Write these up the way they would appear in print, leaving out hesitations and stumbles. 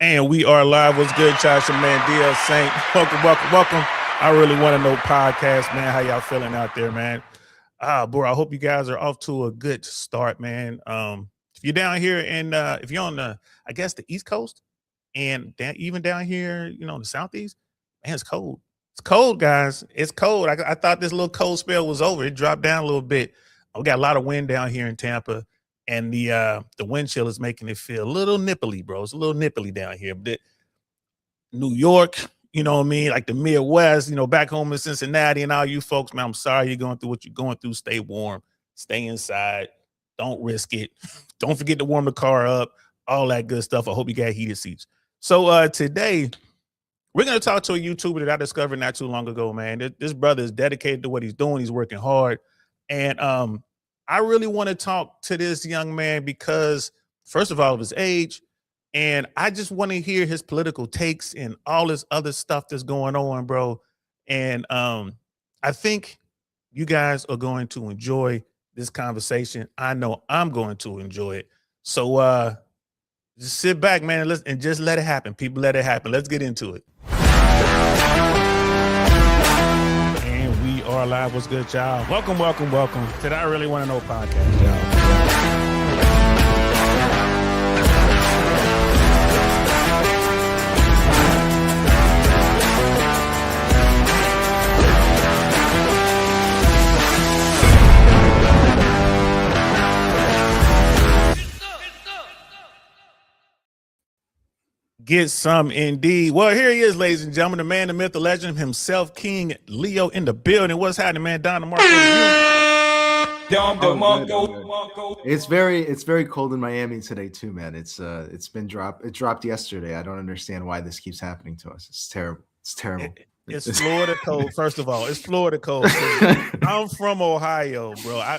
And we are live. What's good, Josh and man? DL Saint. Welcome. I really want to know podcast, man. How y'all feeling out there, man? Bro, I hope you guys are off to a good start, man. If you're down here and if you're on I guess the East Coast and even down here, the Southeast, man, it's cold. It's cold, guys. It's cold. I thought this little cold spell was over. It dropped down a little bit. We got a lot of wind down here in Tampa. And the wind chill is making it feel a little nipply, bro. It's a little nipply down here. But New York, you know what I mean? Like the Midwest, back home in Cincinnati and all you folks, man, I'm sorry you're going through what you're going through. Stay warm. Stay inside. Don't risk it. Don't forget to warm the car up. All that good stuff. I hope you got heated seats. So today, we're going to talk to a YouTuber that I discovered not too long ago, man. This brother is dedicated to what he's doing. He's working hard. And I really want to talk to this young man because, first of all, of his age, and I just want to hear his political takes and all this other stuff that's going on, bro. And I think you guys are going to enjoy this conversation. I know I'm going to enjoy it. So just sit back, man, and just let it happen. People, let it happen. Let's get into it. Are live. What's good, y'all? Welcome to the I Really Want to Know podcast, y'all. Get some indeed. Well, here he is, ladies and gentlemen, the man, the myth, the legend himself, King Leo in the building. What's happening, man? Don DeMarco. It's very cold in Miami today too, man. It's been dropped. It dropped yesterday. I don't understand why this keeps happening to us. It's terrible. It's Florida cold. First of all, it's Florida cold. I'm from Ohio, bro.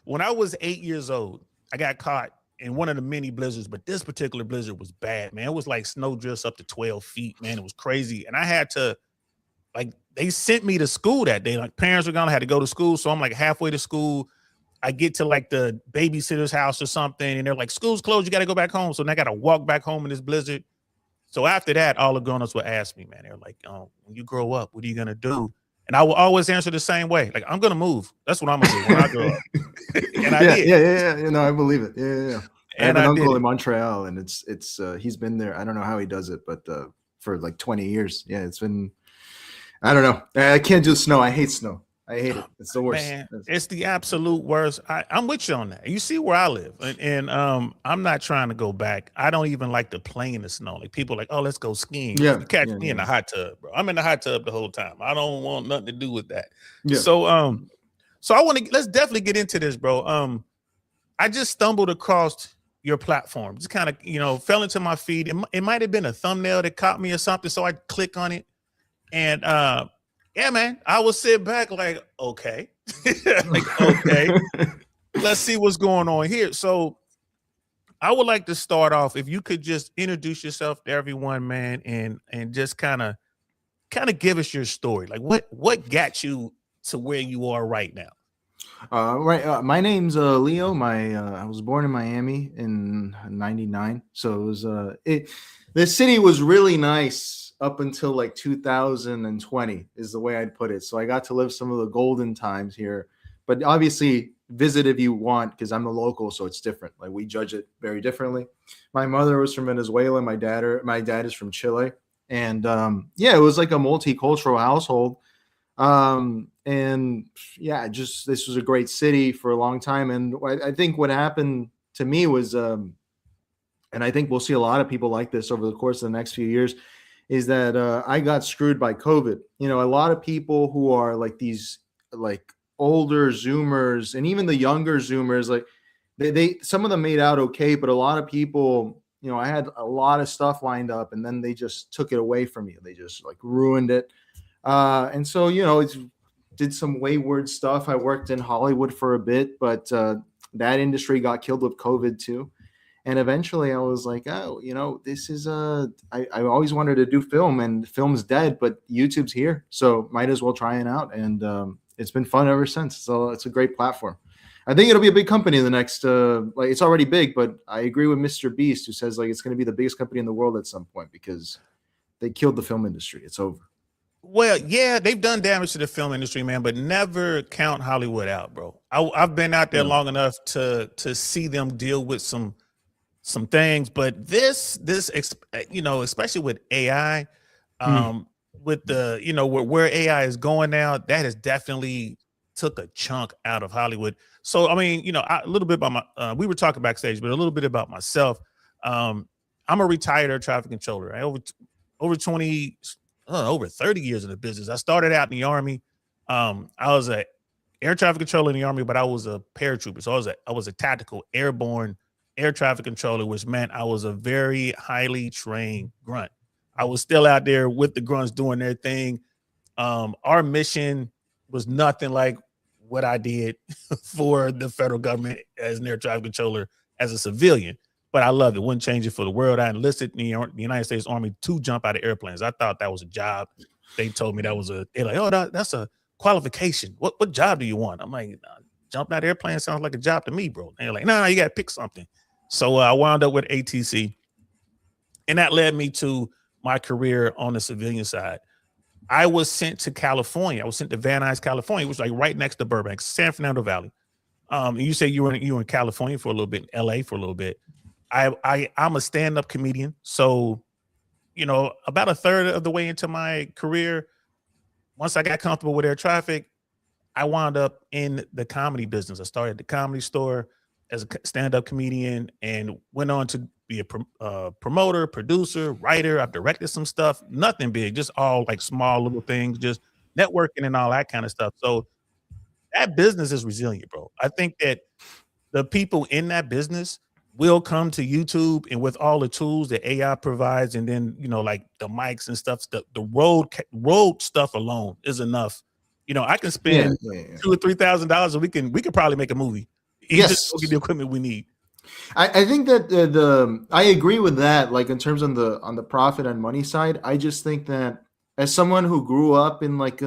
When I was 8 years old, I got caught in one of the mini blizzards, but this particular blizzard was bad, man. It was like snow drifts up to 12 feet, man. It was crazy. And I had to, they sent me to school that day. Like, parents were gone, I had to go to school. So I'm like halfway to school. I get to like the babysitter's house or something, and they're like, school's closed, you got to go back home. So then I got to walk back home in this blizzard. So after that, all the grown-ups would ask me, man, they're like, when you grow up, what are you going to do? And I will always answer the same way. Like, I'm going to move. That's what I'm going to do when I grow up. And I did. Yeah. I believe it. Yeah. And I have an uncle in Montreal, and it's he's been there. I don't know how he does it, but for like 20 years. Yeah, it's been, I don't know. I can't do snow. I hate snow. I hate it. It's the worst. Man, it's the absolute worst. I'm with you on that. You see where I live, and I'm not trying to go back. I don't even like to play in the snow. Like, people are like, oh, let's go skiing. You catch me in the hot tub, bro. I'm in the hot tub the whole time. I don't want nothing to do with that. Yeah. So I want to, let's definitely get into this, bro. I just stumbled across your platform. Just kind of, fell into my feed. It might have been a thumbnail that caught me or something. So I click on it, and yeah, man, I will sit back like, okay, okay, let's see what's going on here. So I would like to start off, if you could just introduce yourself to everyone, man, and just kind of give us your story. Like, what got you to where you are right now? My name's Leo. I was born in Miami in '99, so it was the city was really nice up until like 2020 is the way I'd put it. So I got to live some of the golden times here, but obviously visit if you want, because I'm the local, so it's different. Like, we judge it very differently. My mother was from Venezuela. My dad is from Chile, and it was like a multicultural household. And yeah, this was a great city for a long time. And I think what happened to me was, and I think we'll see a lot of people like this over the course of the next few years, is that I got screwed by COVID. A lot of people who are like these like older Zoomers, and even the younger Zoomers, like they some of them made out okay, but a lot of people, I had a lot of stuff lined up, and then they just took it away from me. They just like ruined it. And so, did some wayward stuff. I worked in Hollywood for a bit, but that industry got killed with COVID too. And eventually I was like, this is I always wanted to do film, and film's dead, but YouTube's here. So might as well try it out. And it's been fun ever since. So it's a great platform. I think it'll be a big company in the next, like it's already big, but I agree with Mr. Beast, who says like it's going to be the biggest company in the world at some point because they killed the film industry. It's over. Well, yeah, they've done damage to the film industry, man, but never count Hollywood out, bro. I've been out there long enough to see them deal with some things, but this especially with AI, with the where AI is going now, that has definitely took a chunk out of Hollywood. So I mean, a little bit about my we were talking backstage, but a little bit about myself. I'm a retired air traffic controller. I over 20 over 30 years in the business. I started out in the Army. I was a air traffic controller in the Army, but I was a paratrooper. So I was a tactical airborne air traffic controller, which meant I was a very highly trained grunt. I was still out there with the grunts doing their thing. Our mission was nothing like what I did for the federal government as an air traffic controller as a civilian, but I loved it. Wouldn't change it for the world. I enlisted in the United States Army to jump out of airplanes. I thought that was a job. They told me that was they're like, oh, that's a qualification. What job do you want? I'm like, nah, jumping out of airplanes sounds like a job to me, bro. And they're like, no, you got to pick something. So I wound up with ATC, and that led me to my career on the civilian side. I was sent to California. I was sent to Van Nuys, California, which was like right next to Burbank, San Fernando Valley. And you say you were in California for a little bit, in LA for a little bit. I'm a stand-up comedian. So, about a third of the way into my career, once I got comfortable with air traffic, I wound up in the comedy business. I started at the Comedy Store as a stand-up comedian and went on to be a promoter, producer, writer. I've directed some stuff, nothing big, just all like small little things, just networking and all that kind of stuff. So that business is resilient, bro. I think that the people in that business will come to YouTube, and with all the tools that AI provides, and then like the mics and stuff, the road stuff alone is enough. I can spend $2,000 or $3,000, and we could probably make a movie. Just go get the equipment we need. I think that I agree with that. Like in terms on the profit and money side, I just think that as someone who grew up in like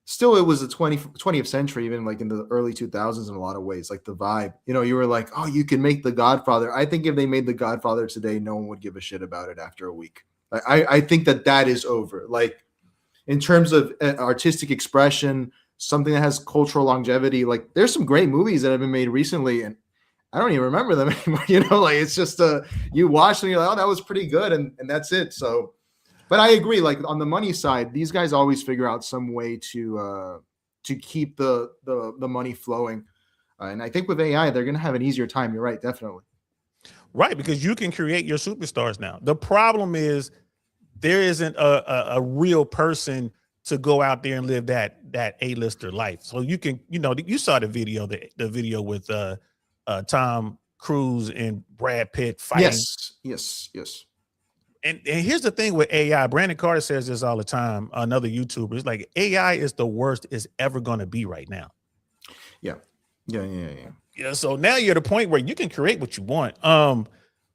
still it was the 20th century, even like in the early 2000s in a lot of ways, like the vibe, you were like, oh, you can make The Godfather. I think if they made The Godfather today, no one would give a shit about it after a week. I think that is over. Like in terms of artistic expression, something that has cultural longevity, like there's some great movies that have been made recently and I don't even remember them anymore. Like it's just you watch them, you're like, oh, that was pretty good, and that's it. So but I agree, like on the money side, these guys always figure out some way to keep the money flowing. And I think with AI, they're gonna have an easier time. You're right, definitely. Right, because you can create your superstars now. The problem is there isn't a real person to go out there and live that A-lister life. So you can, you saw the video with Tom Cruise and Brad Pitt fighting. Yes. And here's the thing with AI. Brandon Carter says this all the time. Another YouTuber is like, AI is the worst it's ever going to be right now. Yeah. So now you're at a point where you can create what you want.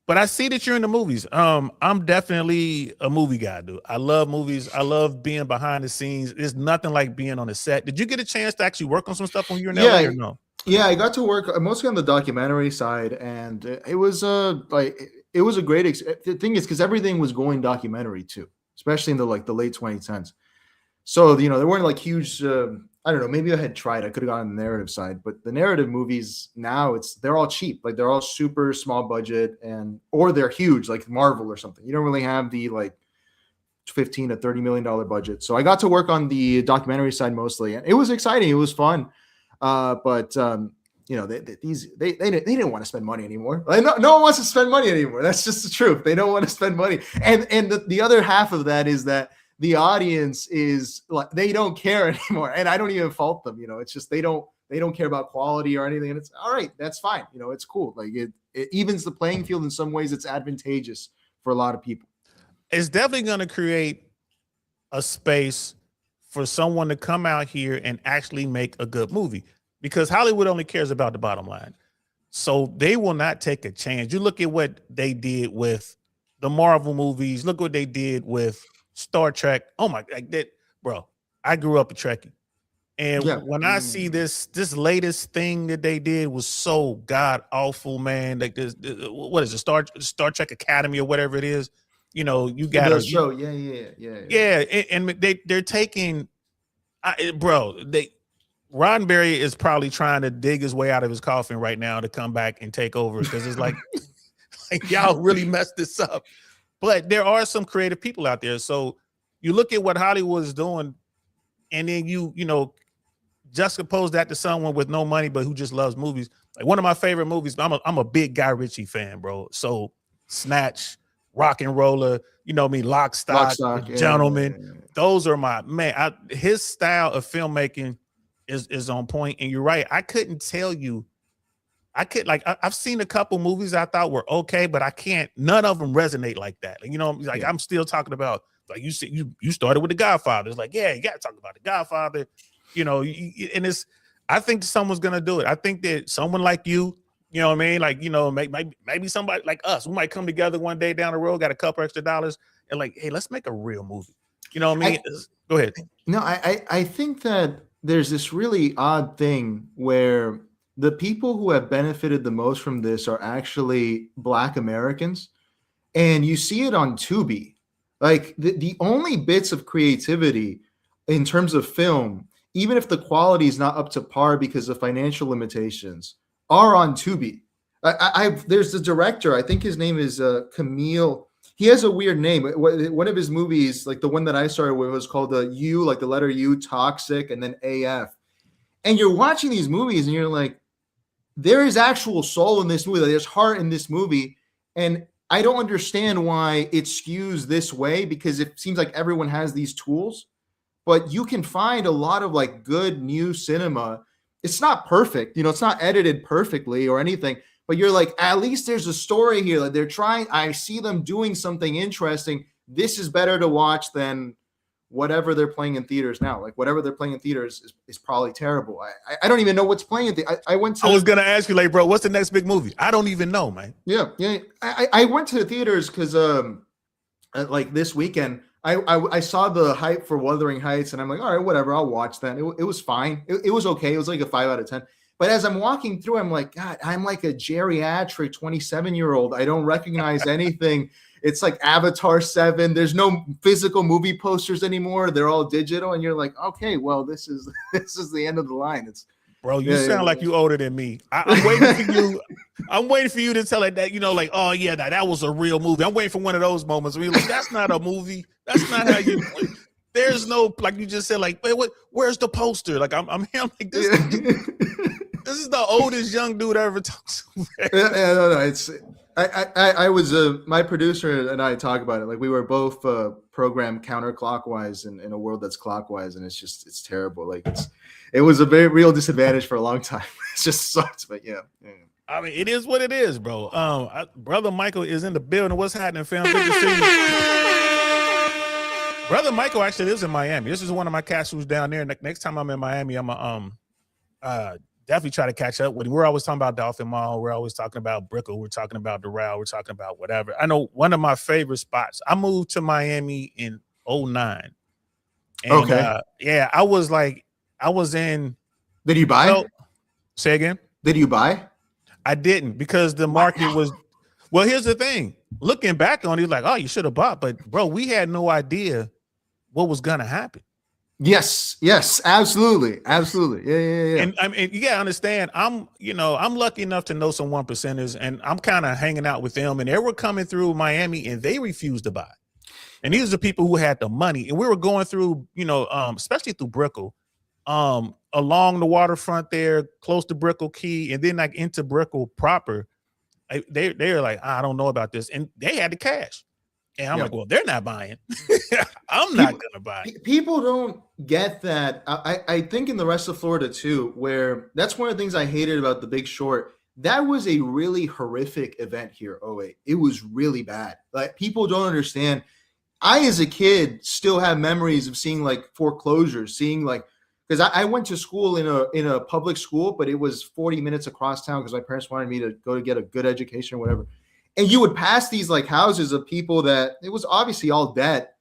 But I see that you're in the movies. I'm definitely a movie guy, dude. I love movies. I love being behind the scenes. There's nothing like being on the set. Did you get a chance to actually work on some stuff when you were in LA or no? Yeah, I got to work mostly on the documentary side, and it was it was a great the thing is because everything was going documentary too, especially in the late 2010s. So there weren't like huge I don't know, maybe I had tried, I could have gone on the narrative side, but the narrative movies now they're all cheap, like they're all super small budget or they're huge like Marvel or something. You don't really have the like $15 to $30 million budget. So I got to work on the documentary side mostly, and it was exciting, it was fun. But they didn't want to spend money anymore. Like, no one wants to spend money anymore. That's just the truth. They don't want to spend money. And the other half of that is that the audience is like, they don't care anymore. And I don't even fault them. It's just, they don't care about quality or anything. And it's all right. That's fine. It's cool. Like it evens the playing field. In some ways it's advantageous for a lot of people. It's definitely going to create a space for someone to come out here and actually make a good movie, because Hollywood only cares about the bottom line. So they will not take a chance. You look at what they did with the Marvel movies. Look what they did with Star Trek. Oh my God, bro, I grew up a Trekkie. And Yeah. when I see this latest thing that they did was so god awful, man. Like this, what is it, Star Trek Academy or whatever it is? You know, you got The to show. Yeah. and they're taking, bro. Roddenberry is probably trying to dig his way out of his coffin right now to come back and take over because it's like, like y'all really messed this up. But there are some creative people out there. So you look at what Hollywood is doing, and then you know, juxtapose that to someone with no money but who just loves movies. Like one of my favorite movies, I'm a big Guy Ritchie fan, bro. So Snatch, Rock and Roller, you know me, Lock, Stock, Gentleman. Yeah. Those are my man. His style of filmmaking is on point. And you're right. I couldn't tell you. I've seen a couple movies I thought were okay, but I can't. None of them resonate like that. You know, like I'm still talking about. Like you said, you started with The Godfather. It's like, yeah, you got to talk about The Godfather. You know, and it's. I think someone's gonna do it. I think that someone like you know what I mean? Like, you know, maybe somebody like us, we might come together one day down the road, got a couple extra dollars, and like, hey, let's make a real movie. You know what I mean? Go ahead. No, I think that there's this really odd thing where the people who have benefited the most from this are actually Black Americans. And you see it on Tubi. Like the only bits of creativity in terms of film, even if the quality is not up to par because of financial limitations, are on Tubi. There's the director, I think his name is Camille. He has a weird name. One of his movies, like the one that I started with, was called U, like the letter U, Toxic, and then AF. And you're watching these movies and you're like, there is actual soul in this movie. Like, there's heart in this movie. And I don't understand why it skews this way, because it seems like everyone has these tools, but you can find a lot of like good new cinema. It's not perfect, you know, it's not edited perfectly or anything, but you're like, at least there's a story here. Like they're trying, I see them doing something interesting. This is better to watch than whatever they're playing in theaters now. Like whatever they're playing in theaters is probably terrible. I don't even know what's playing. I went to. I was gonna ask you, like, bro, what's the next big movie? I don't even know, man. Yeah. I went to the theaters because like this weekend I saw the hype for Wuthering Heights, and I'm like, all right, whatever, I'll watch that. It was fine. It was okay. It was like a 5 out of 10. But as I'm walking through, I'm like, God, I'm like a geriatric 27-year-old. I don't recognize anything. It's like Avatar 7. There's no physical movie posters anymore. They're all digital. And you're like, okay, well, this is the end of the line. It's, bro, you sound like you older than me. I'm waiting for you. I'm waiting for you to tell it that, you know, like, oh yeah, that was a real movie. I'm waiting for one of those moments where you're like, that's not a movie. That's not how you. There's no, like you just said, like, wait, where's the poster? Like I'm like this. This is the oldest young dude I ever talked to. No. It's I was my producer and I talk about it. Like we were both programmed counterclockwise in a world that's clockwise, and it's terrible. Like it was a very real disadvantage for a long time. It just sucks, but yeah. I mean, it is what it is, bro. Brother Michael is in the building. What's happening, fam? Good to see you. Brother Michael actually lives in Miami. This is one of my cats who's down there. Next time I'm in Miami, I'm definitely try to catch up with him. We're always talking about Dolphin Mall. We're always talking about Brickell. We're talking about Doral. We're talking about whatever. I know one of my favorite spots. I moved to Miami in 2009. And, okay. Yeah, I was in. Did you buy? Say again? Did you buy? I didn't, because the market was. Well, here's the thing. Looking back on it, like, oh, you should have bought. But, bro, we had no idea what was going to happen. Yes, absolutely. Yeah. And I mean, you gotta understand, I'm lucky enough to know some 1%ers, and I'm kind of hanging out with them, and they were coming through Miami and they refused to buy. And these are people who had the money, and we were going through, especially through Brickell, along the waterfront there, close to Brickell Key, and then like into Brickell proper. They're like, I don't know about this, and they had the cash. And I'm like, well, they're not buying. I'm not going to buy. People don't get that. I think in the rest of Florida too, where that's one of the things I hated about The Big Short. That was a really horrific event here. Oh, wait, it was really bad. Like people don't understand. I, as a kid, still have memories of seeing like foreclosures, because I went to school in a public school, but it was 40 minutes across town because my parents wanted me to go to get a good education or whatever. And you would pass these like houses of people that it was obviously all debt,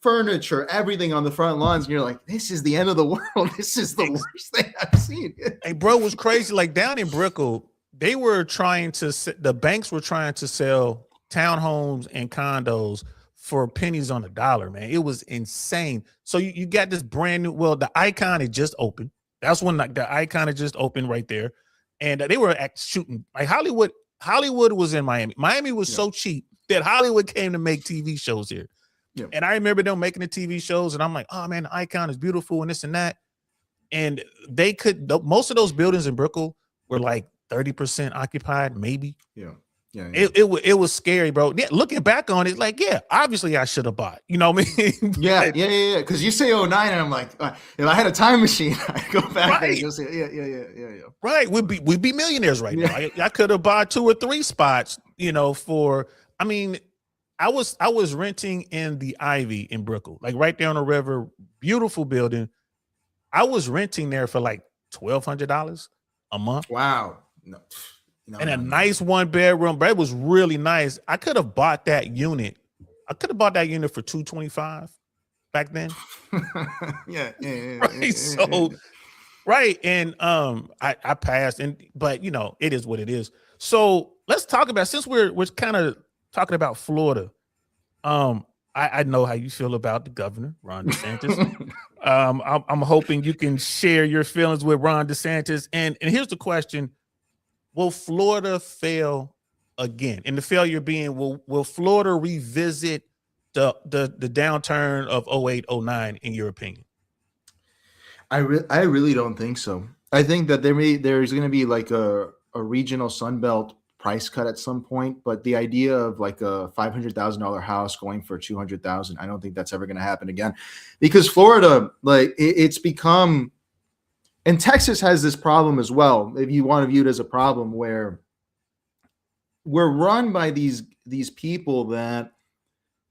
furniture, everything on the front lawns. And you're like, this is the end of the world. This is the worst thing I've seen. Hey, bro, it was crazy. Like down in Brickell, the banks were trying to sell townhomes and condos for pennies on the dollar, man. It was insane. So you got this brand new, well, the Icon had just opened. That's when the Icon had just opened right there. And they were shooting, like Hollywood was in Miami. Miami was so cheap that Hollywood came to make TV shows here. Yeah. And I remember them making the TV shows, and I'm like, oh man, the Icon is beautiful and this and that. And most of those buildings in Brickell were like 30% occupied, maybe. Yeah. It was scary, bro. Yeah, looking back on it, like, yeah, obviously I should have bought. You know what I mean? Yeah. Because you say 09, and I'm like, if I had a time machine, I'd go back and just say, yeah. Right, we'd be millionaires right now. I could have bought 2 or 3 spots, for. I mean, I was renting in the Ivy in Brickell, like right there on the river, beautiful building. I was renting there for like $1,200 a month. Wow. No, and a nice 1-bedroom, but it was really nice. I could have bought that unit. For $225 back then. Yeah. Right. So, right. And I passed, but it is what it is. So let's talk about, since we're kind of talking about Florida. I know how you feel about the governor, Ron DeSantis. I'm hoping you can share your feelings with Ron DeSantis. And here's the question. Will Florida fail again? And the failure being, will Florida revisit the downturn of 08, 09, in your opinion? I really don't think so. I think that there's going to be like a regional Sunbelt price cut at some point, but the idea of like a $500,000 house going for $200,000, I don't think that's ever going to happen again, because Florida, like it's become, and Texas has this problem as well, if you want to view it as a problem, where we're run by these people that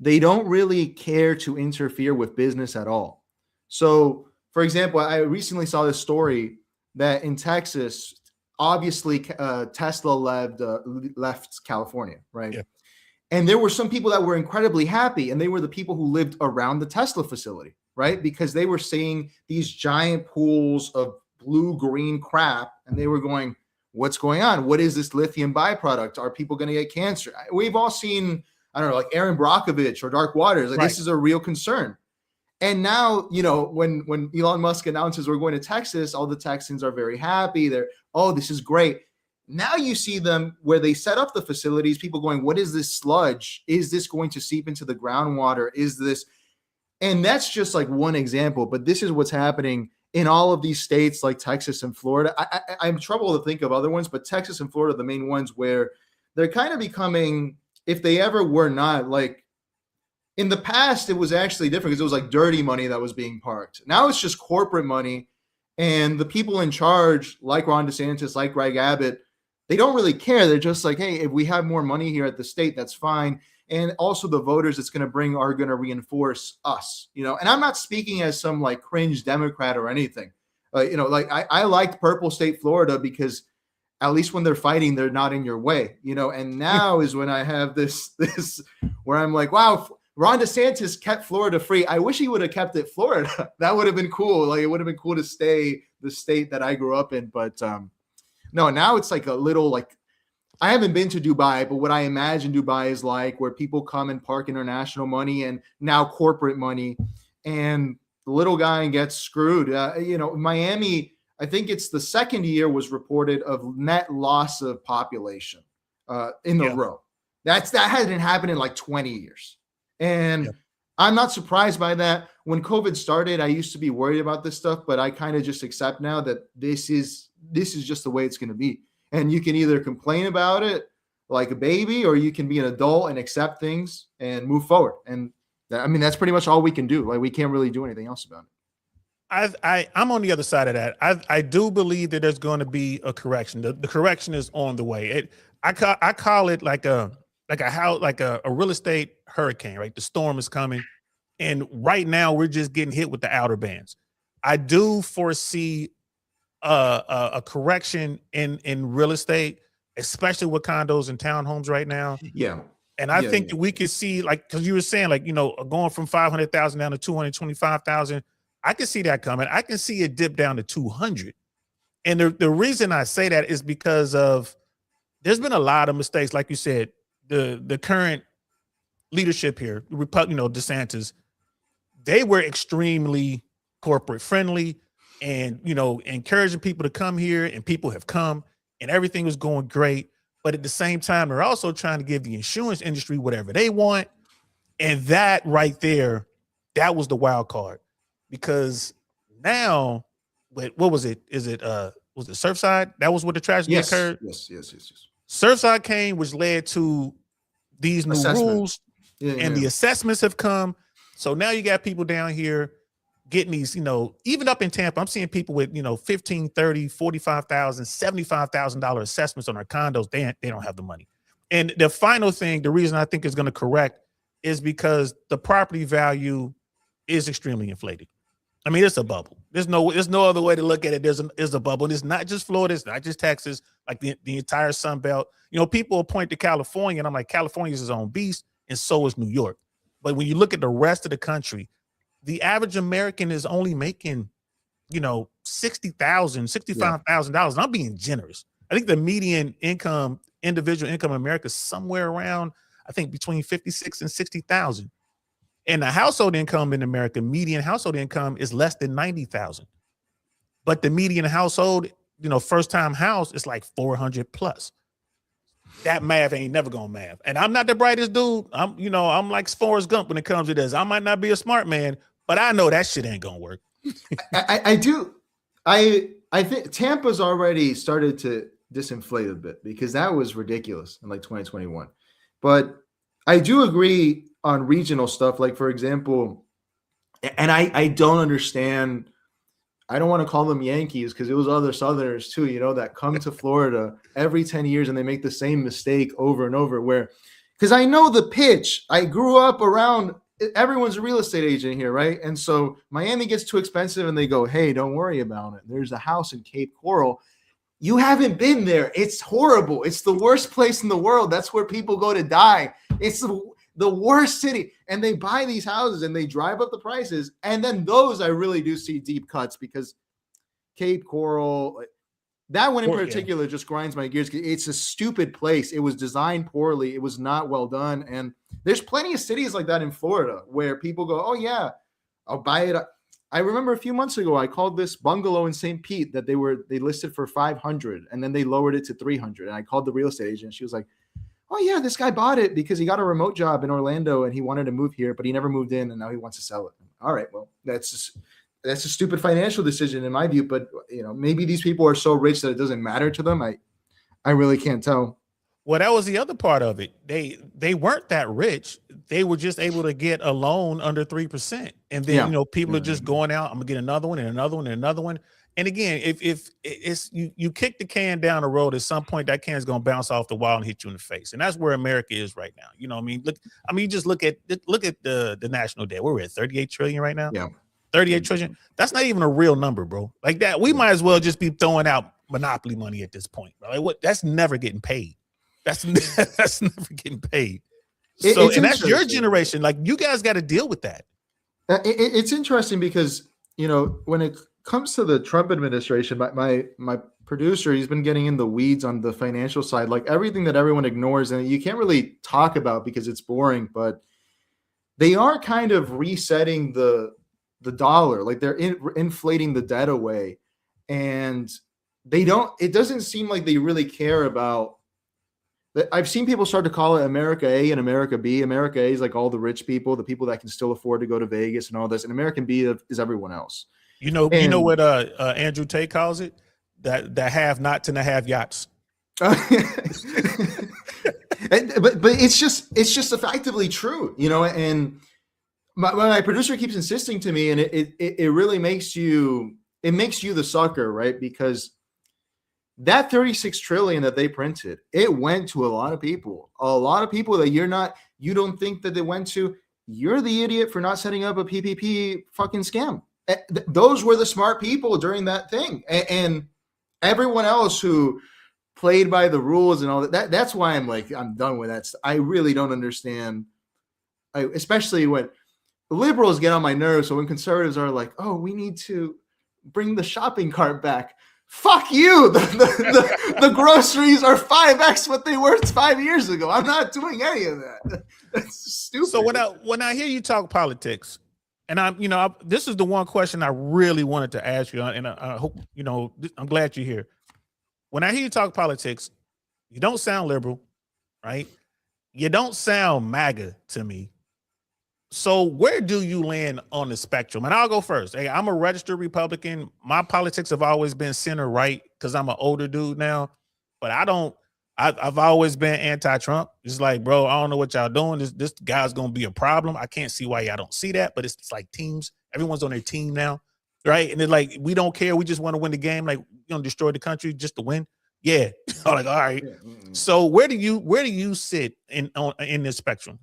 they don't really care to interfere with business at all. So, for example, I recently saw this story that in Texas, obviously, Tesla left California, right? Yeah. And there were some people that were incredibly happy, and they were the people who lived around the Tesla facility, right? Because they were seeing these giant pools of blue-green crap, and they were going, what's going on? What is this lithium byproduct? Are people going to get cancer? We've all seen, I don't know, like Aaron Brockovich or Dark Waters. Like, right. This is a real concern. And now, when Elon Musk announces we're going to Texas, all the Texans are very happy. They're, oh, this is great. Now you see them where they set up the facilities, people going, what is this sludge? Is this going to seep into the groundwater? Is this? And that's just like one example, but this is what's happening in all of these states like Texas and Florida. I'm troubled to think of other ones, but Texas and Florida are the main ones where they're kind of becoming, if they ever were not, like, in the past, it was actually different because it was like dirty money that was being parked. Now it's just corporate money. And the people in charge, like Ron DeSantis, like Greg Abbott, they don't really care. They're just like, hey, if we have more money here at the state, that's fine. And also the voters it's going to bring are going to reinforce us, And I'm not speaking as some like cringe Democrat or anything. I liked purple state Florida because at least when they're fighting, they're not in your way, And now is when I have this where I'm like, wow, Ron DeSantis kept Florida free. I wish he would have kept it Florida. That would have been cool. Like, it would have been cool to stay the state that I grew up in. But no, now it's like a little, like, I haven't been to Dubai, but what I imagine Dubai is like, where people come and park international money and now corporate money, and the little guy gets screwed. Miami, I think it's the second year was reported of net loss of population in a row. That hasn't happened in like 20 years. And I'm not surprised by that. When COVID started, I used to be worried about this stuff, but I kind of just accept now that this is just the way it's going to be. And you can either complain about it like a baby, or you can be an adult and accept things and move forward. And that's pretty much all we can do. Like, we can't really do anything else about it. I'm on the other side of that. I do believe that there's going to be a correction. The correction is on the way. I call it like a real estate hurricane, right? The storm is coming. And right now we're just getting hit with the outer bands. I do foresee a correction in real estate, especially with condos and townhomes right now. Yeah. And I think that we could see, like, because you were saying, like, going from 500,000 down to 225,000, I can see that coming. I can see it dip down to 200. And the reason I say that is because of there's been a lot of mistakes, like you said, the current leadership here, DeSantis, they were extremely corporate friendly and, encouraging people to come here, and people have come and everything was going great. But at the same time, they're also trying to give the insurance industry whatever they want. And that right there, that was the wild card, because now, what was it? Was it Surfside? That was what the tragedy occurred. Yes. Surfside came, which led to these new rules, and the assessments have come. So now you got people down here getting these, even up in Tampa, I'm seeing people with, $15,000, $30,000, $45,000, $75,000 assessments on their condos. They don't have the money. And the final thing, the reason I think is going to correct is because the property value is extremely inflated. I mean, it's a bubble. There's no other way to look at it. There's a bubble. And it's not just Florida. It's not just Texas, like the entire Sun Belt. People will point to California, and I'm like, California is its own beast, and so is New York. But when you look at the rest of the country, the average American is only making, $60,000, $65,000. And I'm being generous. I think the median income, individual income in America is somewhere around, I think, between 56 and 60,000. And the household income in America, median household income is less than 90,000. But the median household, first time house is like 400 plus. That math ain't never gonna math. And I'm not the brightest dude. I'm like Forrest Gump when it comes to this. I might not be a smart man, but I know that shit ain't gonna work. I do. I think Tampa's already started to disinflate a bit, because that was ridiculous in like 2021. But I do agree on regional stuff. Like, for example, and I don't understand. I don't want to call them Yankees, because it was other Southerners too, that come to Florida every 10 years and they make the same mistake over and over, because I know the pitch. I grew up around, everyone's a real estate agent here, right? And so Miami gets too expensive and they go, hey, don't worry about it. There's a house in Cape Coral. You haven't been there. It's horrible. It's the worst place in the world. That's where people go to die. It's the worst city. And they buy these houses and they drive up the prices. And then those, I really do see deep cuts, because Cape Coral, that one in particular just grinds my gears. It's a stupid place. It was designed poorly. It was not well done. And there's plenty of cities like that in Florida where people go, oh yeah, I'll buy it. I remember a few months ago, I called this bungalow in St. Pete that they listed for 500, and then they lowered it to 300. And I called the real estate agent. She was like, oh yeah, this guy bought it because he got a remote job in Orlando and he wanted to move here, but he never moved in, and now he wants to sell it. All right, well, that's a stupid financial decision in my view, but maybe these people are so rich that it doesn't matter to them. I really can't tell. Well, that was the other part of it. They weren't that rich. They were just able to get a loan under 3%. And then, people are just going out, I'm gonna get another one and another one and another one. And again, if it's you kick the can down the road, at some point that can is gonna bounce off the wall and hit you in the face. And that's where America is right now. You know what I mean? You just look at the national debt. We're at 38 trillion right now. Yeah. 38 trillion. That's not even a real number, bro. Like that, we might as well just be throwing out monopoly money at this point. Like what? That's never getting paid. That's never getting paid. So, and that's your generation. Like, you guys got to deal with that. It's interesting because, when it comes to the Trump administration, my producer, he's been getting in the weeds on the financial side, like everything that everyone ignores and you can't really talk about because it's boring, but they are kind of resetting the dollar. Like they're inflating the debt away, and it doesn't seem like they really care about. I've seen people start to call it America A and America B. America A is like all the rich people, the people that can still afford to go to Vegas and all this. And American B is everyone else. You know what Andrew Tate calls it? That have nots and the have yachts. But it's just effectively true, and my producer keeps insisting to me, and it really makes you the sucker, right? Because that 36 trillion that they printed, it went to a lot of people that you don't think that they went to. You're the idiot for not setting up a PPP fucking scam. Those were the smart people during that thing. And everyone else who played by the rules and all that. That's why I'm done with that. I really don't understand. Especially when liberals get on my nerves. So when conservatives are like, oh, we need to bring the shopping cart back. Fuck you. The groceries are 5x what they were 5 years ago. I'm not doing any of that. That's stupid. So when I hear you talk politics, and this is the one question I really wanted to ask you, and I hope, I'm glad you're here. When I hear you talk politics, you don't sound liberal, right? You don't sound MAGA to me. So where do you land on the spectrum? And I'll go first. Hey, I'm a registered Republican. My politics have always been center right because I'm an older dude now. But I've always been anti-Trump. It's like, bro, I don't know what y'all doing. This guy's gonna be a problem. I can't see why y'all don't see that. But it's like teams. Everyone's on their team now, right? And it's like, we don't care. We just want to win the game. Like, destroy the country just to win. Yeah. Like, all right. Yeah. So where do you sit in this spectrum?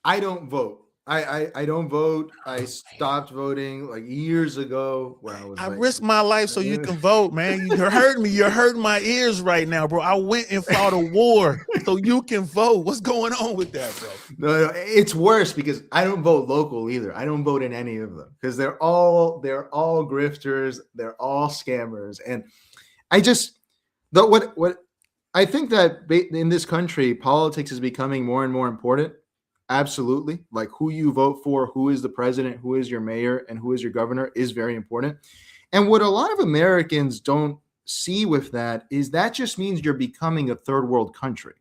I don't vote. I don't vote. I stopped voting like years ago when I risked my life so you can vote, man. You heard me. You're hurting my ears right now, bro. I went and fought a war so you can vote. What's going on with that, bro? No, it's worse because I don't vote local either. I don't vote in any of them because they're all grifters. They're all scammers. And I just what I think that in this country, politics is becoming more and more important. Absolutely. Like who you vote for, who is the president, who is your mayor, and who is your governor is very important. And what a lot of Americans don't see with that is that just means you're becoming a third world country.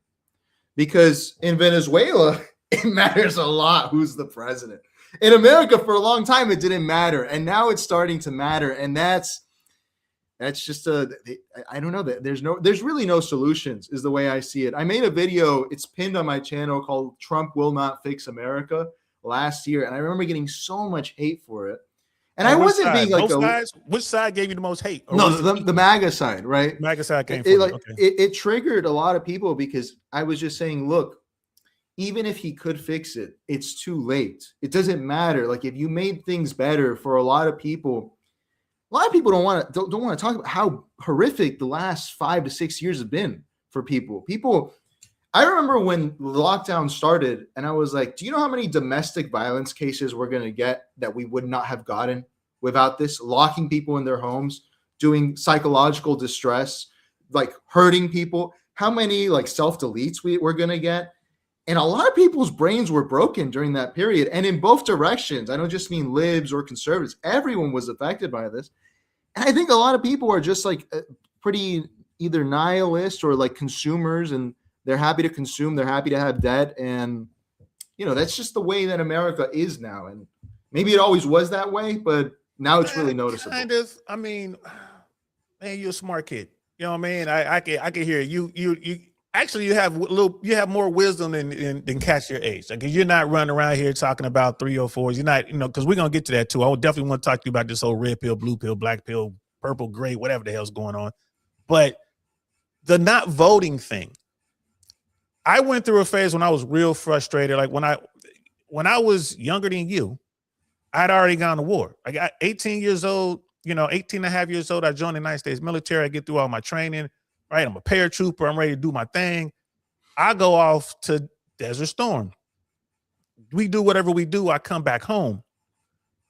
Because in Venezuela, it matters a lot who's the president. In America, for a long time, it didn't matter. And now it's starting to matter. And that's just I don't know that there's really no solutions is the way I see it. I made a video, it's pinned on my channel called Trump Will Not Fix America last year. And I remember getting so much hate for it. And I wasn't being like which side gave you the most hate? No, the MAGA side, right? MAGA side came it triggered a lot of people because I was just saying, look, even if he could fix it, it's too late. It doesn't matter. Like if you made things better for a lot of people don't want to talk about how horrific the last 5 to 6 years have been for people. I remember when the lockdown started and I was like, do you know how many domestic violence cases we're going to get that we would not have gotten without this? Locking people in their homes, doing psychological distress, like hurting people. How many like self-deletes we're going to get? And a lot of people's brains were broken during that period. And in both directions, I don't just mean libs or conservatives. Everyone was affected by this. And I think a lot of people are just like pretty either nihilist or like consumers, and they're happy to consume. They're happy to have debt. And, that's just the way that America is now. And maybe it always was that way, but now it's really noticeable. Kind of. I mean, man, you're a smart kid. You know what I mean? I can hear you. Actually, you have more wisdom than catch your age. Like you're not running around here talking about 304s. You're not, because we're gonna get to that too. I would definitely want to talk to you about this whole red pill, blue pill, black pill, purple, gray, whatever the hell's going on. But the not voting thing, I went through a phase when I was real frustrated. Like when I was younger than you, I'd already gone to war. I got 18 years old, 18 and a half years old. I joined the United States military. I get through all my training. Right, I'm a paratrooper. I'm ready to do my thing. I go off to Desert Storm. We do whatever we do. I come back home.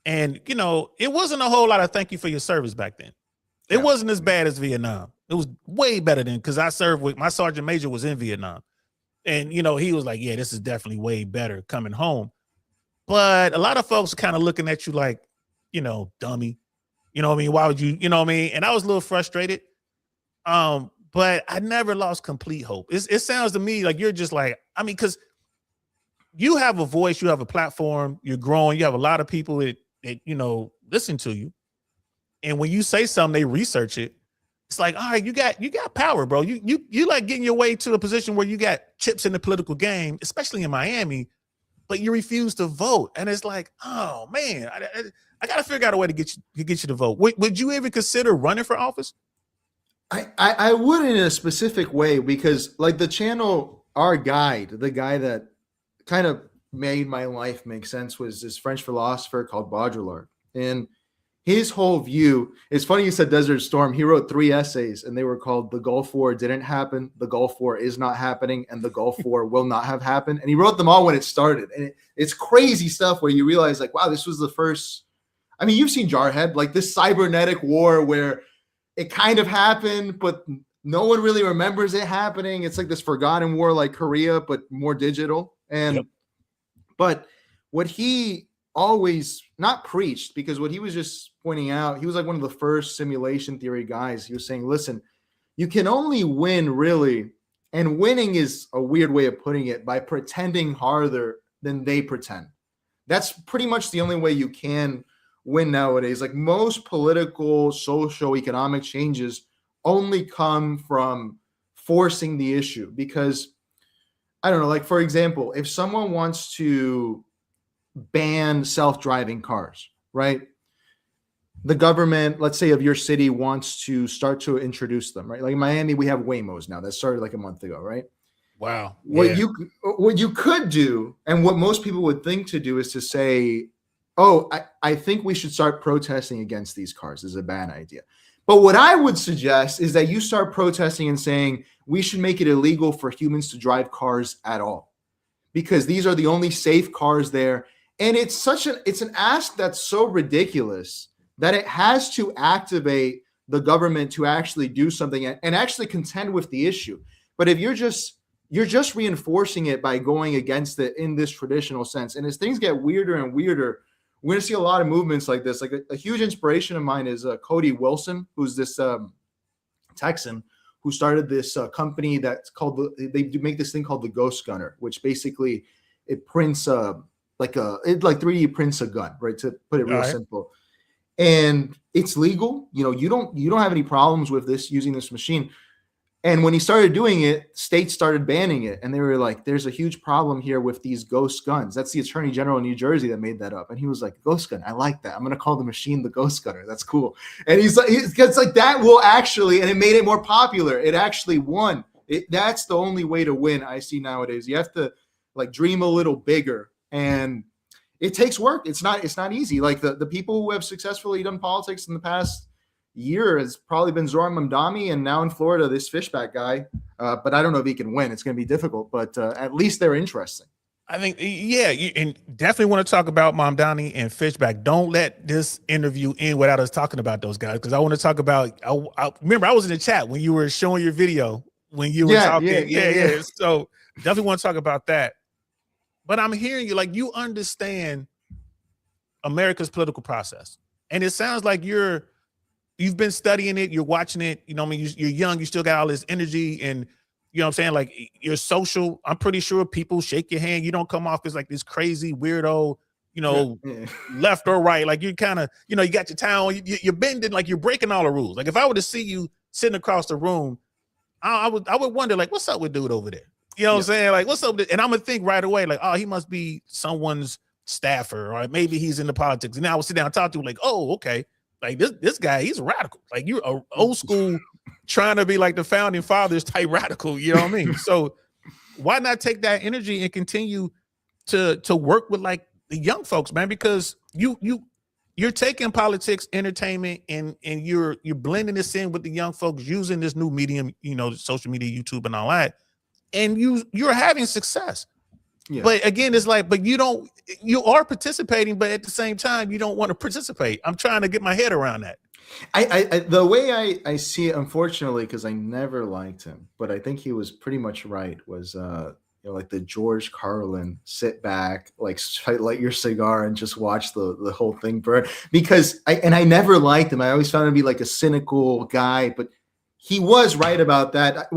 And, it wasn't a whole lot of thank you for your service back then. It wasn't as bad as Vietnam. It was way better than because I served with my sergeant major was in Vietnam. And, he was like, yeah, this is definitely way better coming home. But a lot of folks are kind of looking at you like, dummy. You know what I mean? Why would you, you know what I mean? And I was a little frustrated. But I never lost complete hope. It sounds to me like you're just like, because you have a voice, you have a platform, you're growing, you have a lot of people that listen to you. And when you say something, they research it. It's like, all right, you got power, bro. You like getting your way to a position where you got chips in the political game, especially in Miami, but you refuse to vote. And it's like, oh man, I got to figure out a way to get you to vote. Would you even consider running for office? I would in a specific way because like the channel, our guide, the guy that kind of made my life make sense was this French philosopher called Baudrillard. And his whole view. It's funny you said Desert Storm. He wrote 3 essays, and they were called "The Gulf War Didn't Happen," "The Gulf War Is Not Happening," and "The Gulf War Will Not Have Happened." And he wrote them all when it started. And it's crazy stuff where you realize, like, wow, this was the first. I mean, you've seen Jarhead, like this cybernetic war where it kind of happened, but no one really remembers it happening. It's like this forgotten war, like Korea, but more digital. And but what he always not preached, because what he was just pointing out, he was like one of the first simulation theory guys. He was saying, listen, you can only win really, and winning is a weird way of putting it, by pretending harder than they pretend. That's pretty much the only way you can win nowadays. Like most political, social, economic changes only come from forcing the issue. Because I don't know, like for example, if someone wants to ban self-driving cars, right? The government, let's say of your city, wants to start to introduce them, right? Like in Miami, we have Waymos now. That started like a month ago, right? Wow. What you could do, and what most people would think to do, is to say, oh, I think we should start protesting against these cars. This is a bad idea. But what I would suggest is that you start protesting and saying we should make it illegal for humans to drive cars at all, because these are the only safe cars there. And it's an ask that's so ridiculous that it has to activate the government to actually do something and actually contend with the issue. But if you're just reinforcing it by going against it in this traditional sense, and as things get weirder and weirder, we're going to see a lot of movements like this. Like a huge inspiration of mine is Cody Wilson, who's this Texan who started this company that's called they make this thing called the Ghost Gunner, which basically it prints like 3D prints a gun, right? To put it real simple. And it's legal. You know, you don't have any problems with this, using this machine. And when he started doing it, states started banning it. And they were like, there's a huge problem here with these ghost guns. That's the Attorney General of New Jersey that made that up. And he was like, ghost gun, I like that. I'm going to call the machine the Ghost Gunner. That's cool. And he's like, it's like that will actually, and it made it more popular. It actually won. That's the only way to win, I see nowadays. You have to like dream a little bigger. And it takes work. It's not easy. Like the people who have successfully done politics in the past year has probably been Zoran Mamdani, and now in Florida, this Fishback guy. But I don't know if he can win. It's going to be difficult, but at least they're interesting. I think, yeah, and definitely want to talk about Mamdani and Fishback. Don't let this interview end without us talking about those guys, because I want to talk about. I remember I was in the chat when you were showing your video when you were talking. Yeah. So definitely want to talk about that. But I'm hearing you, like, you understand America's political process, and it sounds like you've been studying it, you're watching it. You know, I mean, you're young, you still got all this energy, and you know what I'm saying. Like, you're social. I'm pretty sure people shake your hand. You don't come off as like this crazy weirdo, you know, left or right. Like, you kind of, you know, you got your town. You're bending, like you're breaking all the rules. Like, if I were to see you sitting across the room, I would wonder, like, what's up with dude over there? You know what I'm saying? Like, what's up? And I'm gonna think right away, like, oh, he must be someone's staffer, or maybe he's into politics. And now I would sit down and talk to him, like, oh, okay, like this guy, he's a radical. Like, you're a old school, trying to be like the founding fathers type radical. You know what I mean? So why not take that energy and continue to work with like the young folks, man? Because you're taking politics, entertainment, and you're blending this in with the young folks using this new medium, you know, social media, YouTube, and all that. And you're having success. Yeah. But again, it's like, but you are participating, but at the same time, you don't want to participate. I'm trying to get my head around that. I the way I see it, unfortunately, because I never liked him, but I think he was pretty much right, was you know, like the George Carlin, sit back, like light your cigar and just watch the whole thing burn. Because I never liked him. I always found him to be like a cynical guy, but he was right about that.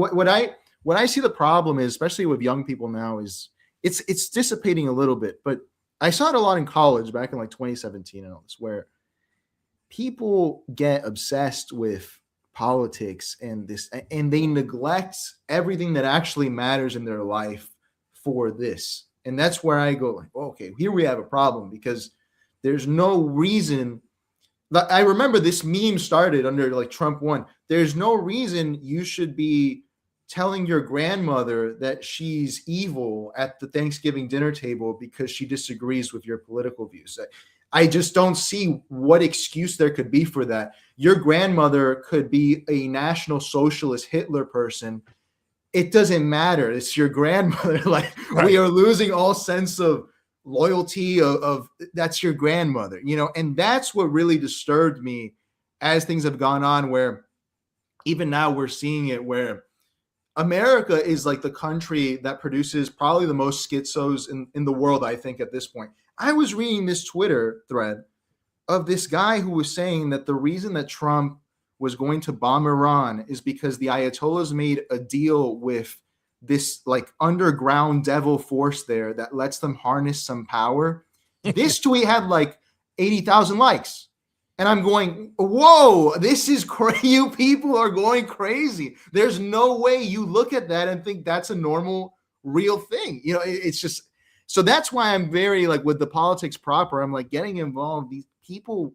What I see the problem is, especially with young people now, is it's dissipating a little bit. But I saw it a lot in college back in like 2017 and all this, where people get obsessed with politics and they neglect everything that actually matters in their life for this. And that's where I go, like, oh, okay, here we have a problem, because there's no reason. I remember this meme started under like Trump won. There's no reason you should be telling your grandmother that she's evil at the Thanksgiving dinner table because she disagrees with your political views. I just don't see what excuse there could be for that. Your grandmother could be a National Socialist Hitler person. It doesn't matter. It's your grandmother. Like, Right. we are losing all sense of loyalty of that's your grandmother, and that's what really disturbed me as things have gone on, where even now we're seeing it where America is like the country that produces probably the most schizos in the world, I think, at this point. I was reading this Twitter thread of this guy who was saying that the reason that Trump was going to bomb Iran is because the Ayatollahs made a deal with this like underground devil force there that lets them harness some power. This tweet had like 80,000 likes. And I'm going, whoa, this is crazy. You people are going crazy. There's no way you look at that and think that's a normal, real thing. It's just, so that's why I'm very like with the politics proper. I'm like getting involved. These people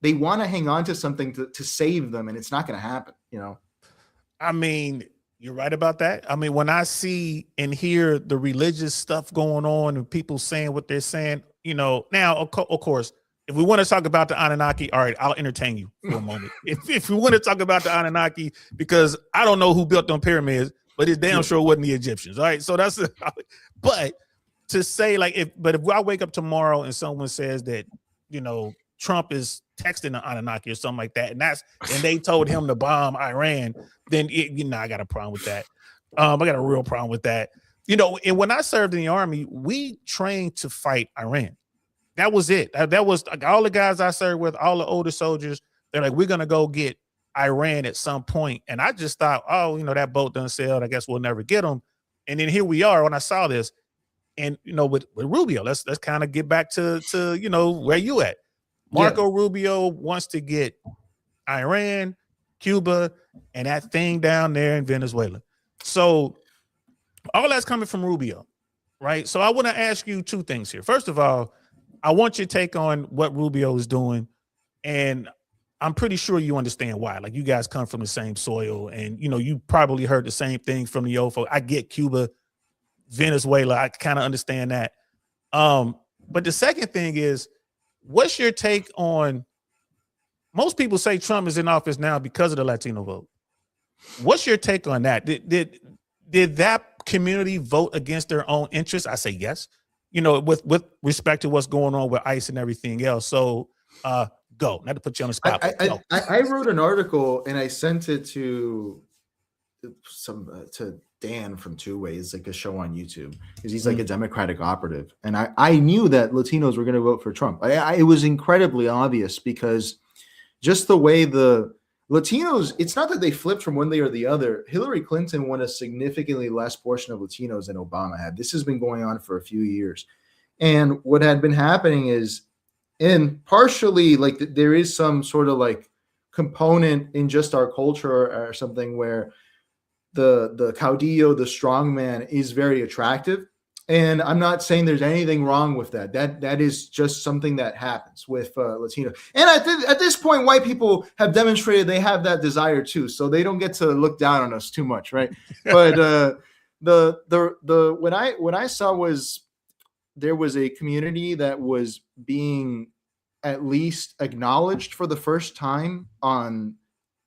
they want to hang on to something to save them, and it's not going to happen, I mean, you're right about that. I mean, when I see and hear the religious stuff going on and people saying what they're saying, now, of course, if we want to talk about the Anunnaki, all right, I'll entertain you for a moment. If we want to talk about the Anunnaki, because I don't know who built them pyramids, but it's damn sure wasn't the Egyptians, all right? So that's, but to say like, if I wake up tomorrow and someone says that, Trump is texting the Anunnaki or something like that, and they told him to bomb Iran, then I got a problem with that. I got a real problem with that. And when I served in the Army, we trained to fight Iran. That was it. That was like all the guys I served with, all the older soldiers. They're like, we're gonna go get Iran at some point. And I just thought, that boat done sailed. I guess we'll never get them. And then here we are when I saw this, and with Rubio, let's kind of get back to where you at. Marco Rubio wants to get Iran, Cuba, and that thing down there in Venezuela. So all that's coming from Rubio, right? So I want to ask you two things here. First of all, I want your take on what Rubio is doing, and I'm pretty sure you understand why. Like, you guys come from the same soil, and you probably heard the same thing from the old folk. I get Cuba, Venezuela. I kind of understand that. But the second thing is, what's your take on? Most people say Trump is in office now because of the Latino vote. What's your take on that? Did that community vote against their own interests? I say yes. With respect to what's going on with ICE and everything else. So go. Not to put you on the spot. I wrote an article and I sent it to Dan from Two Ways, like a show on YouTube, because he's like a Democratic operative. And I knew that Latinos were going to vote for Trump. It was incredibly obvious, because just the way the Latinos, it's not that they flipped from one way or the other. Hillary Clinton won a significantly less portion of Latinos than Obama had. This has been going on for a few years. And what had been happening is, and partially like there is some sort of like component in just our culture or something where the caudillo, the strongman, is very attractive. And I'm not saying there's anything wrong with that. That is just something that happens with Latino. And at this point, white people have demonstrated they have that desire too, so they don't get to look down on us too much, right? But what I saw was there was a community that was being at least acknowledged for the first time on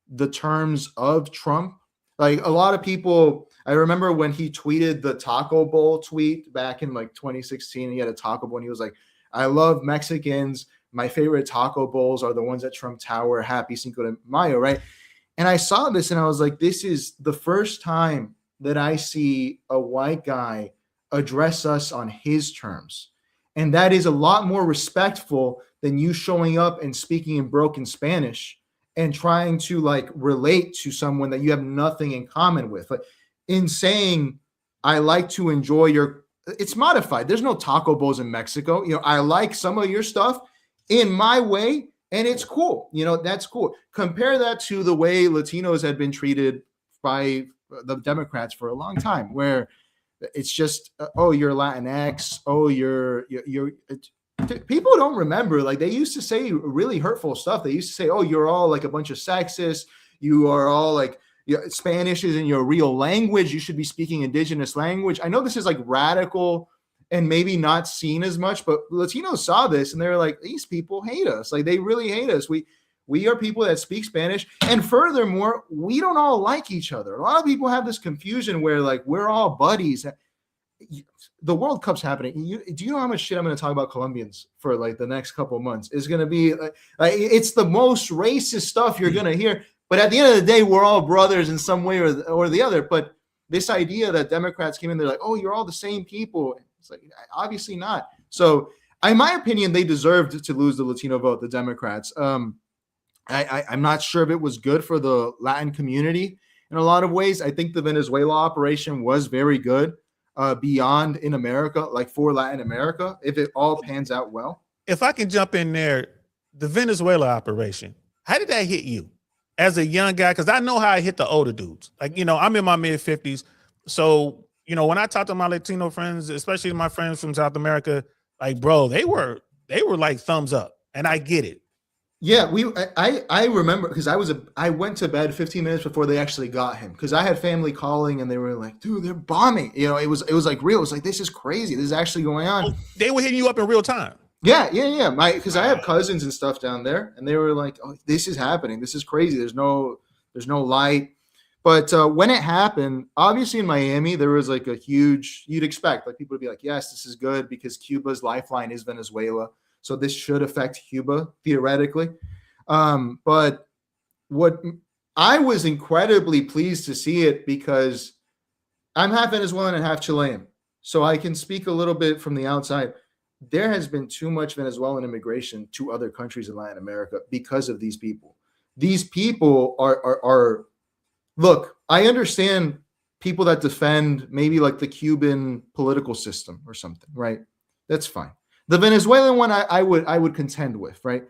the terms of Trump. Like, a lot of people, I remember when he tweeted the Taco Bowl tweet back in like 2016, he had a Taco Bowl and he was like, I love Mexicans. My favorite taco bowls are the ones at Trump Tower. Happy Cinco de Mayo, right? And I saw this and I was like, this is the first time that I see a white guy address us on his terms. And that is a lot more respectful than you showing up and speaking in broken Spanish and trying to like relate to someone that you have nothing in common with. Like, in saying, I like to enjoy it's modified. There's no taco bowls in Mexico. I like some of your stuff in my way, and it's cool. That's cool. Compare that to the way Latinos had been treated by the Democrats for a long time, where it's just, oh, you're Latinx. Oh, you're people don't remember, like, they used to say really hurtful stuff. They used to say, oh, you're all like a bunch of sexists. You are all like, Spanish isn't your real language. You should be speaking indigenous language. I know this is like radical and maybe not seen as much, but Latinos saw this and they're like, these people hate us. Like they really hate us. We are people that speak Spanish. And furthermore, we don't all like each other. A lot of people have this confusion where like we're all buddies. The World Cup's happening. Do you know how much shit I'm going to talk about Colombians for like the next couple of months? It's going to be like it's the most racist stuff you're going to hear. But at the end of the day, we're all brothers in some way or the other. But this idea that Democrats came in, they're like, oh, you're all the same people. It's like, obviously not. So in my opinion, they deserved to lose the Latino vote, the Democrats. I'm not sure if it was good for the Latin community in a lot of ways. I think the Venezuela operation was very good beyond in America, like for Latin America, if it all pans out well. If I can jump in there, the Venezuela operation, how did that hit you as a young guy? Because I know how I hit the older dudes. Like, I'm in my mid-50s. So, when I talk to my Latino friends, especially my friends from South America, like, bro, they were like thumbs up. And I get it. Yeah, I remember because I went to bed 15 minutes before they actually got him because I had family calling and they were like, dude, they're bombing. It was like real. It was like, this is crazy. This is actually going on. Oh, they were hitting you up in real time. Yeah. Because I have cousins and stuff down there, and they were like, oh, this is happening. This is crazy. There's no light. But when it happened, obviously in Miami, there was like a huge, you'd expect like people to be like, yes, this is good because Cuba's lifeline is Venezuela. So this should affect Cuba theoretically. But what I was incredibly pleased to see it because I'm half Venezuelan and half Chilean. So I can speak a little bit from the outside. There has been too much Venezuelan immigration to other countries in Latin America because of these people. These people are look, I understand people that defend maybe like the Cuban political system or something, right? That's fine. The Venezuelan one I would contend with, right?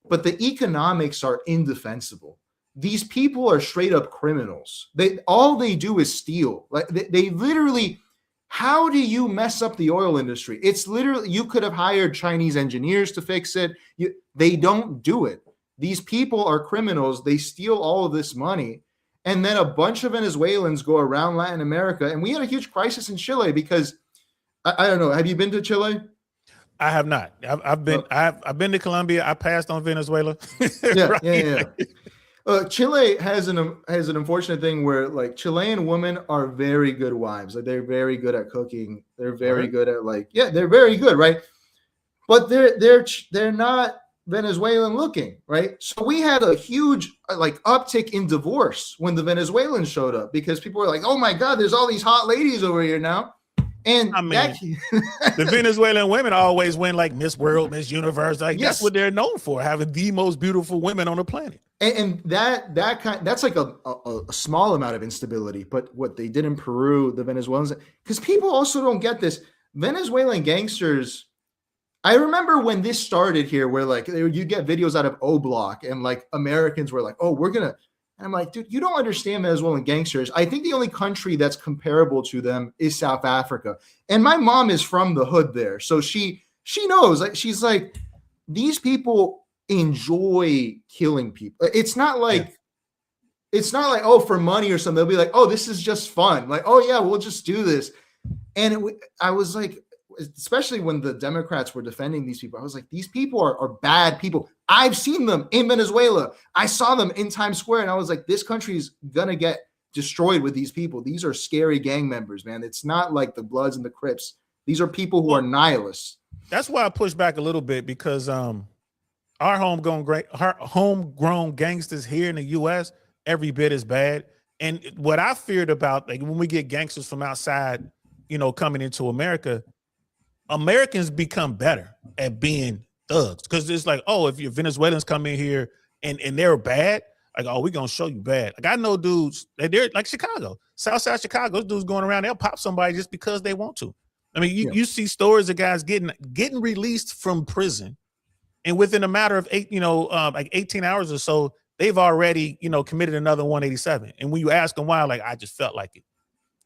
But the economics are indefensible. These people are straight up criminals. All they do is steal. Like they literally, how do you mess up the oil industry? It's literally, you could have hired Chinese engineers to fix it. They don't do it. These people are criminals. They steal all of this money. And then a bunch of Venezuelans go around Latin America. And we had a huge crisis in Chile because I don't know. Have you been to Chile? I have not. I've been to Colombia. I passed on Venezuela. Yeah. Chile has an unfortunate thing where like Chilean women are very good wives. Like they're very good at cooking. They're very good at they're very good, right? But they're not Venezuelan looking, right? So we had a huge like uptick in divorce when the Venezuelans showed up because people were like, "Oh my God, there's all these hot ladies over here now." And I mean, the Venezuelan women always win like Miss World, Miss Universe. Like that's what they're known for, having the most beautiful women on the planet. And that's like a small amount of instability. But what they did in Peru, the Venezuelans, because people also don't get this. Venezuelan gangsters. I remember when this started here, where like you get videos out of O Block, and like Americans were like, "Oh, we're gonna." And I'm like, dude, you don't understand Venezuelan gangsters. I think the only country that's comparable to them is South Africa. And my mom is from the hood there. So she knows, like, she's like, these people enjoy killing people. It's not like, oh, for money or something. They'll be like, oh, this is just fun. Like, oh yeah, we'll just do this. And I was like, especially when the Democrats were defending these people, I was like, these people are bad people. I've seen them in Venezuela. I saw them in Times Square, and I was like, this country is going to get destroyed with these people. These are scary gang members, man. It's not like the Bloods and the Crips. These are people who are nihilists. That's why I push back a little bit because our homegrown gangsters here in the U.S. every bit as bad. And what I feared about, like when we get gangsters from outside, coming into America, Americans become better at being thugs because it's like, oh, if your Venezuelans come in here and they're bad, like, oh, we're gonna show you bad. Like I know dudes, they're like Chicago, Southside Chicago, those dudes going around, they'll pop somebody just because they want to. I mean, you see stories of guys getting released from prison, and within a matter of 18 hours or so, they've already committed another 187. And when you ask them why, like, I just felt like it,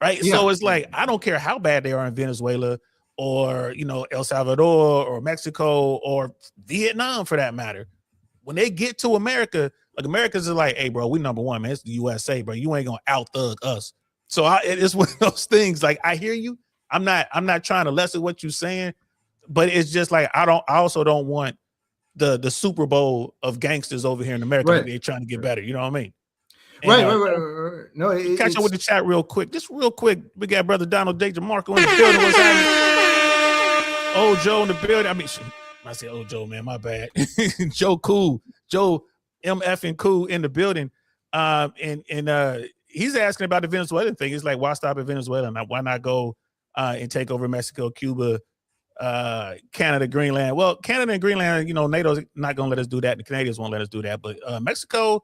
right? Yeah. So it's like I don't care how bad they are in Venezuela, or El Salvador or Mexico or Vietnam for that matter. When they get to America, like Americans are like, hey, bro, we number one, man. It's the USA, bro. You ain't gonna out thug us. So it's one of those things. Like I hear you. I'm not trying to lessen what you're saying, but it's just like I also don't want the Super Bowl of gangsters over here in America. Like they're trying to get better. You know what I mean? And, right. No, catch up with the chat real quick. Just real quick. We got brother Donald J. DeMarco in the building. What's happening? Old Joe in the building. I mean, I say old Joe, man. My bad. Joe Cool. Joe MF and Cool in the building. And he's asking about the Venezuelan thing. He's like, why stop at Venezuela? Why not go and take over Mexico, Cuba, Canada, Greenland? Well, Canada and Greenland, NATO's not going to let us do that. The Canadians won't let us do that. But Mexico,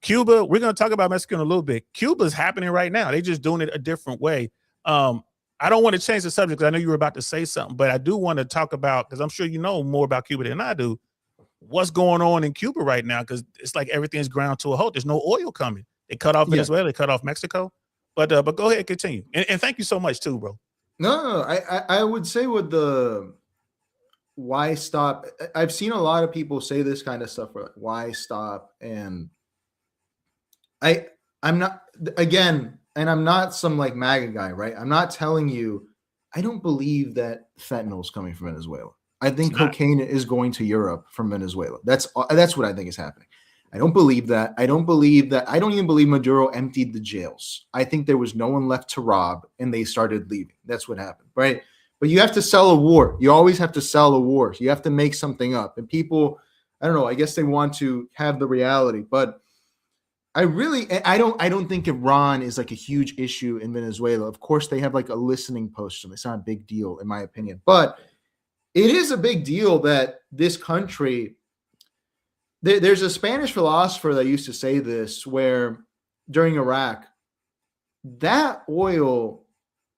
Cuba, we're going to talk about Mexico in a little bit. Cuba's happening right now. They're just doing it a different way. I don't want to change the subject because I know you were about to say something, but I do want to talk about, because I'm sure you know more about Cuba than I do, what's going on in Cuba right now, because it's like everything's ground to a halt. There's no oil coming. They cut off Venezuela. They cut off Mexico. But go ahead, continue. And thank you so much too, bro. No, I would say with the why stop, I've seen a lot of people say this kind of stuff, where like, why stop? And I'm not, again, and I'm not some like MAGA guy, right? I'm not telling you, I don't believe that fentanyl is coming from Venezuela. I think cocaine is going to Europe from Venezuela. That's what I think is happening. I don't believe that. I don't even believe Maduro emptied the jails. I think there was no one left to rob and they started leaving. That's what happened, right? But you have to sell a war. You always have to sell a war. You have to make something up. And people, I don't know, I guess they want to have the reality, but I don't think Iran is like a huge issue in Venezuela. Of course, they have like a listening post, so it's not a big deal in my opinion. But it is a big deal that this country, there's a Spanish philosopher that used to say this, where during Iraq, that oil,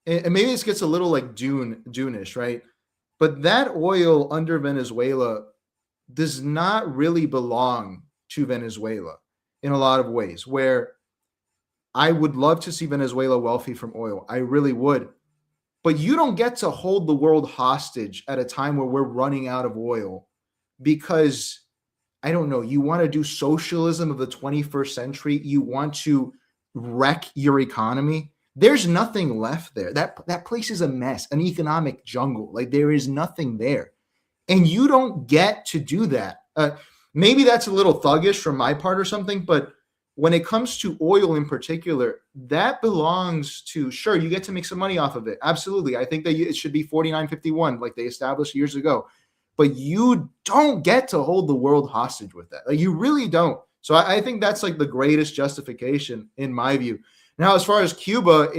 and maybe this gets a little like Dune-ish, right? But that oil under Venezuela does not really belong to Venezuela in a lot of ways, where I would love to see Venezuela wealthy from oil. I really would. But you don't get to hold the world hostage at a time where we're running out of oil because, I don't know, you want to do socialism of the 21st century. You want to wreck your economy. There's nothing left there. That place is a mess, an economic jungle. Like there is nothing there. And you don't get to do that. Maybe that's a little thuggish from my part or something, but when it comes to oil in particular, that belongs to, sure, you get to make some money off of it. Absolutely. I think that it should be 49.51 like they established years ago. But you don't get to hold the world hostage with that. Like you really don't. So I think that's like the greatest justification in my view. Now, as far as Cuba,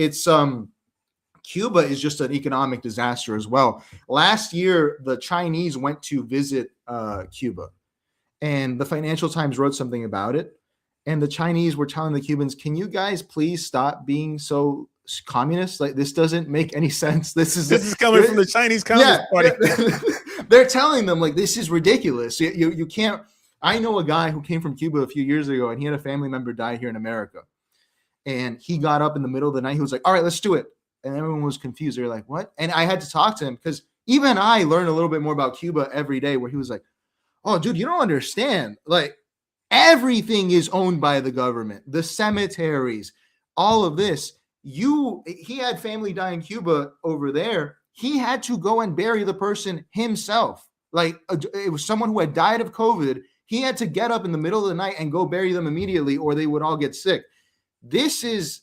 Cuba is just an economic disaster as well. Last year, the Chinese went to visit Cuba, and the Financial Times wrote something about it. And the Chinese were telling the Cubans, can you guys please stop being so communist? Like this doesn't make any sense. This is coming from the Chinese Communist Party. They're telling them like, this is ridiculous. You can't. I know a guy who came from Cuba a few years ago, and he had a family member die here in America. And he got up in the middle of the night. He was like, all right, let's do it. And everyone was confused. They were like, what? And I had to talk to him because even I learned a little bit more about Cuba every day, where he was like, oh, dude, you don't understand. Like everything is owned by the government, the cemeteries, all of this. He had family die in Cuba over there. He had to go and bury the person himself. Like it was someone who had died of COVID. He had to get up in the middle of the night and go bury them immediately, or they would all get sick. This is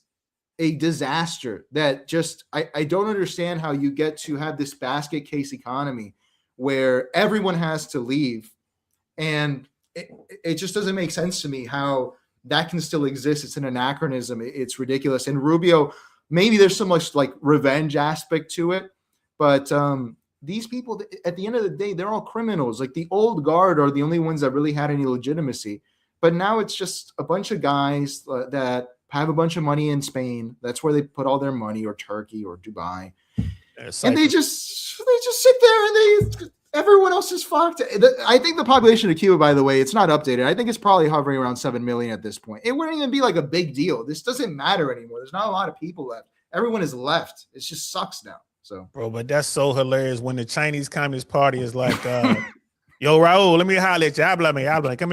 a disaster that just, I don't understand how you get to have this basket case economy where everyone has to leave. And it just doesn't make sense to me how that can still exist. It's an anachronism. It's ridiculous. And Rubio, maybe there's so much like revenge aspect to it, but these people, at the end of the day, they're all criminals. Like the old guard are the only ones that really had any legitimacy. But now it's just a bunch of guys that have a bunch of money in Spain. That's where they put all their money, or Turkey or Dubai. And they just sit there and everyone else is fucked. I think the population of Cuba, by the way, it's not updated. I think it's probably hovering around 7 million at this point. It wouldn't even be like a big deal. This doesn't matter anymore. There's not a lot of people left. Everyone is left. It just sucks now. So, bro, but that's so hilarious when the Chinese Communist Party is like, yo, Raul, let me holler at you. Habla. Come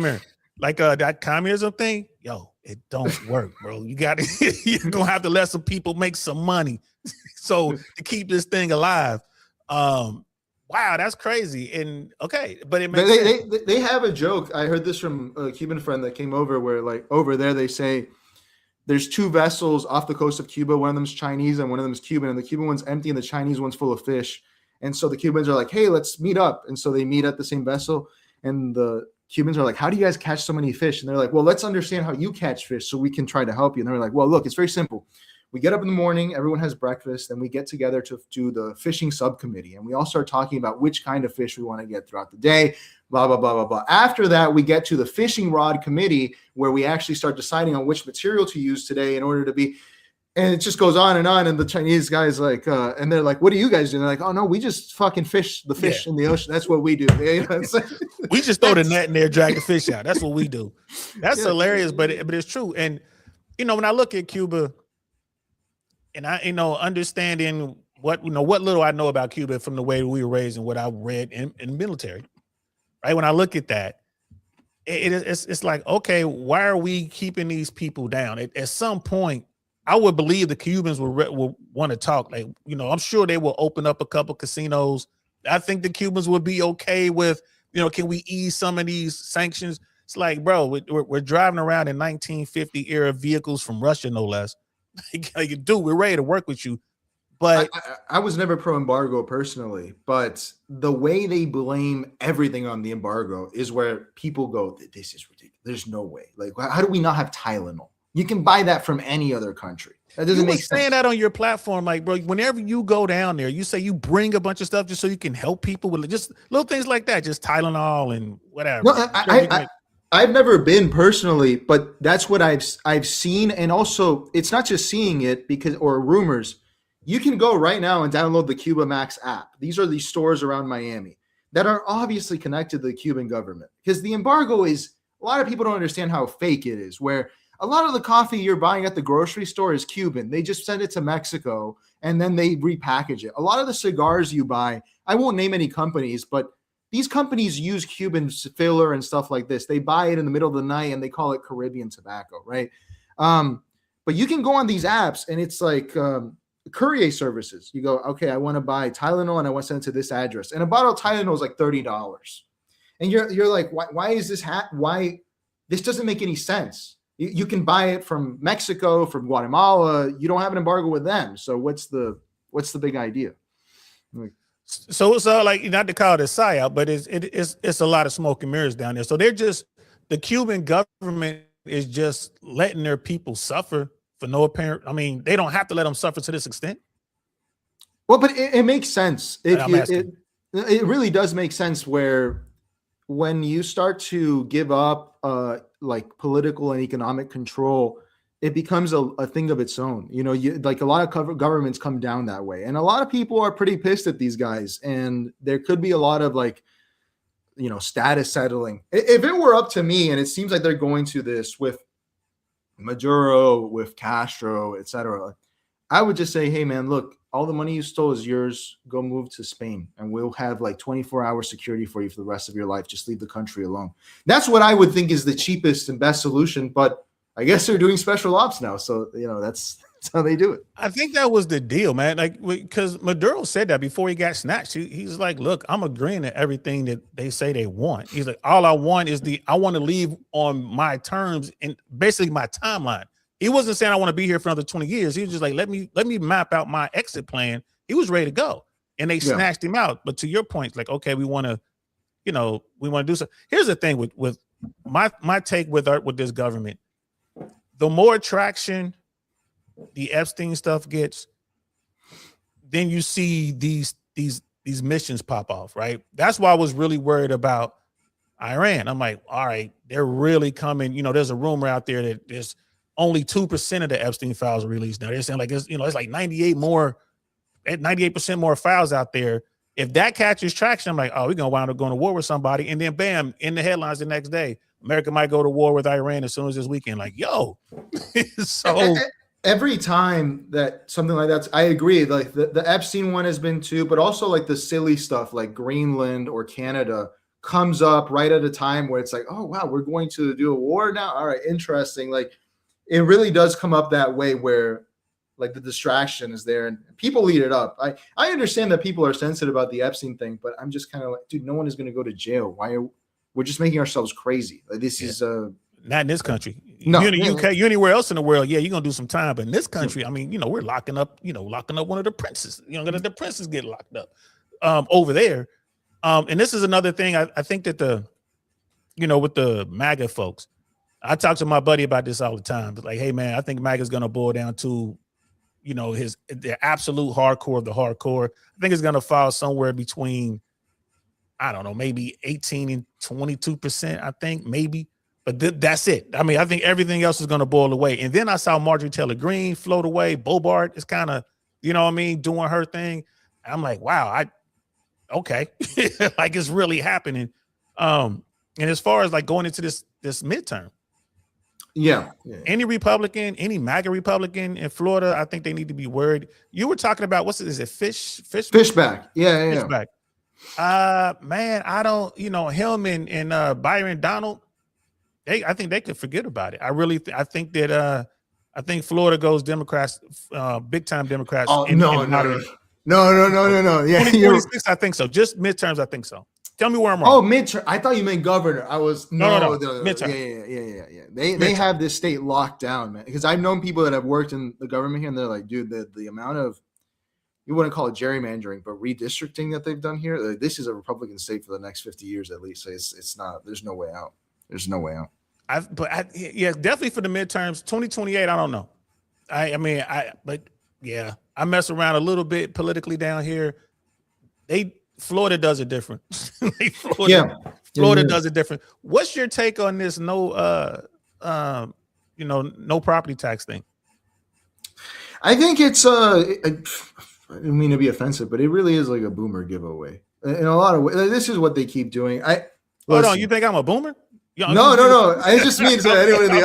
here. Like that communism thing, yo, It don't work, bro. You're gonna have to let some people make some money so to keep this thing alive. Wow, that's crazy. And okay, but it makes sense. They have a joke. I heard this from a Cuban friend that came over, where like over there they say there's two vessels off the coast of Cuba. One of them's Chinese and one of them's Cuban, and the Cuban one's empty and the Chinese one's full of fish. And so the Cubans are like, hey, let's meet up. And so they meet at the same vessel, and the Cubans are like, how do you guys catch so many fish? And they're like, well, let's understand how you catch fish so we can try to help you. And they're like, well, look, it's very simple. We get up in the morning, everyone has breakfast, and we get together to do the fishing subcommittee. And we all start talking about which kind of fish we want to get throughout the day, blah, blah, blah, blah, blah. After that, we get to the fishing rod committee, where we actually start deciding on which material to use today in order to be, and it just goes on. And the Chinese guys like, and they're like, what do you guys do? And they're like, oh no, we just fucking fish the fish in the ocean. That's what we do. We just throw the net in there, drag the fish out. That's what we do. That's hilarious, but it's true. And, when I look at Cuba, and I, understanding what little I know about Cuba from the way we were raised and what I read in the military, right? When I look at that, it's like, okay, why are we keeping these people down? At some point, I would believe the Cubans will want to talk. Like, I'm sure they will open up a couple casinos. I think the Cubans would be okay with, can we ease some of these sanctions? It's like, bro, we're driving around in 1950 era vehicles from Russia, no less. Like, dude, we're ready to work with you. But I was never pro embargo personally, but the way they blame everything on the embargo is where people go, this is ridiculous. There's no way. Like, how do we not have Tylenol? You can buy that from any other country. That doesn't make sense. Saying that on your platform, like, bro, whenever you go down there, you say you bring a bunch of stuff just so you can help people with just little things like that, just Tylenol and whatever. No, I've never been personally, but that's what I've seen. And also, it's not just seeing it or rumors. You can go right now and download the Cuba Max app. These are these stores around Miami that are obviously connected to the Cuban government, because the embargo is, a lot of people don't understand how fake it is, where a lot of the coffee you're buying at the grocery store is Cuban. They just send it to Mexico and then they repackage it. A lot of the cigars you buy, I won't name any companies, but these companies use Cuban filler and stuff like this. They buy it in the middle of the night and they call it Caribbean tobacco, right? But you can go on these apps and it's like courier services. You go, okay, I want to buy Tylenol and I want to send it to this address. And a bottle of Tylenol is like $30. And you're like, why is this why this doesn't make any sense? You can buy it from Mexico, from Guatemala. You don't have an embargo with them. So what's the big idea? So it's like, not to call it a psyop, but it's a lot of smoke and mirrors down there. So the Cuban government is just letting their people suffer for no apparent. I mean, they don't have to let them suffer to this extent. Well, but it makes sense. It really does make sense, where when you start to give up like political and economic control, it becomes a thing of its own. Like a lot of governments come down that way. And a lot of people are pretty pissed at these guys. And there could be a lot of like, status settling. If it were up to me, and it seems like they're going to this with Maduro, with Castro, etc., I would just say, hey, man, look, all the money you stole is yours. Go move to Spain and we'll have like 24-hour security for you for the rest of your life. Just leave the country alone. That's what I would think is the cheapest and best solution. But I guess they're doing special ops now. So, that's how they do it. I think that was the deal, man. Like, because Maduro said that before he got snatched. He's like, look, I'm agreeing to everything that they say they want. He's like, all I want is I want to leave on my terms and basically my timeline. He wasn't saying I want to be here for another 20 years. He was just like, let me map out my exit plan. He was ready to go. And they snatched him out. But to your point, like, okay, we want to do so. Here's the thing with my take with this government. The more traction the Epstein stuff gets, then you see these missions pop off, right? That's why I was really worried about Iran. I'm like, all right, they're really coming. There's a rumor out there that there's only 2% of the Epstein files are released now. They're saying like it's like 98% more files out there. If that catches traction, I'm like, oh, we're gonna wind up going to war with somebody, and then bam, in the headlines the next day, America might go to war with Iran as soon as this weekend. Like, yo, so every time that something like that, I agree. Like the Epstein one has been too, but also like the silly stuff like Greenland or Canada comes up right at a time where it's like, oh wow, we're going to do a war now. All right, interesting. Like it really does come up that way where like the distraction is there and people eat it up. I understand that people are sensitive about the Epstein thing, but I'm just kind of like, dude, no one is going to go to jail. We're just making ourselves crazy. Like, this is not in this country. No, you in the UK, you anywhere else in the world, yeah, you're gonna do some time. But in this country, I mean, we're locking up one of the princes. The princes get locked up over there. And this is another thing. I think that with the MAGA folks, I talk to my buddy about this all the time. But like, hey man, I think MAGA is gonna boil down to the absolute hardcore of the hardcore. I think it's gonna fall somewhere between, I don't know, maybe 18 and 22%. I think maybe. But that's it. I mean, I think everything else is going to boil away. And then I saw Marjorie Taylor Greene float away. Bobart is kind of, doing her thing. I'm like, wow, okay. Like it's really happening. And as far as like going into this midterm. Yeah. Any Republican, any MAGA Republican in Florida, I think they need to be worried. You were talking about, is it Fishback? Yeah. Fishback. Man, I don't, him and Byron Donald, I think they could forget about it. I really, I think that, I think Florida goes Democrats, big time Democrats. Oh, no. Yeah, 2026, I think so. Just midterms, I think so. Tell me where I'm wrong. Oh, midterm. I thought you meant governor. I was no. Midterm. Yeah. They have this state locked down, man. Because I've known people that have worked in the government here, and they're like, dude, the amount of, you wouldn't call it gerrymandering, but redistricting that they've done here. Like, this is a Republican state for the next 50 years at least. So it's not. There's no way out. Definitely for the midterms, 2028. I don't know. I mess around a little bit politically down here. Florida does it different. Florida does it different. What's your take on this? No property tax thing. I think it's I don't mean to be offensive, but it really is like a boomer giveaway in a lot of ways. This is what they keep doing. Hold on, you think I'm a boomer? No. I just mean to anyone in the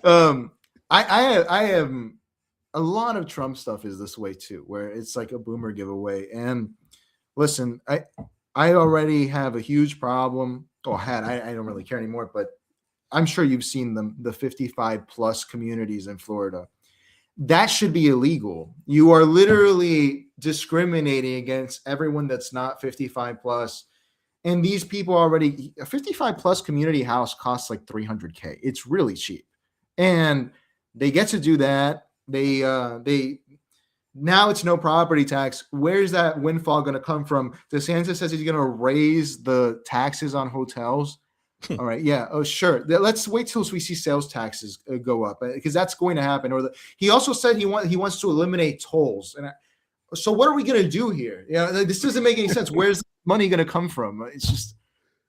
audience. I am a lot of Trump stuff is this way too, where it's like a boomer giveaway. And listen, I already have a huge problem. I don't really care anymore, but I'm sure you've seen the 55 plus communities in Florida. That should be illegal. You are literally discriminating against everyone that's not 55 plus. And these people already, a 55 plus community house costs like $300K. It's really cheap. And they get to do that. They now it's no property tax. Where's that windfall going to come from? DeSantis says he's going to raise the taxes on hotels. All right. Yeah. Oh, sure. Let's wait till we see sales taxes go up, because that's going to happen. He also said he wants to eliminate tolls. And so what are we going to do here? This doesn't make any sense. Where's money going to come from? It's just,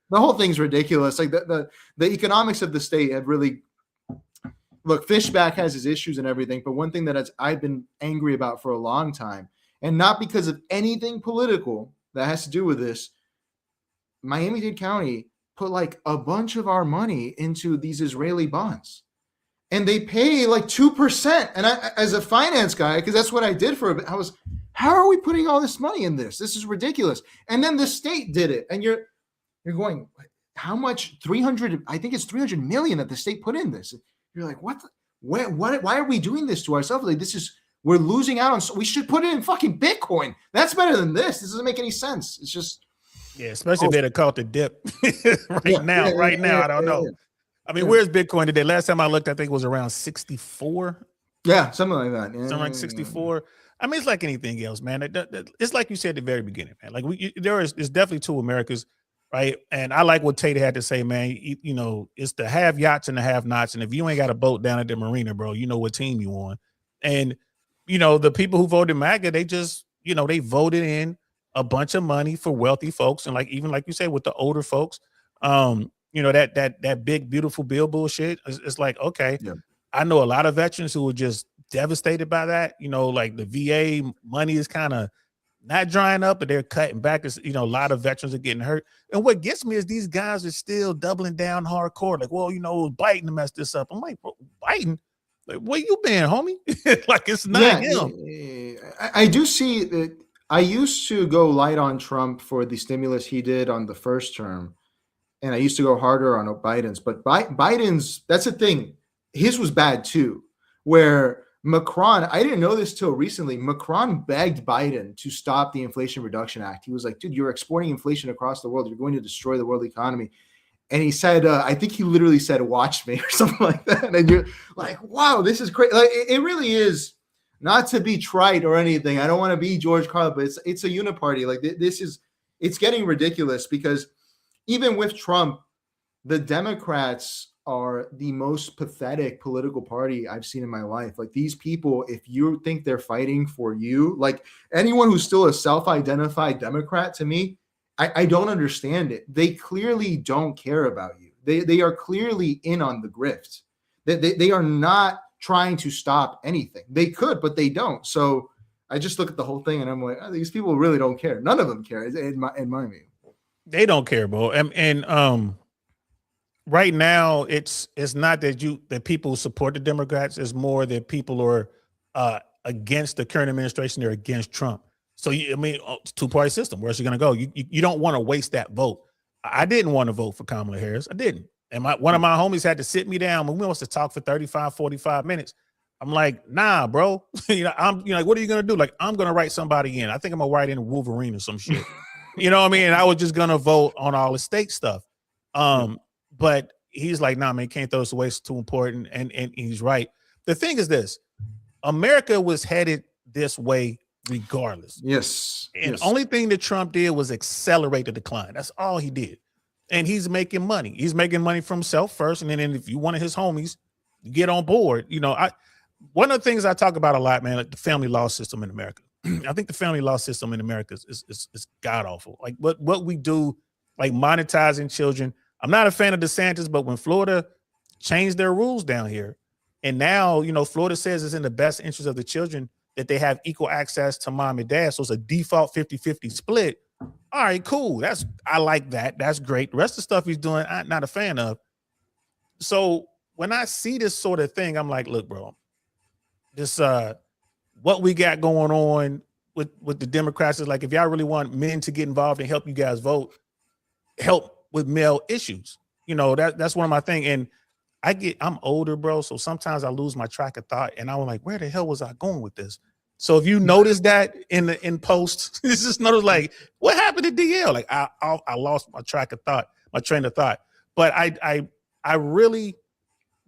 the whole thing's ridiculous. Like the economics of the state have really, look, Fishback has his issues and everything, but one thing that I've been angry about for a long time, and not because of anything political that has to do with this, Miami-Dade County put like a bunch of our money into these Israeli bonds, and they pay like 2%. And I, as a finance guy, because that's what I did for a bit, I was, how are we putting all this money in this? This is ridiculous. And then the state did it. And you're going, how much? 300, I think it's 300 million that the state put in this. You're like, why are we doing this to ourselves? Like, we're losing out on, we should put it in fucking Bitcoin. That's better than this. This doesn't make any sense. It's just. Yeah, especially if they'd have caught the dip right now. I don't know. I mean, where's Bitcoin today? Last time I looked, I think it was around 64. Yeah, something like that. Something like 64. I mean, it's like anything else, man. It's like you said at the very beginning, man. Like there's definitely two Americas, right? And I like what Tate had to say, man. It's the have yachts and the have nots. And if you ain't got a boat down at the marina, bro, you know what team you on. And the people who voted MAGA, they just they voted in a bunch of money for wealthy folks, and even like you said, with the older folks, that big beautiful bill bullshit. It's like, okay, yeah. I know a lot of veterans who were just devastated by that. Like the VA money is kind of not drying up, but they're cutting back. A lot of veterans are getting hurt. And what gets me is these guys are still doubling down hardcore. Like, well, Biden messed this up. I'm like, bro, Biden? Like, where you been, homie? Like, it's not him. I do see that. I used to go light on Trump for the stimulus he did on the first term, and I used to go harder on Biden's. But Biden's, that's the thing. his was bad too, where Macron, I didn't know this till recently, Macron begged Biden to stop the Inflation Reduction Act. He was like, dude, you're exporting inflation across the world. You're going to destroy the world economy. And he said, I think he literally said, watch me or something like that. And you're like, wow, this is great. Like, it really is, not to be trite or anything. I don't want to be George Carlin, but it's a uniparty. Like it's getting ridiculous because even with Trump, the Democrats are the most pathetic political party I've seen in my life. Like these people, if you think they're fighting for you, like anyone who's still a self-identified Democrat, to me, I don't understand it. They clearly don't care about you. They are clearly in on the grift. They are not trying to stop anything. They could, but they don't. So I just look at the whole thing and I'm like, oh, these people really don't care. None of them care in my view. They don't care, bro. And right now it's not that people support the Democrats. It's more that people are against the current administration. They're against Trump. So it's two-party system. Where's it going to go? You don't want to waste that vote. I didn't want to vote for Kamala Harris. I didn't. And one of my homies had to sit me down when we wants to talk for 35, 45 minutes. I'm like, nah, bro. Like, what are you going to do? Like, I'm going to write somebody in. I think I'm going to write in Wolverine or some shit. You know what I mean? And I was just going to vote on all the state stuff. But he's like, nah, man, can't throw this away. It's too important. And he's right. The thing is this, America was headed this way regardless. Yes. And only thing that Trump did was accelerate the decline. That's all he did. And he's making money. He's making money for himself first. And then if you one of his homies, get on board. One of the things I talk about a lot, man, like the family law system in America. I think the family law system in America is god awful. Like what we do, like monetizing children. I'm not a fan of DeSantis, but when Florida changed their rules down here, and now, Florida says it's in the best interest of the children that they have equal access to mom and dad. So it's a default 50-50 split. All right, cool. I like that. That's great. The rest of the stuff he's doing, I'm not a fan of. So when I see this sort of thing, I'm like, look, bro, this what we got going on with the Democrats is like, if y'all really want men to get involved and help you guys vote, help with male issues. That's one of my things. And I'm older, bro. So sometimes I lose my track of thought and I'm like, where the hell was I going with this? So if you notice that in post, it's just notice like, what happened to DL? Like I lost my track of thought, my train of thought. But I really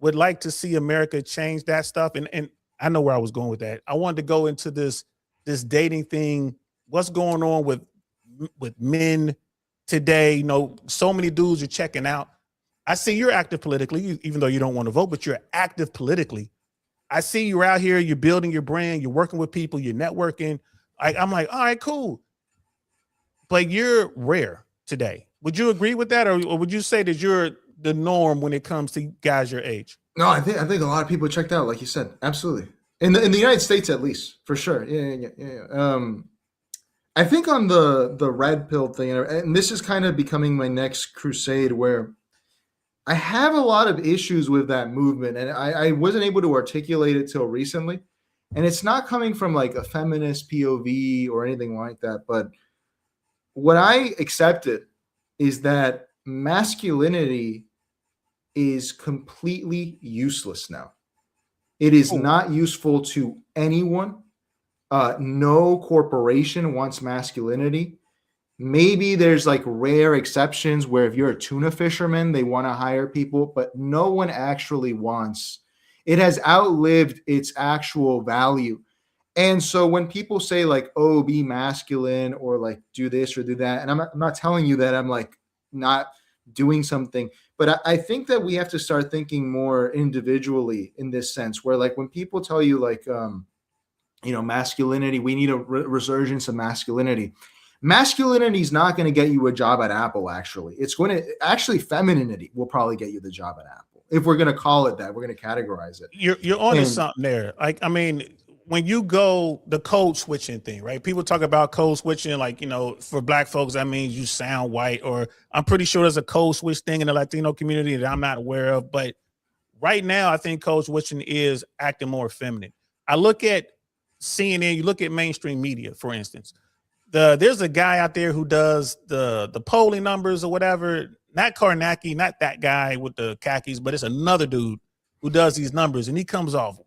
would like to see America change that stuff. And I know where I was going with that. I wanted to go into this dating thing. What's going on with men today? So many dudes are checking out. I see you're active politically, even though you don't want to vote, but you're active politically. I see you're out here, you're building your brand, you're working with people, you're networking. I'm like, all right, cool. But you're rare today. Would you agree with that? Or would you say that you're the norm when it comes to guys your age? No, I think a lot of people checked out, like you said. Absolutely. In the United States, at least, for sure. Yeah. I think on the red pill thing, and this is kind of becoming my next crusade, where I have a lot of issues with that movement, and I wasn't able to articulate it till recently. And it's not coming from like a feminist POV or anything like that, but what I accepted is that masculinity is completely useless now. It is not useful to anyone. No corporation wants masculinity. Maybe there's like rare exceptions where if you're a tuna fisherman, they want to hire people, but no one actually wants. It has outlived its actual value. And so when people say like, oh, be masculine or like do this or do that, and I'm not telling you that I'm like not doing something, but I think that we have to start thinking more individually in this sense, where like when people tell you like, masculinity, we need a resurgence of masculinity. Masculinity is not going to get you a job at Apple. Femininity will probably get you the job at Apple. If we're going to call it that, we're going to categorize it. You're onto something there. Like, I mean, when you go the code switching thing, right? People talk about code switching, like, for black folks, that means you sound white, or I'm pretty sure there's a code switch thing in the Latino community that I'm not aware of. But right now, I think code switching is acting more feminine. I look at CNN, you look at mainstream media, for instance. There's a guy out there who does the polling numbers or whatever. Not Karnacki, not that guy with the khakis, but it's another dude who does these numbers, and he comes off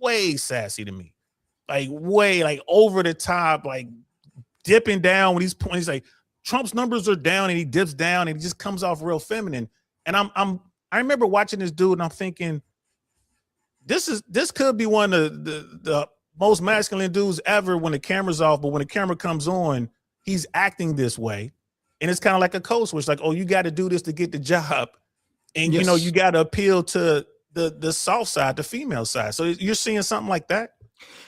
way sassy to me, like way like over the top, like dipping down when he's pointing. He's like, Trump's numbers are down, and he dips down, and he just comes off real feminine. And I remember watching this dude, and I'm thinking, this could be one of the most masculine dudes ever when the camera's off, but when the camera comes on, he's acting this way. And it's kind of like a code switch, like, oh, you got to do this to get the job. And, Yes. you know, you got to appeal to the soft side, the female side. So you're seeing something like that?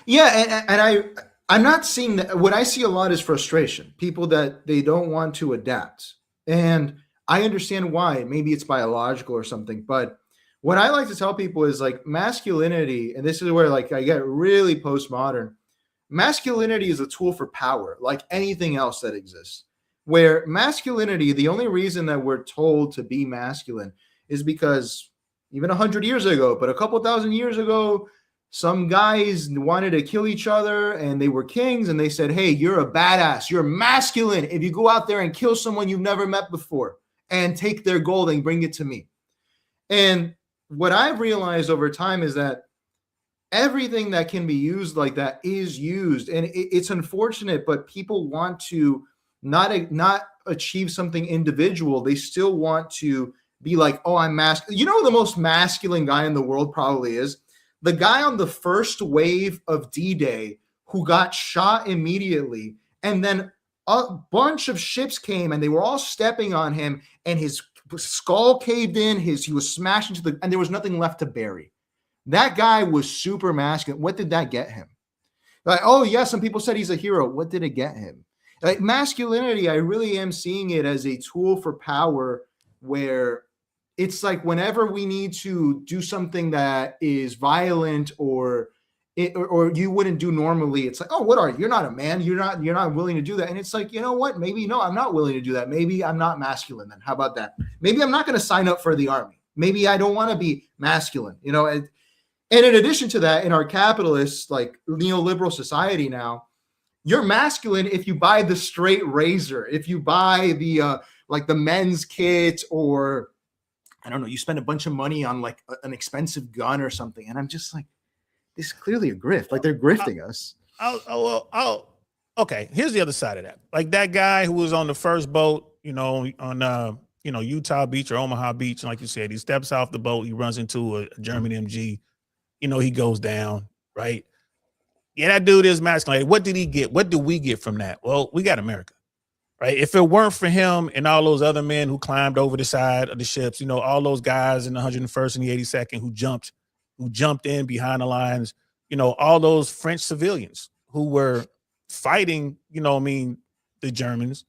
Yeah, and I'm not seeing that. What I see a lot is frustration. People that they don't want to adapt. And I understand why. Maybe it's biological or something. But what I like to tell people is like masculinity, and this is where like I get really postmodern. Masculinity is a tool for power, like anything else that exists. Where masculinity, the only reason that we're told to be masculine is because even 100 years ago, but a couple thousand years ago, some guys wanted to kill each other and they were kings and they said, hey, you're a badass. You're masculine if you go out there and kill someone you've never met before and take their gold and bring it to me. And what I've realized over time is that everything that can be used like that is used. And it's unfortunate, but people want to not achieve something individual. They still want to be like, oh, I'm masculine. You know who the most masculine guy in the world probably is? The guy on the first wave of D-Day who got shot immediately, and then a bunch of ships came and they were all stepping on him, and his skull caved in, he was smashed into and there was nothing left to bury. That guy was super masculine. What did that get him? Like, oh yeah, some people said he's a hero. What did it get him? Like masculinity, I really am seeing it as a tool for power, where it's like whenever we need to do something that is violent or you wouldn't do normally, it's like, oh, what are you? You're not a man. You're not willing to do that. And it's like, you know what? Maybe no, I'm not willing to do that. Maybe I'm not masculine then. How about that? Maybe I'm not going to sign up for the army. Maybe I don't want to be masculine, you know? And in addition to that, in our capitalist, like neoliberal society now, you're masculine if you buy the straight razor, if you buy the like the men's kit, or I don't know, you spend a bunch of money on like an expensive gun or something. And I'm just like, this is clearly a grift. Like they're grifting us. Okay. Here's the other side of that. Like that guy who was on the first boat, you know, on Utah Beach or Omaha Beach, and like you said, he steps off the boat, he runs into a German MG, you know, he goes down, right? Yeah, that dude is masculine. What did he get? What do we get from that? Well, we got America, right? If it weren't for him and all those other men who climbed over the side of the ships, you know, all those guys in the 101st and the 82nd who jumped in behind the lines, you know, all those French civilians who were fighting, you know, the Germans,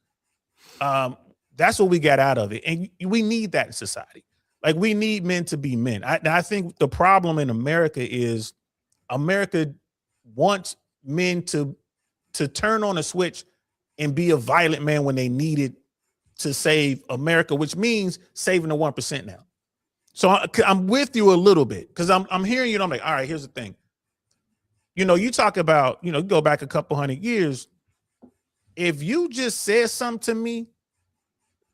that's what we got out of it. And we need that in society. Like we need men to be men. I think the problem in America is America wants men to turn on a switch and be a violent man when they need it to save America, which means saving the 1% now. So I'm with you a little bit because I'm hearing you. And I'm like, all right, here's the thing. You know, you talk about, you know, go back a couple hundred years. If you just said something to me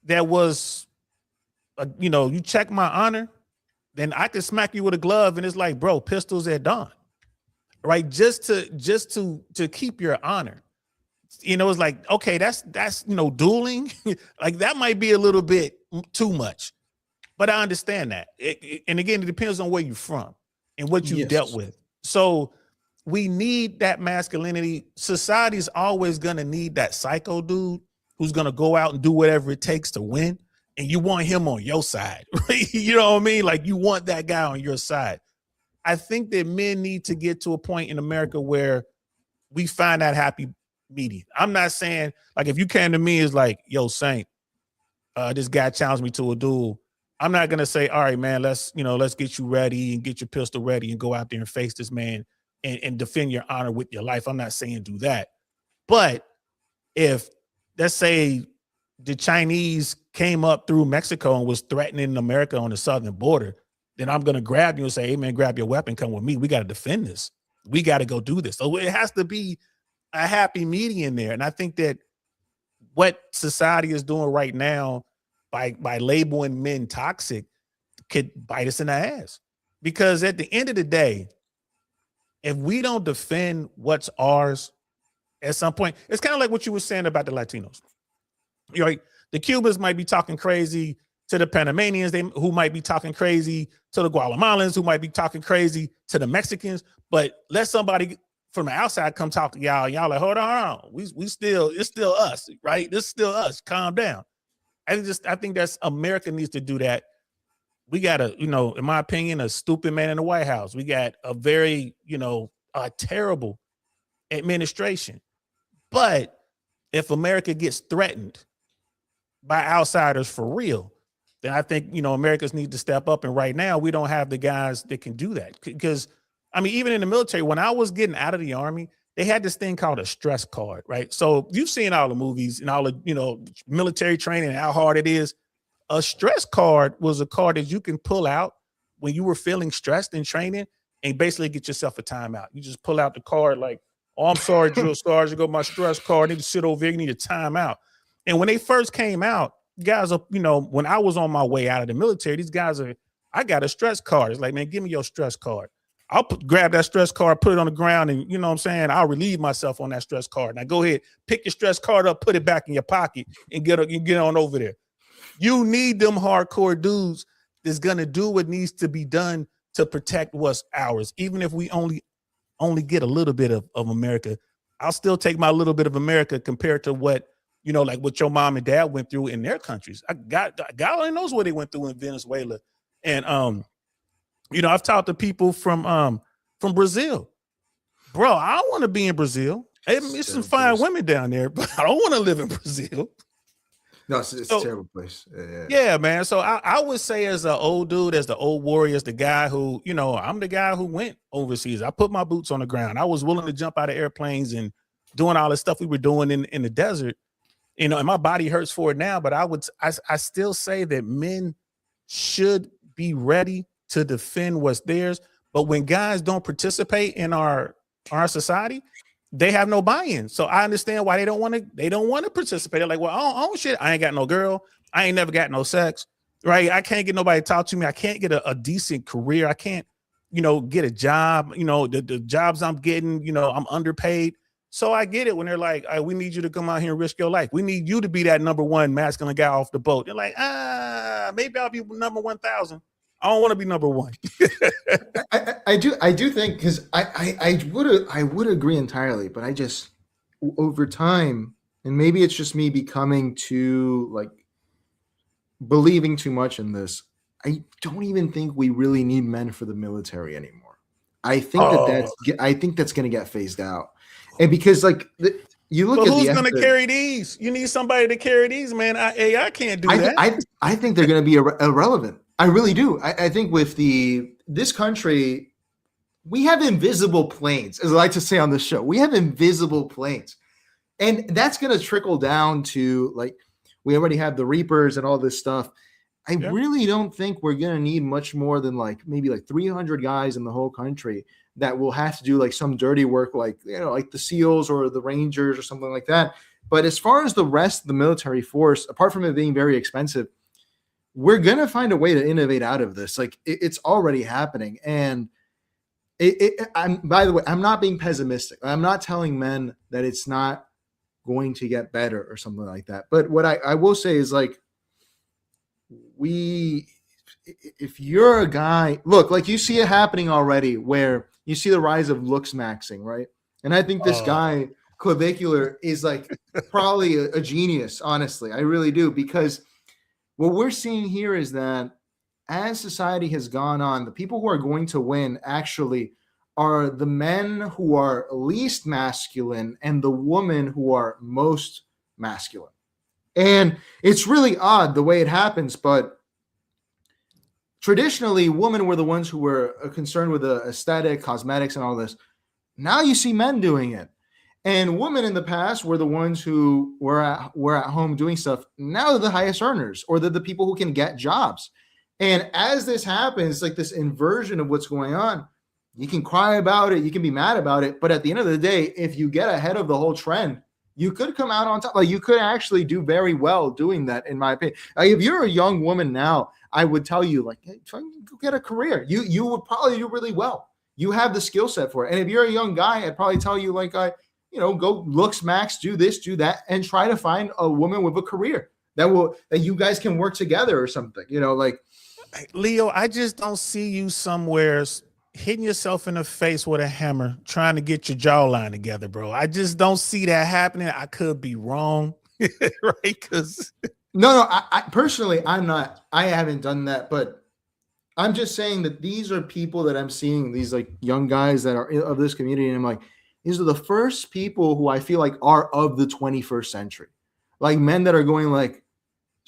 that was, you know, you check my honor, then I could smack you with a glove and it's like, bro, pistols at dawn. Right, just to keep your honor, you know, it's like, okay, that's you know, dueling, like that might be a little bit too much, but I understand that. And again, it depends on where you're from and what you've dealt with. So we need that masculinity. Society's always gonna need that psycho dude who's gonna go out and do whatever it takes to win, and you want him on your side, right? You know what I mean? Like you want that guy on your side. I think that men need to get to a point in America where we find that happy medium. I'm not saying like if you came to me as like, yo, Saint, this guy challenged me to a duel. I'm not gonna say, all right, man, let's get you ready and get your pistol ready and go out there and face this man and defend your honor with your life. I'm not saying do that. But if let's say the Chinese came up through Mexico and was threatening America on the southern border, then I'm going to grab you and say, hey, man, grab your weapon, come with me. We got to defend this. We got to go do this. So it has to be a happy median there. And I think that what society is doing right now by labeling men toxic could bite us in the ass. Because at the end of the day, if we don't defend what's ours at some point, it's kind of like what you were saying about the Latinos. You're like, the Cubans might be talking crazy to the Panamanians, who might be talking crazy to the Guatemalans, who might be talking crazy to the Mexicans, but let somebody from the outside come talk to y'all. Y'all like, hold on. We still, it's still us, right? This is still us. Calm down. I think that's America needs to do that. We got in my opinion, a stupid man in the White House. We got a very, terrible administration. But if America gets threatened by outsiders for real, then I think, Americans need to step up. And right now we don't have the guys that can do that. Because even in the military, when I was getting out of the Army, they had this thing called a stress card, right? So you've seen all the movies and all the, military training and how hard it is. A stress card was a card that you can pull out when you were feeling stressed in training and basically get yourself a timeout. You just pull out the card like, oh, I'm sorry, drill sergeant, go my stress card. I need to sit over here. You need a timeout. And when they first came out, guys are, when I was on my way out of the military, these guys I got a stress card. It's like, man, give me your stress card. I'll grab that stress card, put it on the ground, and you know what I'm saying? I'll relieve myself on that stress card. Now go ahead, pick your stress card up, put it back in your pocket, and get on over there. You need them hardcore dudes that's going to do what needs to be done to protect what's ours. Even if we only get a little bit of America, I'll still take my little bit of America compared to what, like what your mom and dad went through in their countries. God only knows what they went through in Venezuela. And, I've talked to people from Brazil. Bro, I don't want to be in Brazil. It's some fine women down there, but I don't want to live in Brazil. No, it's a terrible place. Yeah, man. So I would say as an old dude, as the old warrior, as the guy who, I'm the guy who went overseas. I put my boots on the ground. I was willing to jump out of airplanes and doing all the stuff we were doing in the desert, and my body hurts for it now. But I still say that men should be ready to defend what's theirs. But when guys don't participate in our society, they have no buy-in. So I understand why they don't want to participate. They're like, well, oh shit, I ain't got no girl. I ain't never got no sex, right? I can't get nobody to talk to me. I can't get a decent career. I can't, get a job. The jobs I'm getting, I'm underpaid. So I get it when they're like, we need you to come out here and risk your life. We need you to be that number one masculine guy off the boat. They're like, maybe I'll be number 1,000. I don't want to be number one. I do think, because I would agree entirely, but I just, over time, and maybe it's just me becoming too, like, believing too much in this, I don't even think we really need men for the military anymore. I think that's going to get phased out. And because, like, you look at who's going to carry these? You need somebody to carry these, man. I can't do that. I think they're going to be irrelevant. I really do. I think with this country, we have invisible planes, as I like to say on the show. We have invisible planes. And that's going to trickle down to, like, we already have the Reapers and all this stuff. I really don't think we're going to need much more than maybe 300 guys in the whole country that will have to do like some dirty work, like the SEALs or the Rangers or something like that. But as far as the rest of the military force, apart from it being very expensive, we're going to find a way to innovate out of this. Like it's already happening. And by the way, I'm not being pessimistic. I'm not telling men that it's not going to get better or something like that. But what I will say is, like, if you're a guy, look, like you see it happening already where you see the rise of looks maxing, right? And I think this guy, Clavicular, is like probably a genius, honestly. I really do, because what we're seeing here is that as society has gone on, the people who are going to win actually are the men who are least masculine and the women who are most masculine. And it's really odd the way it happens, but traditionally, women were the ones who were concerned with the aesthetic, cosmetics, and all this. Now you see men doing it. And women in the past were the ones who were at home doing stuff. Now they're the highest earners, or they're the people who can get jobs. And as this happens, like this inversion of what's going on, you can cry about it, you can be mad about it, but at the end of the day, if you get ahead of the whole trend, you could come out on top. Like you could actually do very well doing that, in my opinion. Like if you're a young woman now, I would tell you, like, hey, try and go get a career. You would probably do really well. You have the skill set for it. And if you're a young guy, I'd probably tell you, like, go looks max, do this, do that, and try to find a woman with a career that you guys can work together or something. Like, Leo, I just don't see you somewhere hitting yourself in the face with a hammer, trying to get your jawline together, bro. I just don't see that happening. I could be wrong, right? Because no, I personally, I haven't done that, but I'm just saying that these are people that I'm seeing, these like young guys that are of this community. And I'm like, these are the first people who I feel like are of the 21st century, like men that are going like,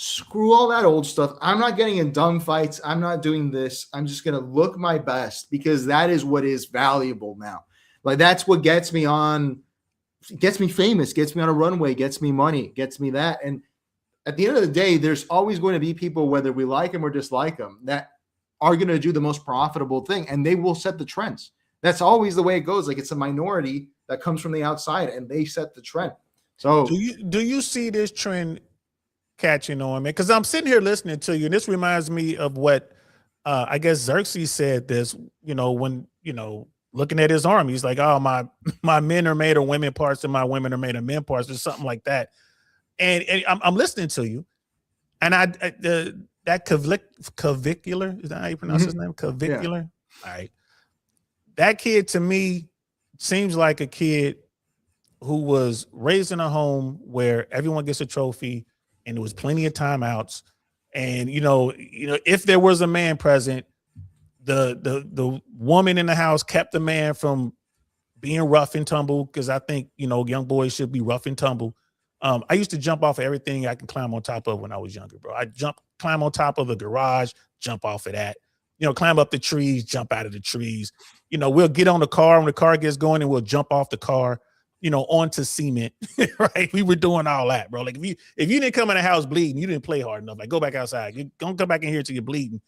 screw all that old stuff. I'm not getting in dumb fights. I'm not doing this. I'm just going to look my best because that is what is valuable now. Like that's what gets me famous, gets me on a runway, gets me money, gets me that. And at the end of the day, there's always going to be people, whether we like them or dislike them, that are going to do the most profitable thing and they will set the trends. That's always the way it goes. Like it's a minority that comes from the outside and they set the trend. So do you see this trend catching on, man? Because I'm sitting here listening to you, and this reminds me of what I guess Xerxes said this, when, looking at his army, he's like, oh, my men are made of women parts and my women are made of men parts or something like that. And I'm listening to you. And that clavicular, is that how you pronounce his name? Clavicular. Yeah. All right. That kid to me seems like a kid who was raised in a home where everyone gets a trophy and there was plenty of timeouts. And, if there was a man present, the woman in the house kept the man from being rough and tumble. Cause I think, young boys should be rough and tumble. I used to jump off of everything I can climb on top of when I was younger, bro. I climb on top of the garage, jump off of that, climb up the trees, jump out of the trees. We'll get on the car when the car gets going and we'll jump off the car, onto cement, right? We were doing all that, bro. Like if you didn't come in the house bleeding, you didn't play hard enough. Like go back outside. You don't come back in here till you're bleeding.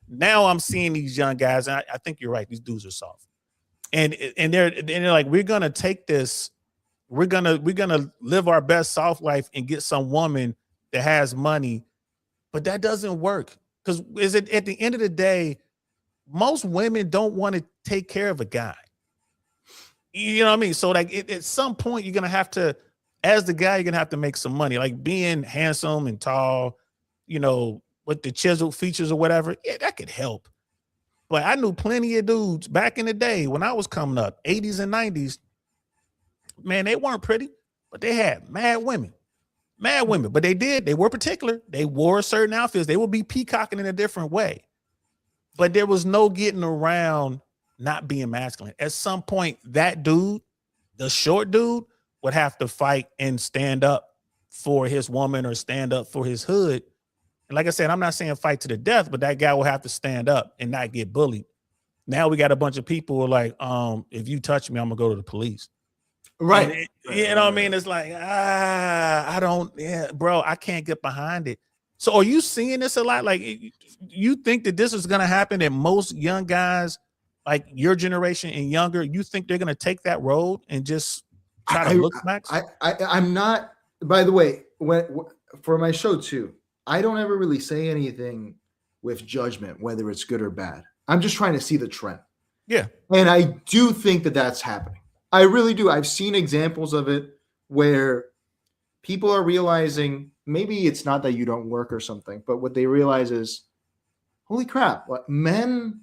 Now I'm seeing these young guys, and I think you're right. These dudes are soft, and they're like, we're gonna take this. We're gonna live our best soft life and get some woman that has money, but that doesn't work because at the end of the day, most women don't want to take care of a guy. You know what I mean? So like at some point you're gonna have to, as the guy, you're gonna have to make some money. Like being handsome and tall, with the chiseled features or whatever, yeah, that could help. But I knew plenty of dudes back in the day when I was coming up, 80s and 90s. Man, they weren't pretty, but they had mad women. But they were particular. They wore certain outfits. They would be peacocking in a different way. But there was no getting around not being masculine. At some point, that dude, the short dude, would have to fight and stand up for his woman or stand up for his hood. And like I said, I'm not saying fight to the death, but that guy will have to stand up and not get bullied. Now we got a bunch of people who are like, if you touch me, I'm gonna go to the police. Right. You know what I mean? It's like, bro, I can't get behind it. So are you seeing this a lot? Like you think that this is gonna happen and most young guys like your generation and younger, you think they're going to take that road and just try to look max? I'm not, by the way, for my show too, I don't ever really say anything with judgment, whether it's good or bad. I'm just trying to see the trend. Yeah. And I do think that that's happening. I really do. I've seen examples of it where people are realizing maybe it's not that you don't work or something, but what they realize is, holy crap, what men...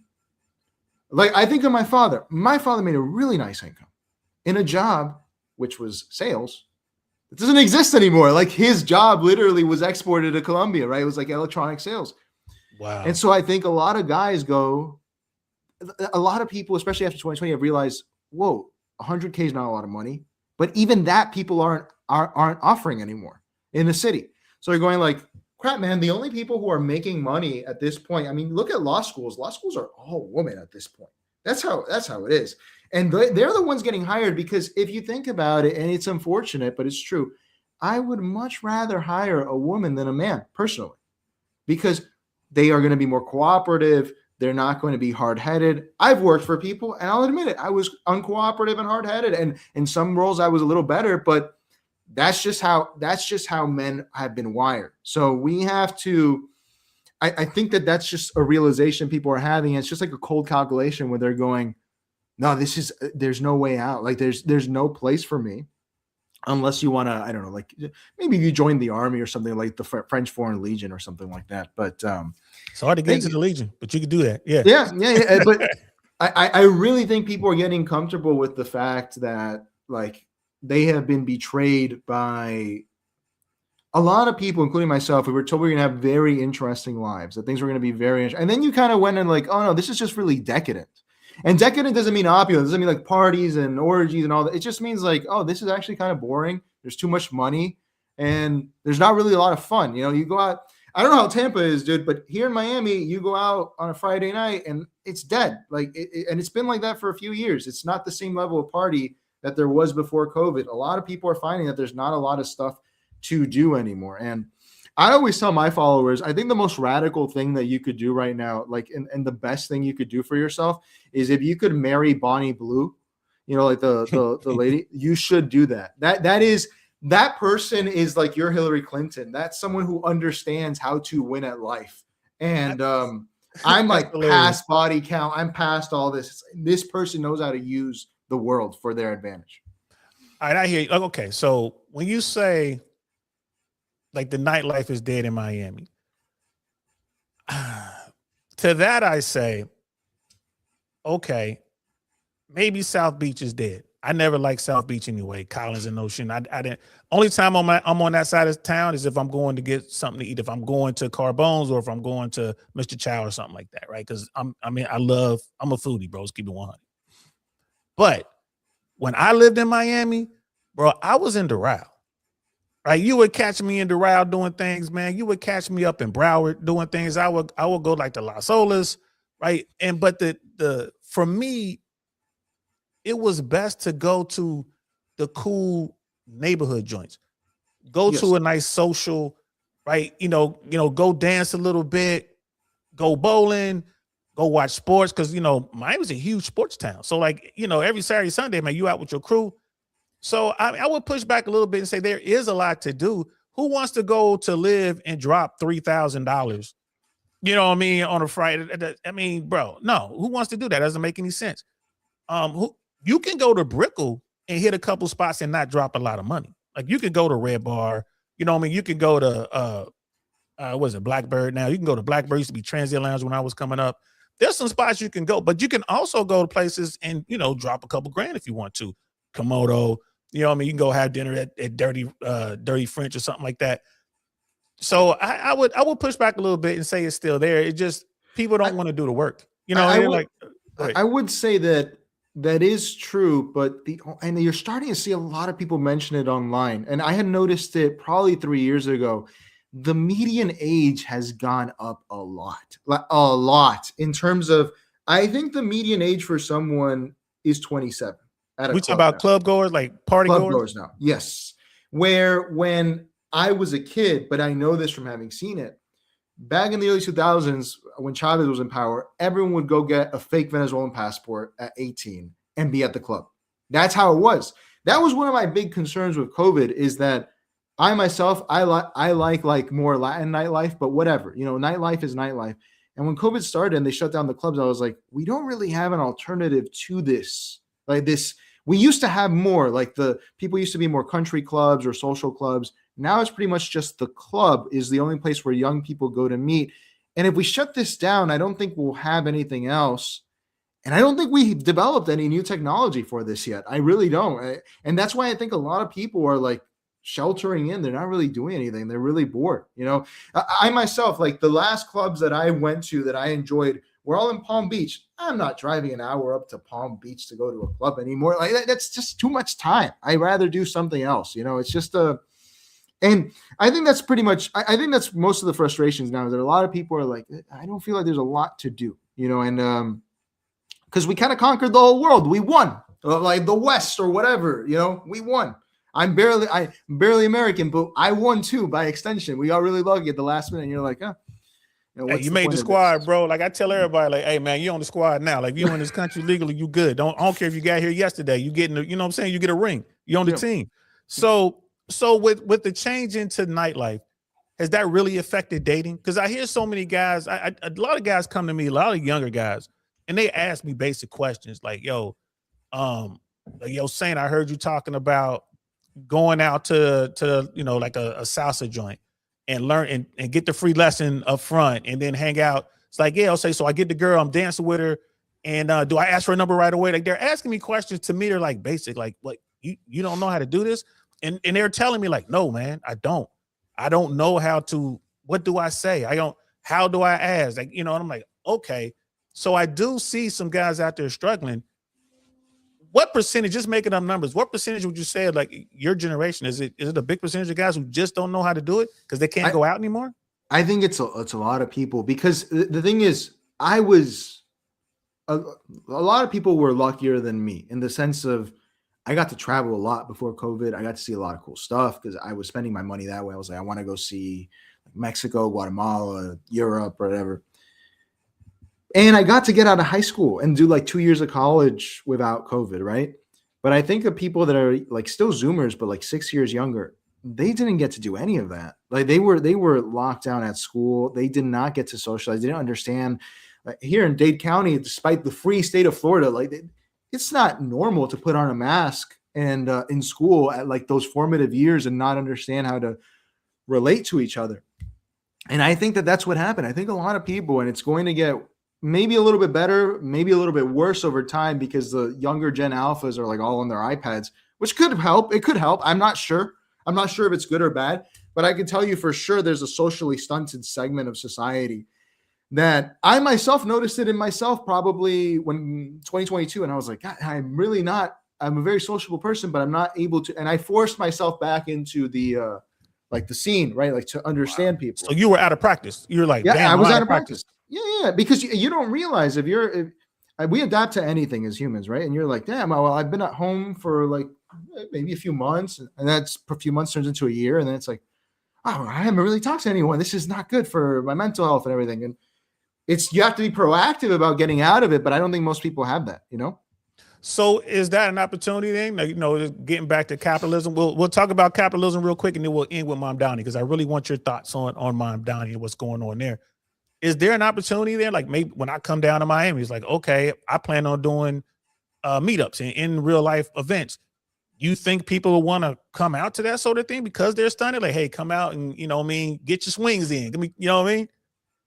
Like I think of my father. My father made a really nice income in a job, which was sales. It doesn't exist anymore. Like his job literally was exported to Colombia, right? It was like electronic sales. Wow. And so I think a lot of guys a lot of people, especially after 2020, have realized, whoa, 100K is not a lot of money. But even that people aren't offering anymore in the city. So they're going like, crap, man, the only people who are making money at this point, I mean, look at law schools. Law schools are all women at this point. That's how it is. And they're the ones getting hired because if you think about it, and it's unfortunate, but it's true, I would much rather hire a woman than a man personally because they are going to be more cooperative. They're not going to be hard-headed. I've worked for people, and I'll admit it, I was uncooperative and hard-headed, and in some roles I was a little better, but that's just how men have been wired. So we have to, I think that that's just a realization people are having. It's just like a cold calculation where they're going, no, there's no way out. Like there's no place for me unless you want to, I don't know, like maybe you join the army or something like the French Foreign Legion or something like that. But it's hard to get into the Legion, but you could do that. Yeah. Yeah. But I really think people are getting comfortable with the fact that like they have been betrayed by a lot of people, including myself. We were told we were going to have very interesting lives, that things were going to be very interesting. And then you kind of went and like, oh no, this is just really decadent. And decadent doesn't mean opulent. It doesn't mean like parties and orgies and all that. It just means like, oh, this is actually kind of boring. There's too much money and there's not really a lot of fun. You know, you go out. I don't know how Tampa is, dude, but here in Miami, you go out on a Friday night and it's dead. Like, and it's been like that for a few years. It's not the same level of party that there was before COVID. A lot of people are finding that there's not a lot of stuff to do anymore. And I always tell my followers, I think the most radical thing that you could do right now, like, and the best thing you could do for yourself is if you could marry Bonnie Blue, you know, like the lady, you should do that. That person is like your Hillary Clinton. That's someone who understands how to win at life. And I'm like past body count. I'm past all this. This person knows how to use the world for their advantage. All right, I hear you. Okay, so when you say like the nightlife is dead in Miami, to that I say, okay, maybe South Beach is dead. I never liked South Beach anyway. Collins and Ocean. I didn't. Only time I'm on that side of town is if I'm going to get something to eat. If I'm going to Carbone's or if I'm going to Mr. Chow or something like that, right? Because I'm a foodie, bro. Let's keep it 100. But when I lived in Miami, bro, I was in Doral. Right? You would catch me in Doral doing things, man. You would catch me up in Broward doing things. I would go like to Las Olas, right? But for me, it was best to go to the cool neighborhood joints. Go to a nice social, right? You know, go dance a little bit, go bowling, go watch sports. Cause Miami's a huge sports town. So like, every Saturday, Sunday, man, you out with your crew. So I would push back a little bit and say there is a lot to do. Who wants to go to live and drop $3,000? You know what I mean? On a Friday. I mean, bro, no, who wants to do that? Doesn't make any sense. You can go to Brickell and hit a couple spots and not drop a lot of money. Like you could go to Red Bar, you know what I mean? You could go to what is it, Blackbird now? You can go to Blackbird. Used to be Transient Lounge when I was coming up. There's some spots you can go, but you can also go to places and drop a couple grand if you want to. Komodo, you know what I mean? You can go have dinner at Dirty French or something like that. So I would push back a little bit and say it's still there. It just people don't want to do the work. I would say that is true, but you're starting to see a lot of people mention it online. And I had noticed it probably 3 years ago. The median age has gone up a lot in terms of, I think the median age for someone is 27. We talk about club goers, like party goers now. Yes. Where when I was a kid, but I know this from having seen it, back in the early 2000s, when Chavez was in power, everyone would go get a fake Venezuelan passport at 18 and be at the club. That's how it was. That was one of my big concerns with COVID, is that I myself, I like more Latin nightlife, but whatever, nightlife is nightlife. And when COVID started and they shut down the clubs, I was like, we don't really have an alternative to this. Like this, we used to have more, like the people used to be more country clubs or social clubs. Now it's pretty much just the club is the only place where young people go to meet. And if we shut this down, I don't think we'll have anything else. And I don't think we've developed any new technology for this yet. I really don't. And that's why I think a lot of people are like sheltering in. They're not really doing anything. They're really bored. I myself, like the last clubs that I went to that I enjoyed were all in Palm Beach. I'm not driving an hour up to Palm Beach to go to a club anymore. Like that's just too much time. I'd rather do something else. It's just and I think that's pretty much, I think that's most of the frustrations now, is that a lot of people are like, I don't feel like there's a lot to do, and because we kind of conquered the whole world. We won, like the West or whatever, we won. I'm barely American, but I won too by extension. We got really lucky at the last minute. And you're like, huh. Hey, you made the squad, bro. Like I tell everybody, like, hey man, you on the squad now. Like if you in this country legally, you good. I don't care if you got here yesterday. You getting, you know what I'm saying? You get a ring. You on the team. So with the change into nightlife, has that really affected dating? Because I hear so many guys, a lot of guys come to me, a lot of younger guys, and they ask me basic questions like, Saint, I heard you talking about going out to like a salsa joint and learn and get the free lesson up front and then hang out. It's like, yeah, I'll say, so I get the girl, I'm dancing with her, and do I ask for a number right away? Like, they're asking me questions. To me, they're like basic, like, what, you don't know how to do this? And they're telling me like, no, man, I don't know how to. What do I say? How do I ask? Like, and I'm like, okay. So I do see some guys out there struggling. What percentage, just making up numbers, what percentage would you say, like, your generation, is it a big percentage of guys who just don't know how to do it because they can't go out anymore? I think it's a lot of people, because the thing is, a lot of people were luckier than me in the sense of, I got to travel a lot before COVID. I got to see a lot of cool stuff because I was spending my money that way. I was like, I want to go see Mexico, Guatemala, Europe, or whatever. And I got to get out of high school and do like 2 years of college without COVID, right? But I think of people that are like still Zoomers, but like 6 years younger, they didn't get to do any of that. Like they were locked down at school. They did not get to socialize. They didn't understand. Here in Dade County, despite the free state of Florida, like it's not normal to put on a mask and in school at like those formative years and not understand how to relate to each other. And I think that that's what happened. I think a lot of people, and it's going to get maybe a little bit better, maybe a little bit worse over time, because the younger Gen Alphas are like all on their iPads, which could help. It could help. I'm not sure if it's good or bad, but I can tell you for sure there's a socially stunted segment of society that I myself noticed it in myself probably when 2022. And I was like, God, I'm a very sociable person, but I'm not able to. And I forced myself back into the scene, right? Like to understand people. So you were out of practice. You're like, yeah, I was out of practice. Yeah. Because you don't realize if we adapt to anything as humans, right? And you're like, damn, well, I've been at home for like maybe a few months, and that's a few months turns into a year. And then it's like, oh, I haven't really talked to anyone. This is not good for my mental health and everything. And you have to be proactive about getting out of it, but I don't think most people have that, So is that an opportunity then? Like, getting back to capitalism. We'll talk about capitalism real quick, and then we'll end with Mom Downey, because I really want your thoughts on Mom Downey and what's going on there. Is there an opportunity there? Like, maybe when I come down to Miami, it's like, okay, I plan on doing meetups and in real life events. You think people will want to come out to that sort of thing because they're stunned? Like, hey, come out and get your swings in. You know what I mean?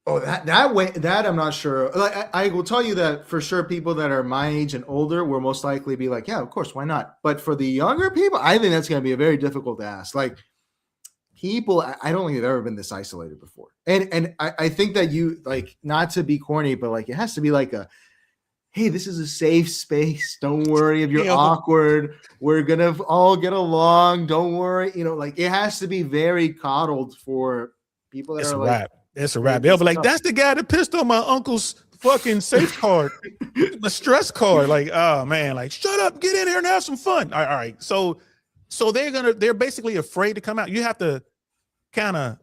Oh, that way, that I'm not sure. Like, I will tell you that for sure, people that are my age and older will most likely be like, yeah, of course, why not? But for the younger people, I think that's going to be a very difficult ask. Like, people, I don't think they've ever been this isolated before. And I think that you, like, not to be corny, but like, it has to be like hey, this is a safe space. Don't worry if you're awkward. We're going to all get along. Don't worry. Like, it has to be very coddled for people that it's are a like, wrap. It's a wrap. They'll be like, that's the guy that pissed on my uncle's fucking safe card, the stress card. Like, oh man, like, shut up, get in here and have some fun. All right. So they're basically afraid to come out. You have to kind of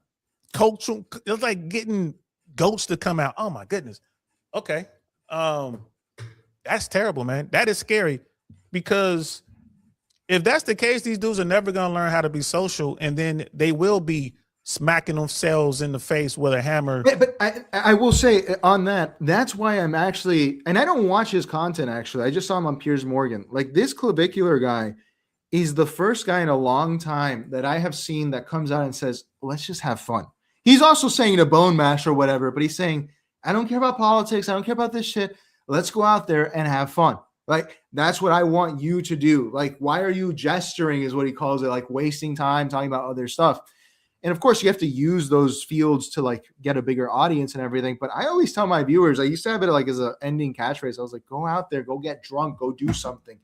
coach them. It's like getting goats to come out. Oh my goodness. Okay. That's terrible, man. That is scary, because if that's the case, these dudes are never going to learn how to be social, and then they will be smacking themselves in the face with a hammer. But I will say on that, that's why I'm actually, and I don't watch his content actually. I just saw him on Piers Morgan. Like, this clavicular guy is the first guy in a long time that I have seen that comes out and says, let's just have fun. He's also saying a bone mash or whatever, but he's saying, I don't care about politics. I don't care about this shit. Let's go out there and have fun. Like, that's what I want you to do. Like, why are you gesturing is what he calls it, like wasting time talking about other stuff. And of course, you have to use those fields to like get a bigger audience and everything. But I always tell my viewers, I used to have it like as an ending catchphrase. I was like, go out there, go get drunk, go do something.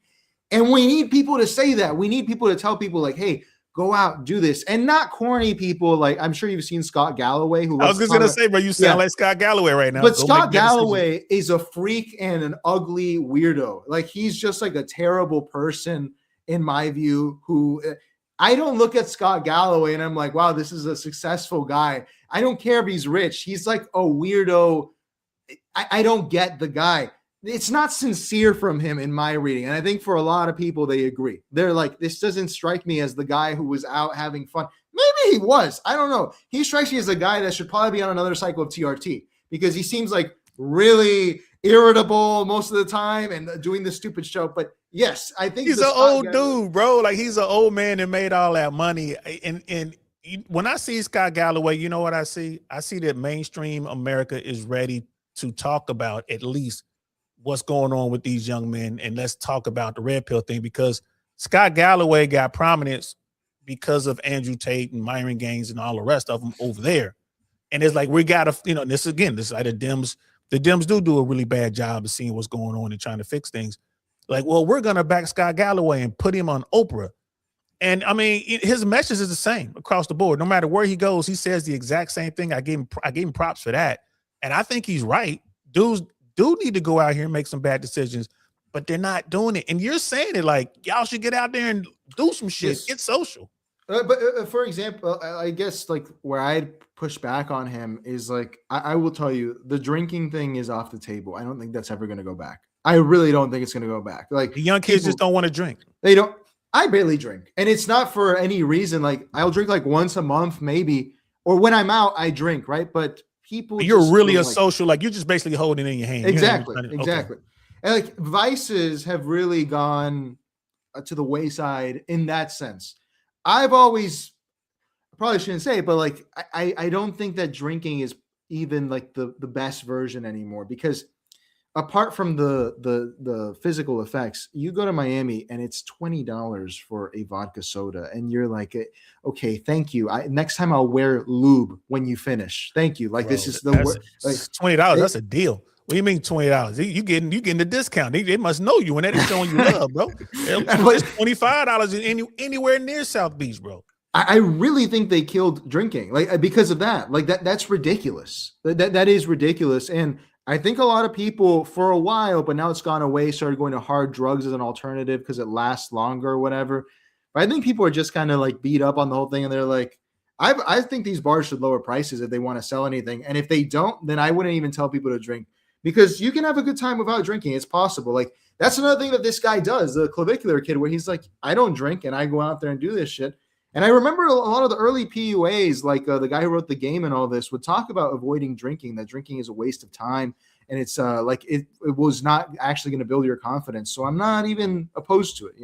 And we need people to say that. We need people to tell people like, hey, go out, do this. And not corny people. Like, I'm sure you've seen Scott Galloway. Who I was just going to say, bro, you sound like Scott Galloway right now. But Scott Galloway is a freak and an ugly weirdo. Like, he's just like a terrible person in my view, who I don't look at Scott Galloway and I'm like, wow, this is a successful guy. I don't care if he's rich. He's like a weirdo. I don't get the guy. It's not sincere from him in my reading. And I think for a lot of people, they agree. They're like, this doesn't strike me as the guy who was out having fun. maybe he was. I don't know. He strikes me as a guy that should probably be on another cycle of TRT because he seems like really irritable most of the time and doing this stupid show. But yes, I think he's an old dude, bro. Like he's an old man that made all that money. And when I see Scott Galloway, you know what I see? I see that mainstream America is ready to talk about at least what's going on with these young men. And let's talk about the red pill thing because Scott Galloway got prominence because of Andrew Tate and Myron Gaines and all the rest of them over there. And it's like, we got to, this is like the Dems do a really bad job of seeing what's going on and trying to fix things. Like, well, we're going to back Scott Galloway and put him on Oprah. And I mean, his message is the same across the board. No matter where he goes, he says the exact same thing. I gave him props for that. And I think he's right. Dudes do need to go out here and make some bad decisions, but they're not doing it. And you're saying it like, y'all should get out there and do some shit. Yes. Get social. But for example, I guess like where I'd push back on him is like, I will tell you the drinking thing is off the table. I don't think that's ever going to go back. I really don't think it's going to go back. Like the young kids just don't want to drink. They don't. I barely drink, and it's not for any reason. Like I'll drink like once a month, maybe, or when I'm out, I drink, right? But people, you're really a social, like you're just basically holding it in your hand. Exactly. And like vices have really gone to the wayside in that sense. I've always, I probably shouldn't say it, but like I don't think that drinking is even like the best version anymore because apart from the physical effects, you go to Miami and it's $20 for a vodka soda, and you're like, okay, thank you. Next time I'll wear lube when you finish. Thank you. Like, bro, this is the like $20. That's a deal. What do you mean $20? You getting the discount? They must know you when they're showing you love, bro. It's $25 anywhere near South Beach, bro. I really think they killed drinking, like because of that. Like that's ridiculous. That is ridiculous, and I think a lot of people for a while, but now it's gone away, started going to hard drugs as an alternative because it lasts longer or whatever. But I think people are just kind of like beat up on the whole thing. And they're like, I think these bars should lower prices if they want to sell anything. And if they don't, then I wouldn't even tell people to drink because you can have a good time without drinking. It's possible. Like that's another thing that this guy does, the clavicular kid, where he's like, I don't drink and I go out there and do this shit. And I remember a lot of the early PUAs, like the guy who wrote The Game and all this, would talk about avoiding drinking, that drinking is a waste of time. And it's like it was not actually going to build your confidence. So I'm not even opposed to it,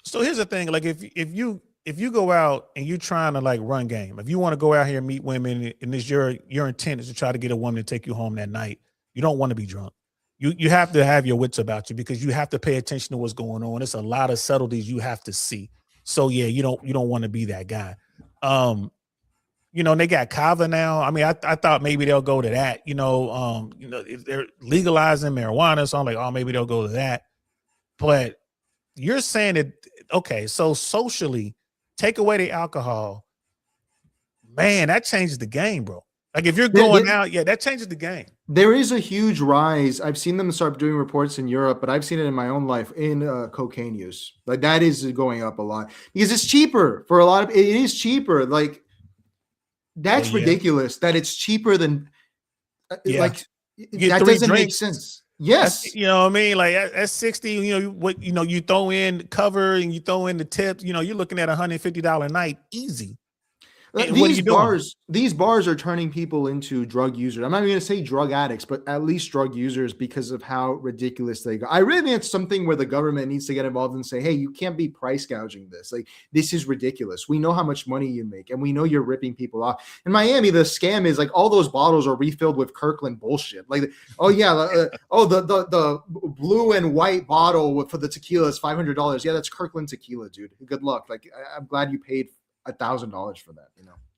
So here's the thing. Like if you go out and you're trying to like run game, if you want to go out here and meet women and it's your intent is to try to get a woman to take you home that night, you don't want to be drunk. You have to have your wits about you because you have to pay attention to what's going on. It's a lot of subtleties you have to see. So yeah, you don't want to be that guy. They got Kava now. I mean, I thought maybe they'll go to that. If they're legalizing marijuana, so I'm like, oh, maybe they'll go to that. But you're saying that, okay, so socially, take away the alcohol, man, that changes the game, bro. Like if you're going out, that changes the game. There is a huge rise. I've seen them start doing reports in Europe, but I've seen it in my own life in cocaine use. Like that is going up a lot because it's cheaper for a lot of. It is cheaper. Like that's ridiculous that it's cheaper than. Like that doesn't make sense. Yes, you know what I mean. Like at 60, you throw in cover and you throw in the tips. You're looking at $150 a night easy. These bars are turning people into drug users. I'm not even going to say drug addicts, but at least drug users because of how ridiculous they go. I really think it's something where the government needs to get involved and say, hey, you can't be price gouging this. Like, this is ridiculous. We know how much money you make, and we know you're ripping people off. In Miami, the scam is like all those bottles are refilled with Kirkland bullshit. Like, oh, yeah, the blue and white bottle for the tequila is $500. Yeah, that's Kirkland tequila, dude. Good luck. Like, I'm glad you paid $1,000 for that,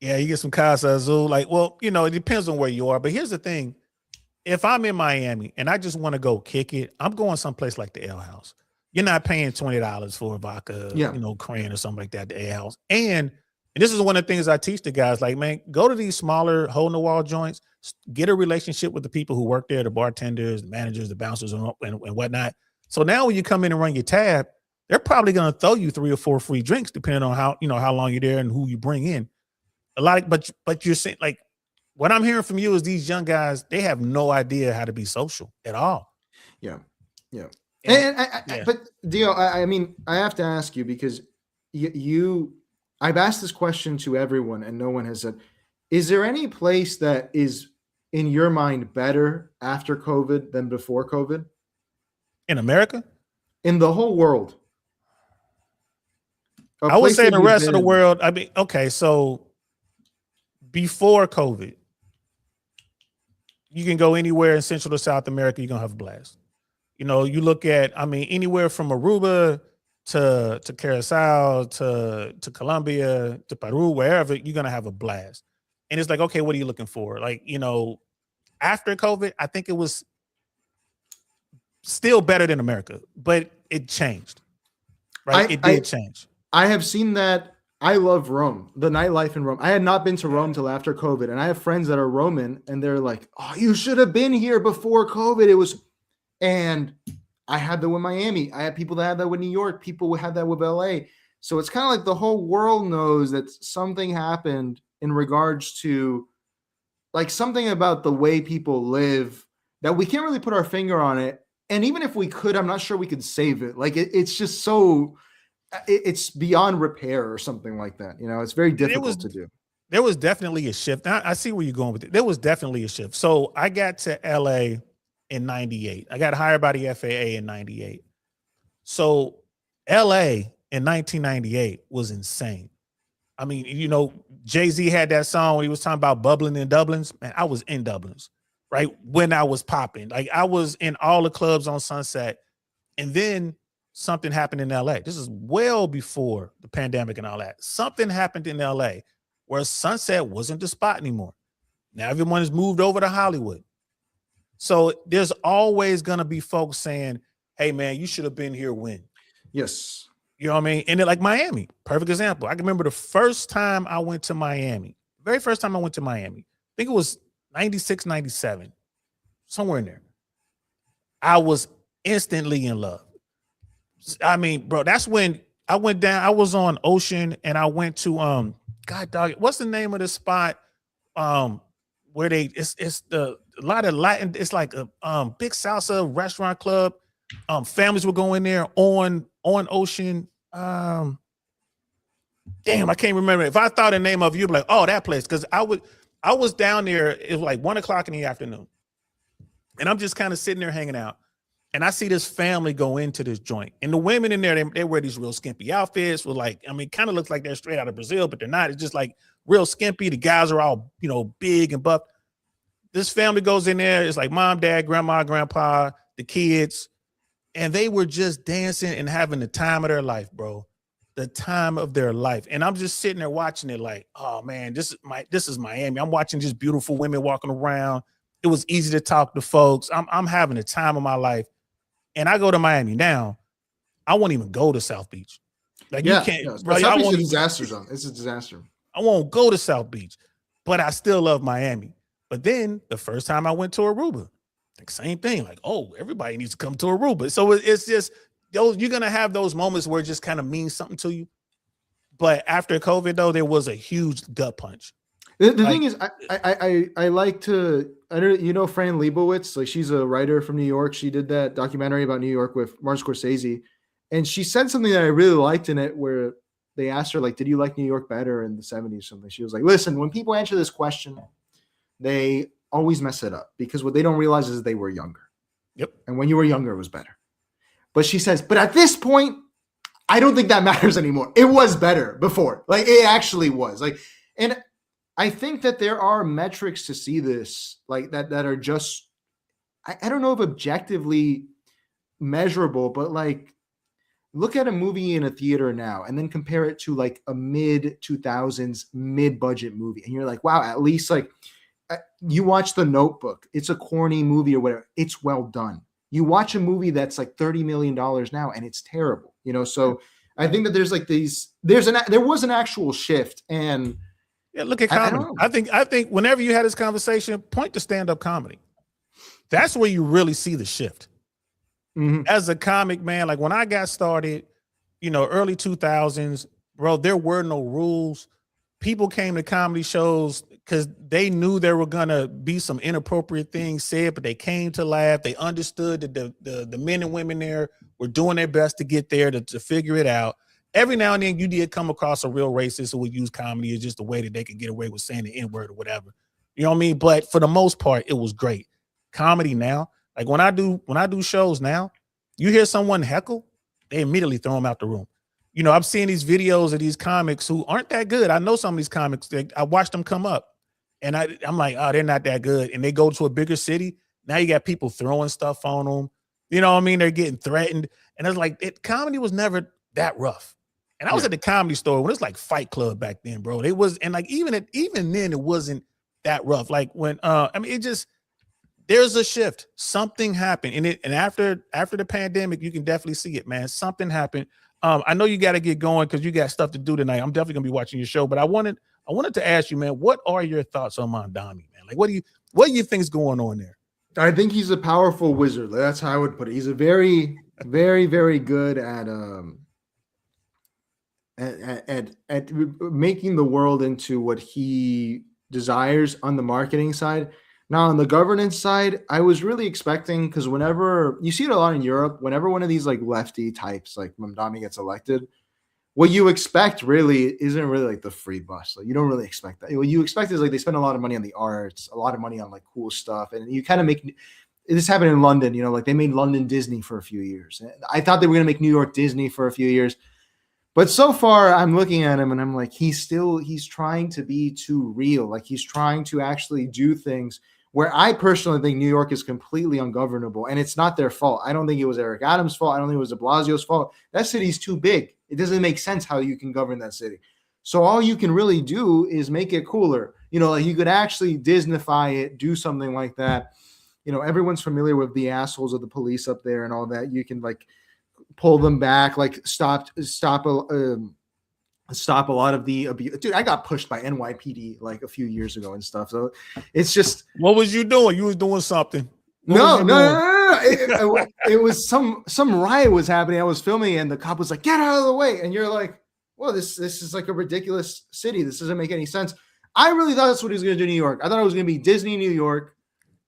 Yeah, you get some Casa Azul. Like, well, it depends on where you are. But here's the thing. If I'm in Miami and I just want to go kick it, I'm going someplace like the Ale House. You're not paying $20 for a vodka, Cran or something like that, the Ale House. And this is one of the things I teach the guys, like, man, go to these smaller hole-in-the-wall joints, get a relationship with the people who work there, the bartenders, the managers, the bouncers, and whatnot. So now when you come in and run your tab, they're probably going to throw you 3 or 4 free drinks, depending on how long you're there and who you bring in. But you're saying, like, what I'm hearing from you is these young guys, they have no idea how to be social at all. Yeah. But Dio, I mean, I have to ask you because you I've asked this question to everyone and no one has said, is there any place that is in your mind better after COVID than before COVID? In America? In the whole world. A I would place say that the you've rest of the been. world. I mean, okay, so before COVID, you can go anywhere in Central or South America, you're gonna have a blast. You know, you look at, I mean, anywhere from Aruba to Curacao to Colombia to Peru, wherever, you're gonna have a blast. And it's like, okay, what are you looking for? Like, you know, after COVID, I think it was still better than America, but it changed. Right? It did change. I have seen that. I love Rome, the nightlife in Rome. I had not been to Rome till after COVID, and I have friends that are Roman, and they're like, "Oh, you should have been here before COVID." It was, and I had that with Miami. I had people that had that with New York. People had that with LA. So it's kind of like the whole world knows that something happened in regards to, like, something about the way people live that we can't really put our finger on it. And even if we could, I'm not sure we could save it. Like it's just so it's beyond repair or something like that. You know, it's very difficult to do. There was definitely a shift. I see where you're going with it. There was definitely a shift. So I got to LA in 98. I got hired by the FAA in 98. So LA in 1998 was insane. I mean, you know, Jay-Z had that song when he was talking about bubbling in Dublins. Man, I was in Dublins, right? When I was popping. Like I was in all the clubs on Sunset. And then something happened in LA. This is well before the pandemic and all that. Something happened in LA where Sunset wasn't the spot anymore. Now everyone has moved over to Hollywood. So there's always going to be folks saying, hey, man, you should have been here when. Yes. You know what I mean? And then like Miami, perfect example. I can remember the first time I went to Miami, very first time I went to Miami, I think it was 96, 97, somewhere in there. I was instantly in love. I mean, bro, that's when I went down. I was on Ocean and I went to God dog, what's the name of the spot? Where they it's the a lot of Latin, it's like a big salsa restaurant club. Families would go in there on Ocean. Damn, I can't remember. If I thought the name of, you'd be like, oh, that place. Because I was down there, it was like 1:00 in the afternoon. And I'm just kind of sitting there hanging out. And I see this family go into this joint. And the women in there, they wear these real skimpy outfits with like, I mean, kind of looks like they're straight out of Brazil, but they're not. It's just like real skimpy. The guys are all, you know, big and buff. This family goes in there. It's like mom, dad, grandma, grandpa, the kids. And they were just dancing and having the time of their life, bro. The time of their life. And I'm just sitting there watching it like, oh man, this is Miami. I'm watching just beautiful women walking around. It was easy to talk to folks. I'm having the time of my life. And I go to Miami now, I won't even go to South Beach. Like you can't. No, bro, South Beach is a disaster zone. It's a disaster. I won't go to South Beach, but I still love Miami. But then the first time I went to Aruba, like same thing. Like, oh, everybody needs to come to Aruba. So it's just those. You're gonna have those moments where it just kind of means something to you. But after COVID, though, there was a huge gut punch. The thing is, I like to, I don't, you know, Fran Lebowitz, like she's a writer from New York. She did that documentary about New York with Martin Scorsese. And she said something that I really liked in it where they asked her, like, did you like New York better in the 70s or something? She was like, listen, when people answer this question, they always mess it up because what they don't realize is they were younger. Yep. And when you were younger, it was better. But she says, but at this point, I don't think that matters anymore. It was better before. Like, it actually was. Like, and I think that there are metrics to see this, like that are just, I don't know if objectively measurable, but like look at a movie in a theater now and then compare it to like a mid 2000s mid-budget movie. And you're like, wow, at least like you watch The Notebook. It's a corny movie or whatever. It's well done. You watch a movie that's like $30 million now and it's terrible, you know? So I think that there's like there was an actual shift. And yeah, look at comedy. I think whenever you had this conversation, point to stand-up comedy. That's where you really see the shift. Mm-hmm. As a comic, man, like when I got started, you know, early 2000s, bro, there were no rules. People came to comedy shows because they knew there were gonna be some inappropriate things said, but they came to laugh. They understood that the men and women there were doing their best to get there to figure it out. every now and then you did come across a real racist who would use comedy as just a way that they could get away with saying the N-word or whatever. You know what I mean? But for the most part, it was great. Comedy now, like when I do shows now, you hear someone heckle, they immediately throw them out the room. You know, I've seen these videos of these comics who aren't that good. I know some of these comics, I watched them come up and I'm like, oh, they're not that good. And they go to a bigger city. Now you got people throwing stuff on them. You know what I mean? They're getting threatened. And it's like, comedy was never that rough. And I was at the Comedy Store when it was like Fight Club back then, bro. It was, and like even then it wasn't that rough. Like when it just, there's a shift. Something happened. And after the pandemic, you can definitely see it, man. Something happened. I know you got to get going because you got stuff to do tonight. I'm definitely gonna be watching your show, but I wanted to ask you, man, what are your thoughts on Mondami, man? Like what do you think is going on there? I think he's a powerful wizard. That's how I would put it. He's a very, very, very good at making the world into what he desires on the marketing side. Now, on the governance side, I was really expecting, because whenever you see it a lot in Europe, whenever one of these like lefty types like Mamdani gets elected, what you expect really isn't really like the free bus. Like you don't really expect that. What you expect is like they spend a lot of money on the arts, a lot of money on like cool stuff, and you kind of make this happened in London. You know, like they made London Disney for a few years. I thought they were going to make New York Disney for a few years. But so far, I'm looking at him and I'm like, he's trying to be too real. Like he's trying to actually do things where I personally think New York is completely ungovernable, and it's not their fault. I don't think it was Eric Adams' fault. I don't think it was de Blasio's fault. That city's too big. It doesn't make sense how you can govern that city. So all you can really do is make it cooler. You know, like you could actually Disneyfy it, do something like that. You know, everyone's familiar with the assholes of the police up there and all that. You can like pull them back, like stop a lot of the abuse. Dude, I got pushed by NYPD like a few years ago and stuff. So it's just. What was you doing? You was doing something. No. It was some riot was happening. I was filming and the cop was like, "Get out of the way!" And you're like, "Well, this is like a ridiculous city. This doesn't make any sense." I really thought that's what he was going to do in New York. I thought it was going to be Disney New York,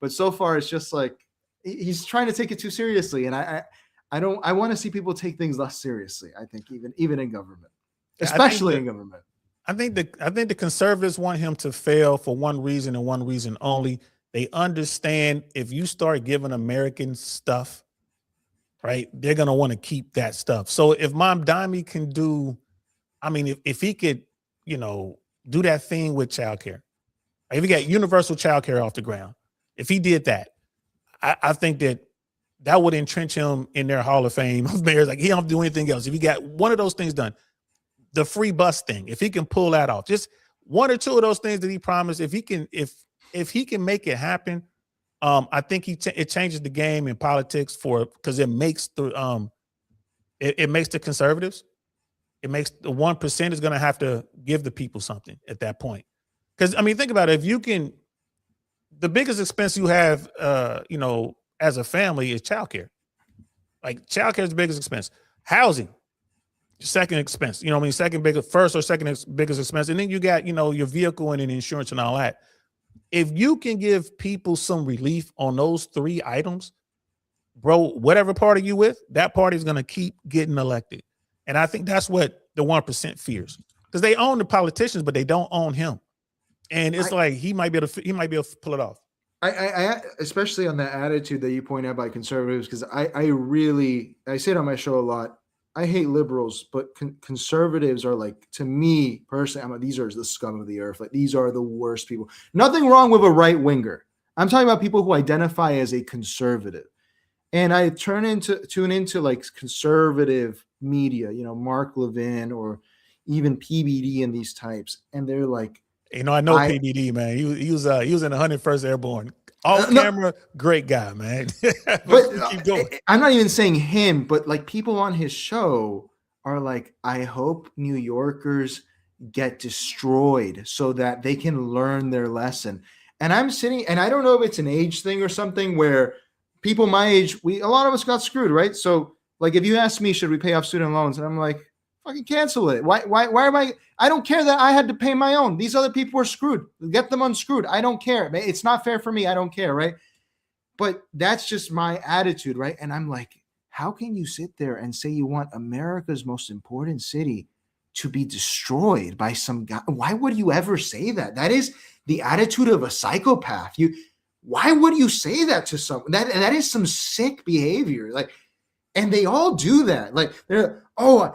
but so far it's just like he's trying to take it too seriously, and I want to see people take things less seriously. I think even in government. Especially in government. I think the conservatives want him to fail for one reason and one reason only. They understand if you start giving Americans stuff, right, they're going to want to keep that stuff. So if Mamdani can do, I mean, if he could, you know, do that thing with childcare, if he got universal childcare off the ground, if he did that, I think that would entrench him in their Hall of Fame of mayors. Like he don't do anything else. If he got one of those things done, the free bus thing, if he can pull that off, just one or two of those things that he promised, if he can make it happen, I think it changes the game in politics because it makes the it makes the conservatives, it makes the 1% is going to have to give the people something at that point. Because I mean, think about it. If you can, the biggest expense you have, you know, as a family is childcare. Like childcare is the biggest expense. Housing. Second expense, you know what I mean? First or second biggest expense. And then you got, you know, your vehicle and insurance and all that. If you can give people some relief on those three items, bro, whatever party you with, that party is going to keep getting elected. And I think that's what the 1% fears, because they own the politicians, but they don't own him. And it's like he might be able to pull it off. I especially on that attitude that you point out by conservatives, because I say it on my show a lot. I hate liberals, but conservatives are like, to me personally, these are the scum of the earth. Like these are the worst people. Nothing wrong with a right winger. I'm talking about people who identify as a conservative. And I tune into like conservative media, you know, Mark Levin or even PBD and these types. And they're like, you know, I know PBD, man. He was in the 101st Airborne. Off camera, great guy, man. But keep going. I'm not even saying him, but like people on his show are like, I hope New Yorkers get destroyed so that they can learn their lesson. And I'm sitting, and I don't know if it's an age thing or something where people my age, a lot of us got screwed, right? So like if you ask me, should we pay off student loans? And I'm like, fucking cancel it. Why am I don't care that I had to pay my own. These other people were screwed. Get them unscrewed. I don't care. It's not fair for me. I don't care, right? But that's just my attitude, right? And I'm like, how can you sit there and say you want America's most important city to be destroyed by some guy? Why would you ever say that? That is the attitude of a psychopath. Why would you say that to someone? That is some sick behavior. Like, and they all do that. Like,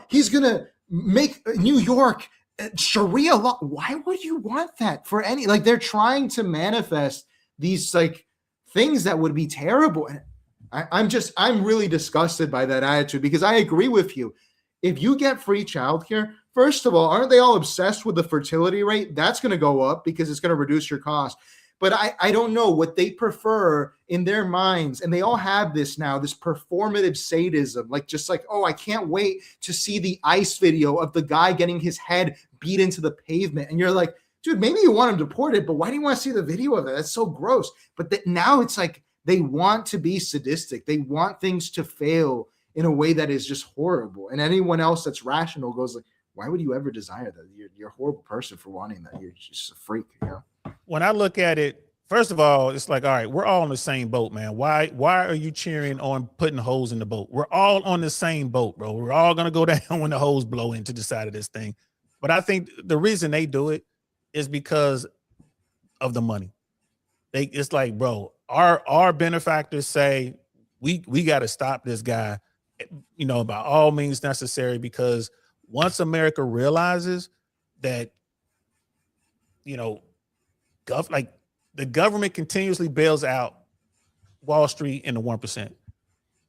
he's gonna make New York Sharia law. Why would you want that for any? Like, they're trying to manifest these like things that would be terrible. And I'm really disgusted by that attitude, because I agree with you. If you get free childcare, first of all, aren't they all obsessed with the fertility rate? That's going to go up because it's going to reduce your cost. But I don't know what they prefer in their minds. And they all have this now, this performative sadism, like just like, oh, I can't wait to see the ICE video of the guy getting his head beat into the pavement. And you're like, dude, maybe you want him deported, but why do you want to see the video of that? That's so gross. But now it's like they want to be sadistic. They want things to fail in a way that is just horrible. And anyone else that's rational goes like, why would you ever desire that? You're a horrible person for wanting that. You're just a freak, you know? When I look at it, first of all, it's like, all right, we're all in the same boat, man. Why are you cheering on putting holes in the boat? We're all on the same boat, bro. We're all going to go down when the holes blow into the side of this thing. But I think the reason they do it is because of the money. It's like, bro, our benefactors say we got to stop this guy, you know, by all means necessary, because once America realizes that, you know, the government continuously bails out Wall Street and the 1%,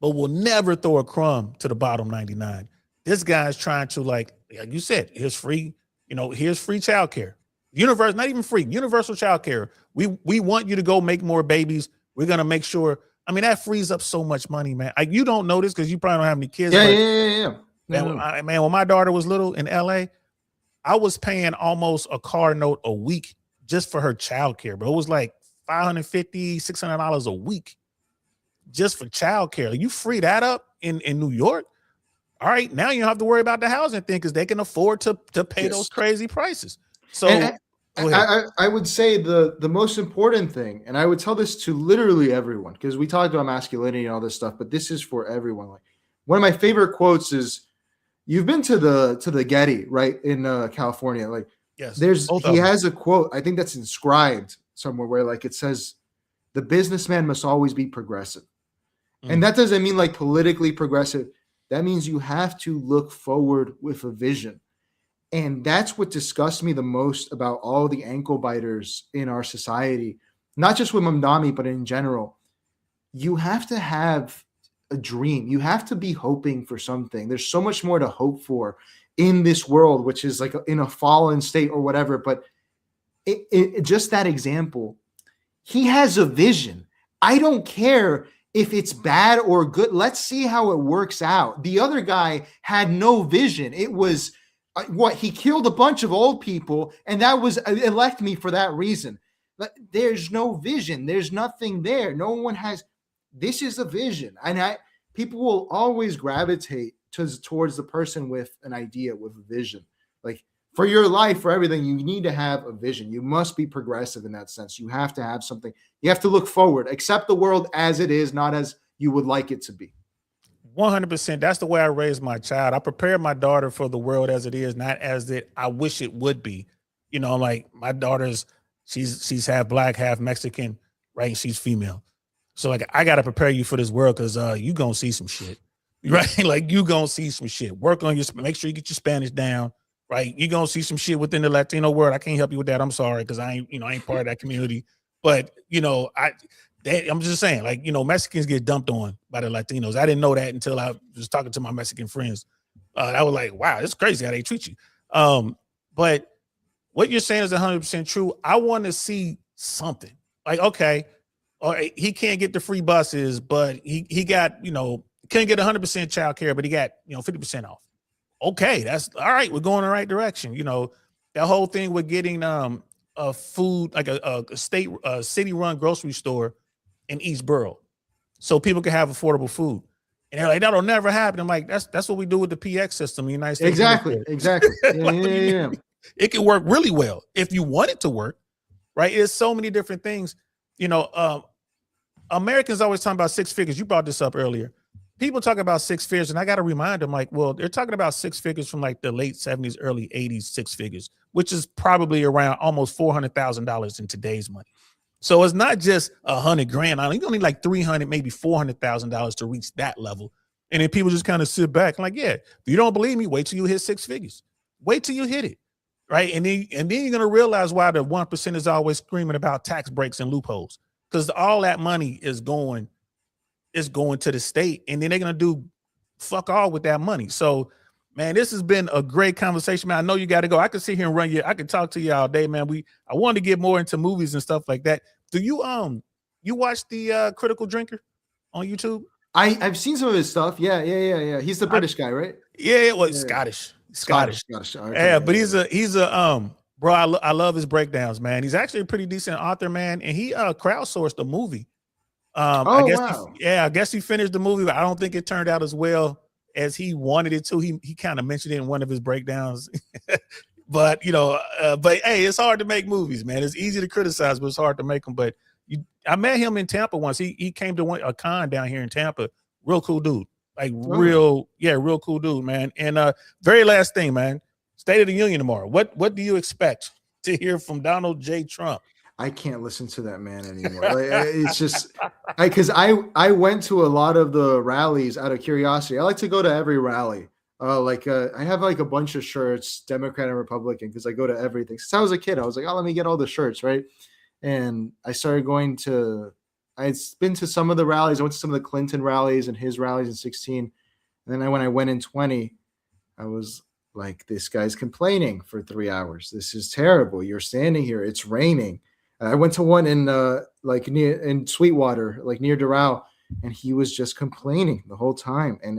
but will never throw a crumb to the bottom 99. This guy's trying to, like you said, here's free childcare. Not even free, universal childcare. We want you to go make more babies. We're gonna make sure. I mean, that frees up so much money, man. You don't know this because you probably don't have any kids. Yeah. Man, when my daughter was little in LA, I was paying almost a car note a week just for her childcare, bro. It was like $550, $600 a week just for childcare. You free that up in New York. All right, now you don't have to worry about the housing thing because they can afford to pay those crazy prices. So I would say the most important thing, and I would tell this to literally everyone, because we talked about masculinity and all this stuff, but this is for everyone. Like, one of my favorite quotes is, you've been to the Getty, right, in California. Like, yes, he has a quote, I think that's inscribed somewhere, where like it says, the businessman must always be progressive. And that doesn't mean like politically progressive. That means you have to look forward with a vision. And that's what disgusts me the most about all the ankle biters in our society, not just with Mamdani, but in general. You have to have a dream. You have to be hoping for something. There's so much more to hope for in this world, which is like in a fallen state or whatever. But just that example, he has a vision. I don't care if it's bad or good. Let's see how it works out. The other guy had no vision. It was he killed a bunch of old people, and that was elect me for that reason. But there's no vision. There's nothing there. No one has. This is a vision, and people will always gravitate towards the person with an idea, with a vision. Like, for your life, for everything, you need to have a vision. You must be progressive in that sense. You have to have something. You have to look forward. Accept the world as it is, not as you would like it to be. 100%. That's the way I raised my child. I prepare my daughter for the world as it is, not as it I wish it would be. You know, like, my daughter's she's half black, half Mexican, right? She's female. So like, I got to prepare you for this world, because you going to see some shit, right? Like, you going to see some shit. Work on make sure you get your Spanish down, right? You're going to see some shit within the Latino world. I can't help you with that. I'm sorry, because I ain't part of that community. But, I'm just saying, like, Mexicans get dumped on by the Latinos. I didn't know that until I was talking to my Mexican friends. I was like, wow, it's crazy how they treat you. But what you're saying is 100% true. I want to see something. Like, okay, he can't get the free buses, but he got, can't get 100% child care, but he got, 50% off. Okay, that's all right. We're going in the right direction. That whole thing with getting a food, like a city-run grocery store in each borough, so people can have affordable food. And they're like, that'll never happen. I'm like, that's what we do with the PX system in the United States. Exactly. Yeah. It can work really well if you want it to work, right? There's so many different things. Americans always talking about six figures. You brought this up earlier. people talk about six figures, and I got to remind them, like, well, they're talking about six figures from like the late 70s, early 80s, six figures, which is probably around almost $400,000 in today's money. So it's not just $100,000. I think only like $300,000, maybe $400,000 to reach that level. And then people just kind of sit back and like, yeah, if you don't believe me, wait till you hit six figures. Wait till you hit it. Right. And then you're going to realize why the 1% is always screaming about tax breaks and loopholes, because all that money is going to the state, and then they're going to do fuck all with that money. So, man, this has been a great conversation, man. I know you got to go. I can sit here and I can talk to you all day, man. I wanted to get more into movies and stuff like that. Do you watch the Critical Drinker on YouTube? I've seen some of his stuff. Yeah. He's the British guy, right? Yeah, it was Scottish. Okay, yeah, but he's a bro. I love his breakdowns, man. He's actually a pretty decent author, man. And he crowdsourced a movie. I guess he finished the movie, but I don't think it turned out as well as he wanted it to. He kind of mentioned it in one of his breakdowns. But hey, it's hard to make movies, man. It's easy to criticize, but it's hard to make them. But I met him in Tampa once. He came to a con down here in Tampa. Real cool dude. Like real cool dude, man. And very last thing, man. State of the Union tomorrow. What do you expect to hear from Donald J. Trump? I can't listen to that man anymore. Like, it's just because I went to a lot of the rallies out of curiosity. I like to go to every rally. I have like a bunch of shirts, Democrat and Republican, because I go to everything. Since I was a kid, I was like, oh, let me get all the shirts, right? And I started going to. I'd been to some of the rallies. I went to some of the Clinton rallies and his rallies in 16. And then when I went in 20, I was like, this guy's complaining for 3 hours. This is terrible. You're standing here. It's raining. I went to one in in Sweetwater, like near Doral, and he was just complaining the whole time. And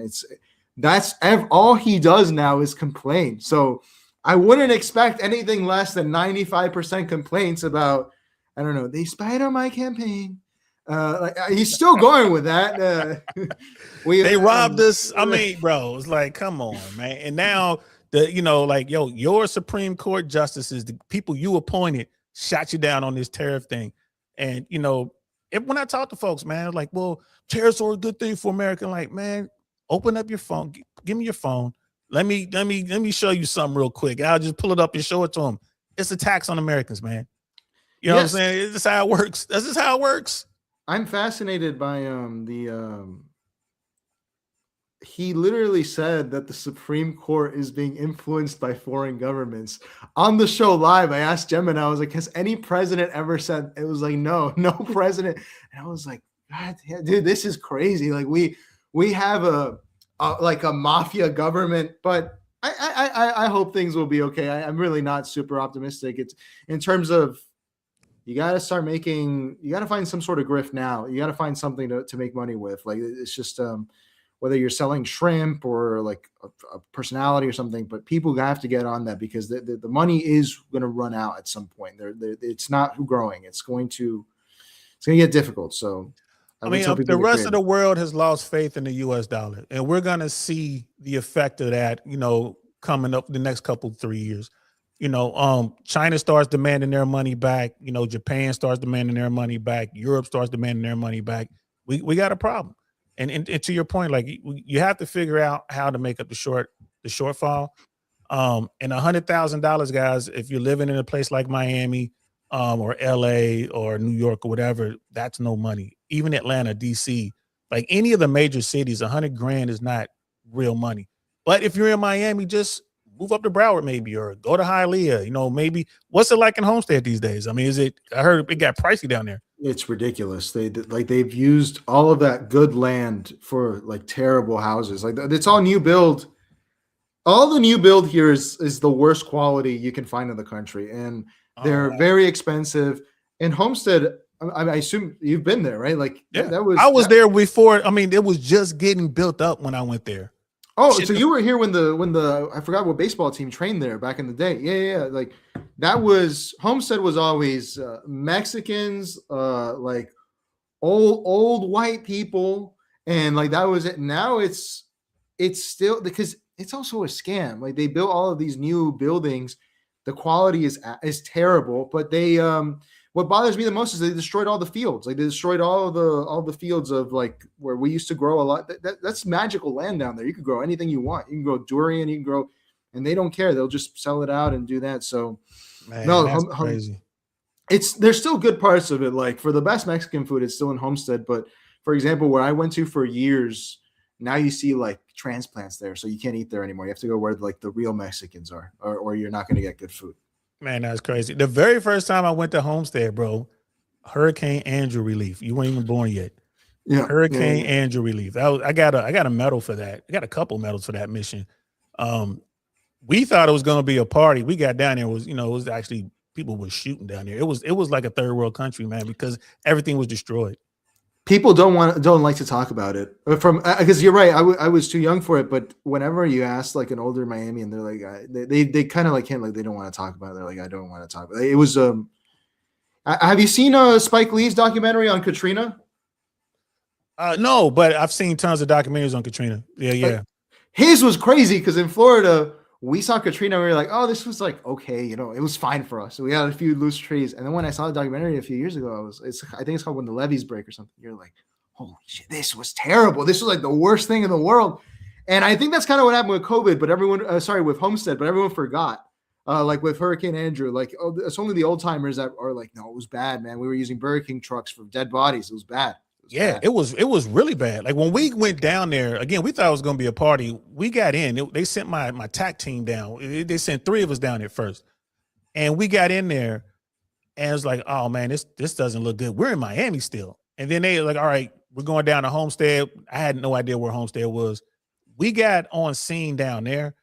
that's all he does now is complain. So I wouldn't expect anything less than 95% complaints about, I don't know, they spied on my campaign. He's still going with that. They robbed us. I mean, bro, it's like, come on, man. And now your Supreme Court justices, the people you appointed, shot you down on this tariff thing. And when I talk to folks, man, like, well, tariffs are a good thing for America. Like, man, open up your phone, give me your phone. Let me show you something real quick. I'll just pull it up and show it to them. It's a tax on Americans, man. You know what I'm saying? This is how it works. This is how it works. I'm fascinated by he literally said that the Supreme Court is being influenced by foreign governments. On the show live, I asked Gemini, I was like, has any president ever said? It was like, no president. And I was like, God, dude, this is crazy. Like we have a mafia government, but I hope things will be okay. I'm really not super optimistic. It's in terms of, you got to find some sort of grift now. You got to find something to make money with. Like, it's just, whether you're selling shrimp or like a personality or something, but people have to get on that, because the money is going to run out at some point. It's not growing. It's going to get difficult. So I mean, the rest of the world has lost faith in the US dollar, and we're going to see the effect of that, coming up the next 3 years. China starts demanding their money back. Japan starts demanding their money back. Europe starts demanding their money back. We got a problem. And to your point, like, you have to figure out how to make up the shortfall. And $100,000, guys, if you're living in a place like Miami, or LA or New York or whatever, that's no money. Even Atlanta, DC, like any of the major cities, $100,000 is not real money. But if you're in Miami, just move up to Broward maybe, or go to Hialeah. Maybe. What's it like in Homestead these days? I mean, I heard it got pricey down there. It's ridiculous. They've used all of that good land for like terrible houses. Like, it's all new build. All the new build here is the worst quality you can find in the country, and they're very expensive. And Homestead, I assume you've been there, right? Like, yeah, I was there before. I mean, it was just getting built up when I went there. Oh, so you were here when the I forgot what baseball team trained there back in the day. Yeah. Like, that was, Homestead was always Mexicans, like old white people, and like that was it. Now it's still, because it's also a scam. Like, they built all of these new buildings. The quality is terrible, but they what bothers me the most is they destroyed all the fields. Like they destroyed all the fields of like where we used to grow a lot. That's magical land down there. You can grow anything you want. You can grow durian. You can grow, and they don't care. They'll just sell it out and do that. So Man, no, that's crazy. There's still good parts of it. Like for the best Mexican food, it's still in Homestead. But for example, where I went to for years, now you see like transplants there, so you can't eat there anymore. You have to go where like the real Mexicans are, or you're not going to get good food. Man, that's crazy. The very first time I went to Homestead, bro, Hurricane Andrew relief. You weren't even born yet. Yeah, Hurricane Andrew relief. I got a medal for that. I got a couple medals for that mission. We thought it was going to be a party. We got down there, it was actually people were shooting down there. It was like a third world country, man, because everything was destroyed. People don't like to talk about it because you're right. I was too young for it, but whenever you ask like an older Miami and they're like, they kind of like him, like they don't want to talk about it. They're like, I don't want to talk about it. It was have you seen Spike Lee's documentary on Katrina? No, but I've seen tons of documentaries on Katrina. Yeah. Like, his was crazy because in Florida we saw Katrina. We were like, oh, this was like okay, it was fine for us. So we had a few loose trees, and then when I saw the documentary a few years ago, I think it's called When the Levees Break or something. You're like, holy shit, this was terrible. This was like the worst thing in the world. And I think that's kind of what happened with COVID, but with Homestead, but everyone forgot. Like with Hurricane Andrew, like it's only the old timers that are like, no, it was bad, man. We were using Burger King trucks for dead bodies. It was bad. It was really bad. Like when we went down there again, we thought it was going to be a party. We got in. They sent my TAC team down. They sent 3 of us down there first, and we got in there, and it was like, oh man, this doesn't look good. We're in Miami still, and then they like, all right, we're going down to Homestead. I had no idea where Homestead was. We got on scene down there,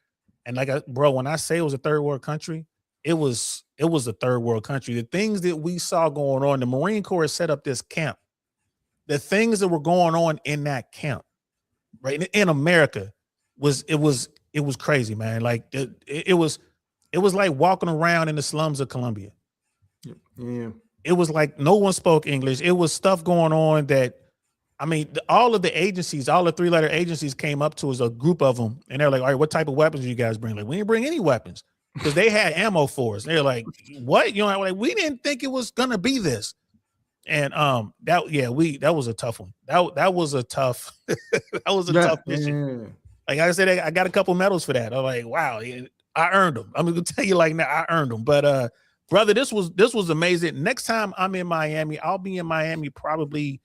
and bro, when I say it was a third world country, it was a third world country. The things that we saw going on, the Marine Corps set up this camp. The things that were going on in that camp, right in America, was crazy, man. Like it was like walking around in the slums of Colombia. Yeah, it was like no one spoke English. It was stuff going on that, I mean, all of the agencies, all the 3-letter agencies came up to us, a group of them, and they're like, all right, what type of weapons do you guys bring? Like, we didn't bring any weapons because they had ammo for us. They're like, what? Like we didn't think it was gonna be this. And that was a tough one. That was a tough tough mission. Yeah. Like I said, I got a couple medals for that. I'm like, wow, I earned them. I'm gonna tell you like now, I earned them. But brother, this was amazing. Next time I'm in Miami, I'll be in Miami probably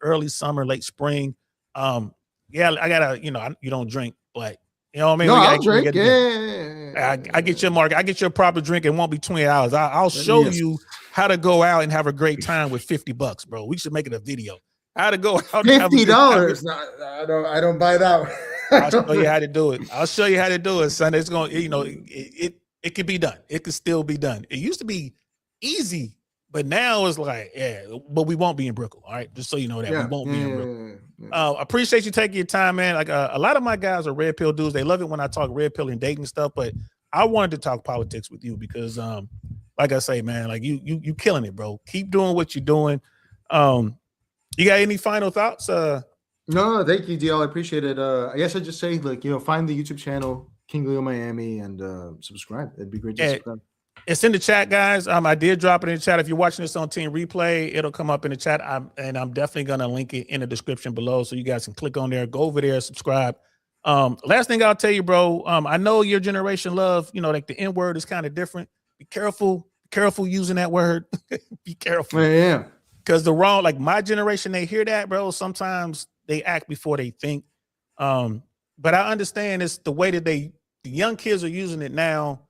early summer, late spring. I gotta, you don't drink, but you know what I mean? No, I'll drink. I get your mark. I get your proper drink. It won't be 20 hours. I'll show you how to go out and have a great time with $50, bro. We should make it a video. How to go out. $50. No, I don't buy that. I'll show you how to do it. I'll show you how to do it, son. It's going, it can be done. It can still be done. It used to be easy, but now it's like, but we won't be in Brickell. All right. Just so you know that we won't be in Brickell. Appreciate you taking your time, man. Like a lot of my guys are red pill dudes. They love it when I talk red pill and dating stuff, but I wanted to talk politics with you because, like I say, man, like you killing it, bro. Keep doing what you're doing. You got any final thoughts? No, thank you, DL. I appreciate it. I guess I'd just say, like, find the YouTube channel, King Leo Miami, and subscribe. It'd be great to subscribe. It's in the chat, guys. I did drop it in the chat. If you're watching this on Team Replay, it'll come up in the chat. I'm definitely gonna link it in the description below, so you guys can click on there, go over there, subscribe. Last thing I'll tell you, bro. I know your generation love, like the N word is kind of different. Be careful using that word. Be careful. Yeah. Because like my generation, they hear that, bro. Sometimes they act before they think. But I understand it's the way that the young kids are using it now.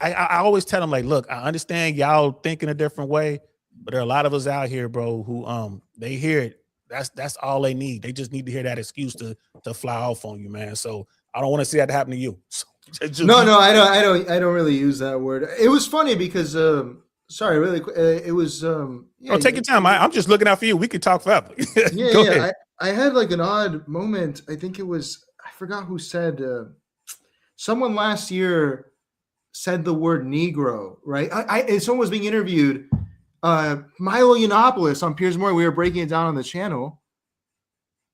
I always tell them, like, look, I understand y'all think in a different way, but there are a lot of us out here, bro, who they hear it. That's all they need. They just need to hear that excuse to fly off on you, man. So I don't want to see that happen to you. So no, I don't really use that word. It was funny because sorry, really quick. It was take your time. I'm just looking out for you. We could talk forever. Yeah. I had like an odd moment. I think it was, I forgot who said, someone last year said the word Negro, right? Someone was being interviewed, Milo Yiannopoulos on Piers Morgan. We were breaking it down on the channel.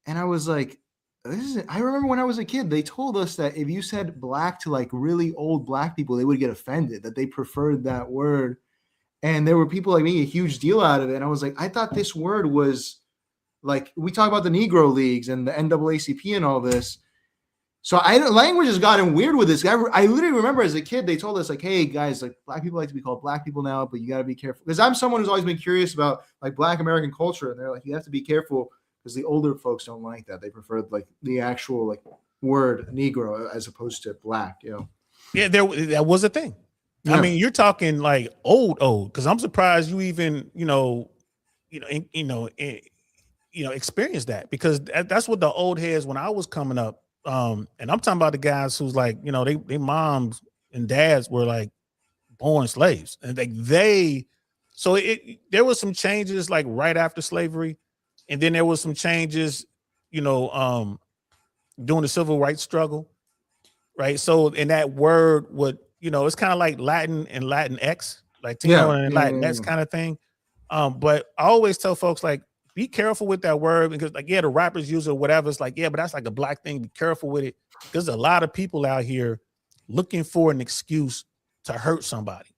And I was like, I remember when I was a kid, they told us that if you said black to like really old black people, they would get offended, that they preferred that word. And there were people like making a huge deal out of it. And I was like, I thought this word was like, we talk about the Negro leagues and the NAACP and all this. So language has gotten weird with this. I literally remember as a kid, they told us like, hey guys, like black people like to be called black people now, but you got to be careful. Because I'm someone who's always been curious about like black American culture. And they're like, you have to be careful because the older folks don't like that. They prefer like the actual like word Negro as opposed to black, you know? Yeah, that was a thing. Yeah. I mean, you're talking like old, because I'm surprised you even, experience that, because that's what the old heads when I was coming up. And I'm talking about the guys who's like, they moms and dads were like born slaves, and there was some changes like right after slavery, and then there was some changes, during the civil rights struggle, right? So, and that word would, it's kind of like Latin and Latinx, Latino and Latinx kind of thing. But I always tell folks like, be careful with that word, because like, the rappers use it or whatever. It's like, but that's like a black thing. Be careful with it. There's a lot of people out here looking for an excuse to hurt somebody.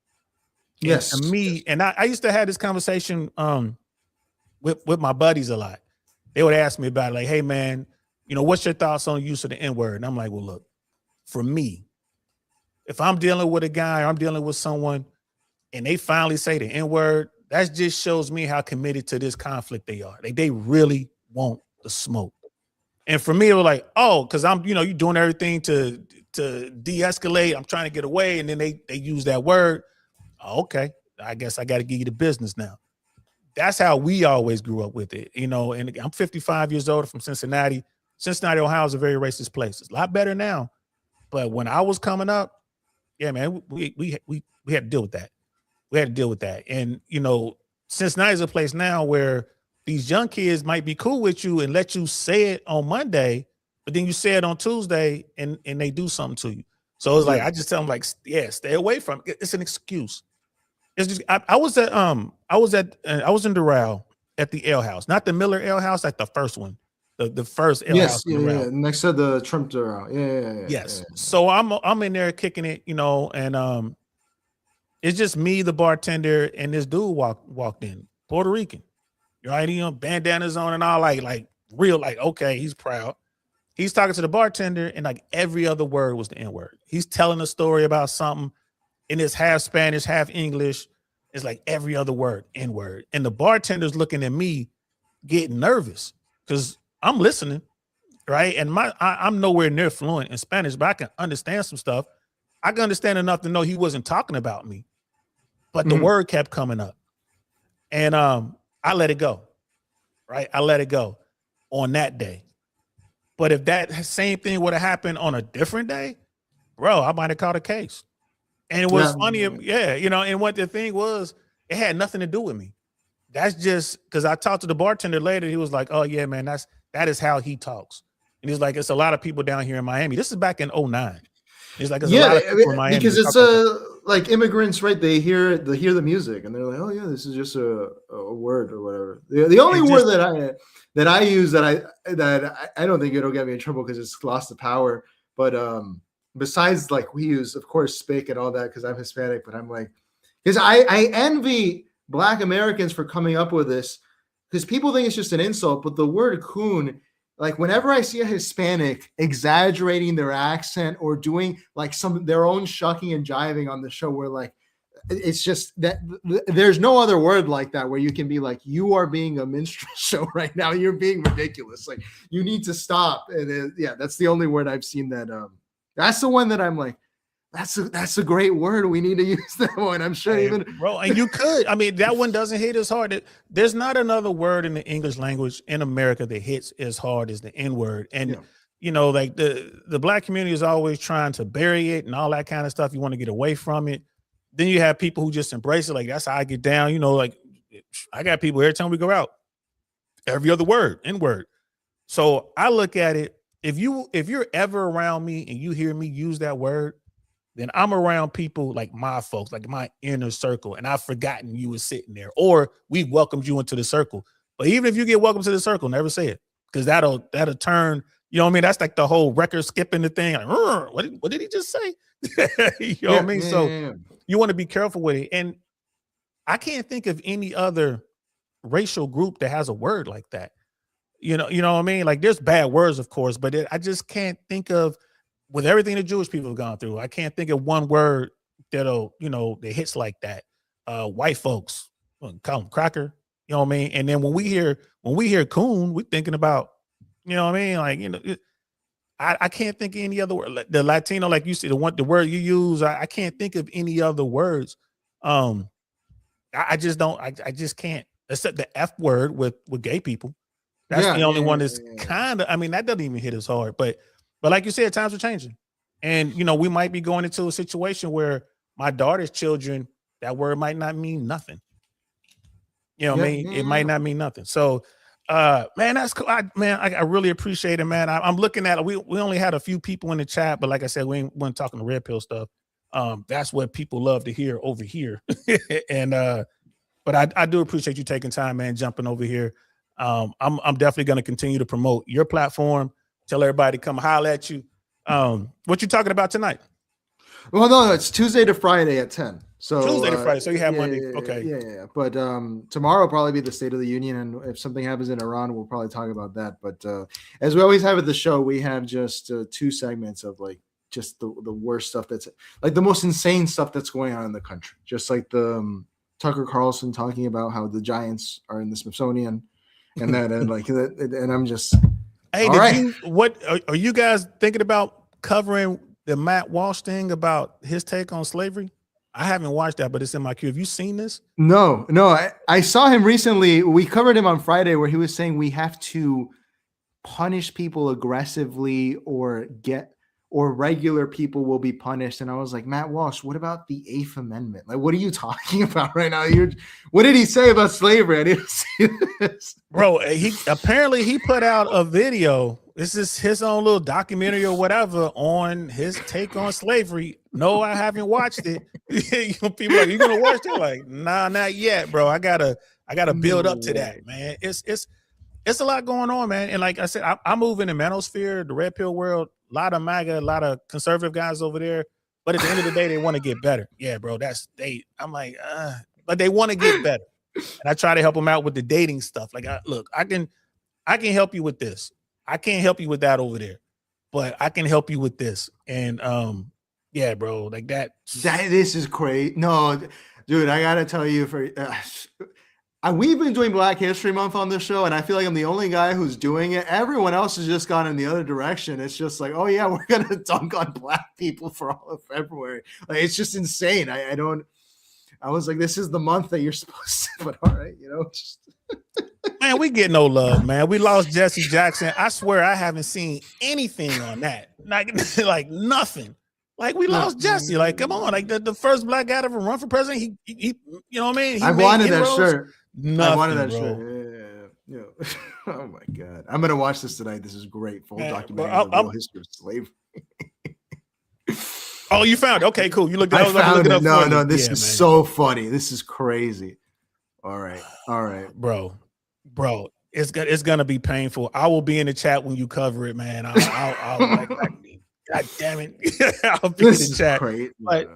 Yes. And to me, and I used to have this conversation with my buddies a lot. They would ask me about it, like, hey man, what's your thoughts on use of the N-word? And I'm like, well, look, for me, if I'm dealing with a guy or I'm dealing with someone and they finally say the N-word, that just shows me how committed to this conflict they are. They really want the smoke. And for me, it was like, because I'm, you're doing everything to de-escalate. I'm trying to get away. And then they use that word. Okay, I guess I got to give you the business now. That's how we always grew up with it, and I'm 55 years old, from Cincinnati. Cincinnati, Ohio is a very racist place. It's a lot better now. But when I was coming up, yeah, man, we had to deal with that. We had to deal with that. And, Cincinnati is a place now where these young kids might be cool with you and let you say it on Monday, but then you say it on Tuesday and they do something to you. So it's like, I just tell them like, stay away from it. It's an excuse. It's just, I was in Doral at the Ale House, not the Miller Ale House, like the first one, the first Ale House. Yeah, next to the Trump Doral. Yeah. Yes. Yeah. So I'm in there kicking it, and it's just me, the bartender, and this dude walked in, Puerto Rican, right? Bandanas on and all, like real, like, okay, he's proud. He's talking to the bartender, and like every other word was the N-word. He's telling a story about something, and it's half Spanish, half English. It's like every other word, N-word. And the bartender's looking at me, getting nervous, because I'm listening, right? And I'm nowhere near fluent in Spanish, but I can understand some stuff. I can understand enough to know he wasn't talking about me. But the word kept coming up. And I let it go, right? I let it go on that day. But if that same thing would have happened on a different day, bro, I might have caught a case. And it was funny. And what the thing was, it had nothing to do with me. That's just because I talked to the bartender later. He was like, oh, yeah, man, that is how he talks. And he's like, it's a lot of people down here in Miami. This is back in 2009. He's like, there's a lot of people in Miami. Because it's like immigrants, right? They hear the music and they're like, oh yeah, this is just a word or whatever. The only word that I use that I don't think it'll get me in trouble because it's lost the power. But besides, like, we use, of course, spick and all that because I'm Hispanic. But I'm like, because I envy Black Americans for coming up with this, because people think it's just an insult. But the word coon, like whenever I see a Hispanic exaggerating their accent or doing like their own shucking and jiving on the show, where like it's just that there's no other word like that where you can be like, you are being a minstrel show right now. You're being ridiculous. Like you need to stop. And that's the only word I've seen that. That's the one that I'm like, that's a great word. We need to use that one. I'm sure bro, and you could. I mean, that one doesn't hit as hard. There's not another word in the English language in America that hits as hard as the N-word. And like the Black community is always trying to bury it and all that kind of stuff. You want to get away from it. Then you have people who just embrace it. Like, that's how I get down. Like I got people every time we go out, every other word, N-word. So I look at it. If you're ever around me and you hear me use that word, then I'm around people like my folks, like my inner circle, and I've forgotten you were sitting there, or we welcomed you into the circle. But even if you get welcome to the circle, never say it, because that'll turn. You know what I mean? That's like the whole record skipping the thing. Like, what did he just say? You know what I mean? So you want to be careful with it. And I can't think of any other racial group that has a word like that. You know what I mean? Like there's bad words, of course, but I just can't think of, with everything the Jewish people have gone through, I can't think of one word that'll, that hits like that. White folks, call them cracker, you know what I mean? And then when we hear coon, we're thinking about, you know what I mean? Like, I can't think of any other word. The Latino, like you see, the word you use, I can't think of any other words. I just don't, I just can't, except the F word with gay people. That's the only one that's kind of, I mean, that doesn't even hit as hard, but like you said, times are changing. And, we might be going into a situation where my daughter's children, that word might not mean nothing. You know what I mean? It might not mean nothing. So, man, that's cool. I really appreciate it, man. I'm looking at it. We only had a few people in the chat, but like I said, we weren't talking the red pill stuff. That's what people love to hear over here. And, but I do appreciate you taking time, man, jumping over here. I'm definitely going to continue to promote your platform. Tell everybody to come holler at you. What you talking about tonight? Well, no, it's Tuesday to Friday at 10. So Tuesday to Friday. So you have Monday. Yeah, okay. Yeah. But tomorrow will probably be the State of the Union, and if something happens in Iran, we'll probably talk about that. But as we always have at the show, we have just 2 segments of like just the worst stuff that's like the most insane stuff that's going on in the country. Just like the Tucker Carlson talking about how the Giants are in the Smithsonian, and that and like that, and I'm just. Hey, what are you guys thinking about covering the Matt Walsh thing about his take on slavery? I haven't watched that, but it's in my queue. Have you seen this? No. I saw him recently. We covered him on Friday where he was saying we have to punish people aggressively or regular people will be punished. And I was like, Matt Walsh, what about the 8th Amendment? Like, what are you talking about right now? What did he say about slavery? I didn't see this. Bro, he put out a video. This is his own little documentary or whatever on his take on slavery. No, I haven't watched it. People are like, you gonna watch it? Like, nah, not yet, bro. I gotta build up to that, man. It's a lot going on, man. And like I said, I move in the manosphere, the red pill world, a lot of MAGA, a lot of conservative guys over there. But at the end of the day, they want to get better. Yeah, bro. I'm like, but they want to get better. And I try to help them out with the dating stuff. Like, look, I can help you with this. I can't help you with that over there, but I can help you with this. And yeah, bro, like that. This is crazy. No, dude, I gotta tell you, we've been doing Black History Month on this show, and I feel like I'm the only guy who's doing it. Everyone else has just gone in the other direction. It's just like, oh yeah, we're gonna dunk on Black people for all of February. Like, it's just insane. I was like, this is the month that you're supposed to, but all right, just. Man, we get no love, man. We lost Jesse Jackson. I swear I haven't seen anything on that. Like nothing. Like, we lost Jesse. Like, come on. Like, the first Black guy to ever run for president, he you know what I mean? I wanted that shirt. Nothing, I wanted that bro. Shirt. Yeah. Oh my God. I'm gonna watch this tonight. This is great. Full documentary on the real history of slavery. Oh, you found it. Okay, cool. You looked at it. I found it. No, this is so funny. This is crazy. All right. Bro. It's gonna be painful. I will be in the chat when you cover it, man. I'll God damn it. I'll be in the chat. But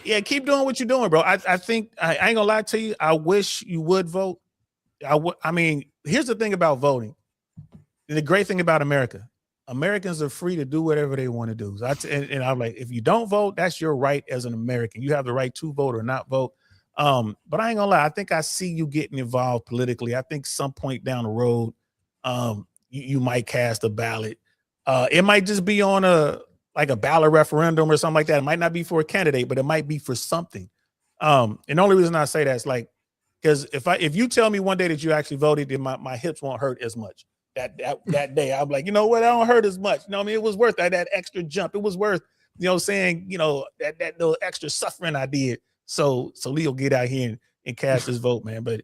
yeah, keep doing what you're doing, bro. I think I ain't gonna lie to you. I wish you would vote. I mean, here's the thing about voting. The great thing about Americans are free to do whatever they want to do. So and I'm like, if you don't vote, that's your right as an American. You have the right to vote or not vote. But I ain't gonna lie, I think I see you getting involved politically. I think some point down the road, you might cast a ballot. It might just be on a ballot referendum or something like that. It might not be for a candidate, but it might be for something. And the only reason I say that is like, because if you tell me one day that you actually voted, then my hips won't hurt as much. That day, I'm like, you know what? I don't hurt as much. You know what I mean? It was worth that extra jump. It was worth, saying, that little extra suffering I did. So Leo get out here and cast his vote, man. But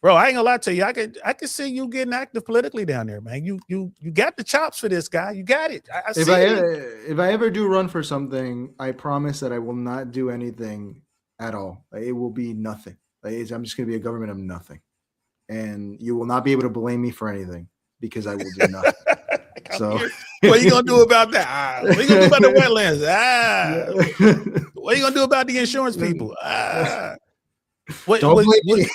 bro, I ain't gonna lie to you. I could see you getting active politically down there, man. You got the chops for this guy. You got it. If I ever do run for something, I promise that I will not do anything at all. It will be nothing. I'm just gonna be a government of nothing, and you will not be able to blame me for anything because I will do nothing. So what are you gonna do about that? What are you gonna do about the wetlands? What are you gonna do about the insurance people? Don't blame me.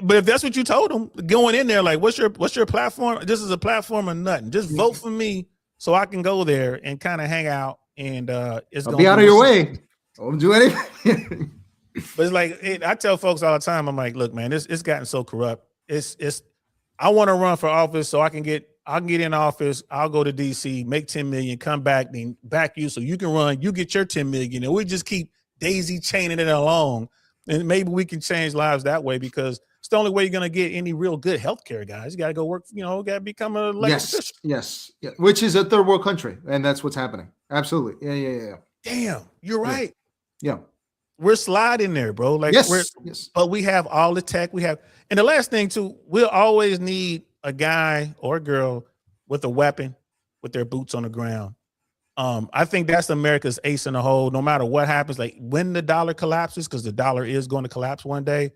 But if that's what you told them, going in there, like, what's your platform? This is a platform or nothing. Just vote for me so I can go there and kind of hang out. And it's I'll be out of your way. I won't do anything. But it's like, I tell folks all the time, I'm like, look, man, it's gotten so corrupt. I want to run for office so I can get in office. I'll go to DC, make 10 million, come back, then back you so you can run. You get your 10 million, and we just keep daisy chaining it along. And maybe we can change lives that way, because it's the only way you're going to get any real good healthcare, guys. You got to go work, got to become a elected official. Yes. Which is a third world country. And that's what's happening. Absolutely. Yeah. Damn, you're right. Yeah. We're sliding there, bro. Like, yes. But we have all the tech we have. And the last thing too, we'll always need a guy or a girl with a weapon, with their boots on the ground. I think that's America's ace in the hole. No matter what happens, like when the dollar collapses, because the dollar is going to collapse one day,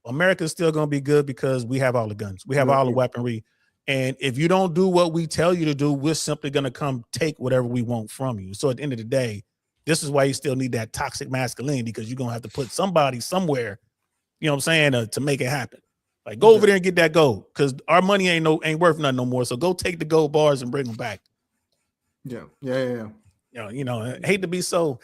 America's still going to be good because we have all the guns. We have all the weaponry. And if you don't do what we tell you to do, we're simply going to come take whatever we want from you. So at the end of the day, this is why you still need that toxic masculinity, because you're going to have to put somebody somewhere, you know what I'm saying, to make it happen. Like, go over there and get that gold, because our money ain't worth nothing no more. So go take the gold bars and bring them back. Yeah. I hate to be so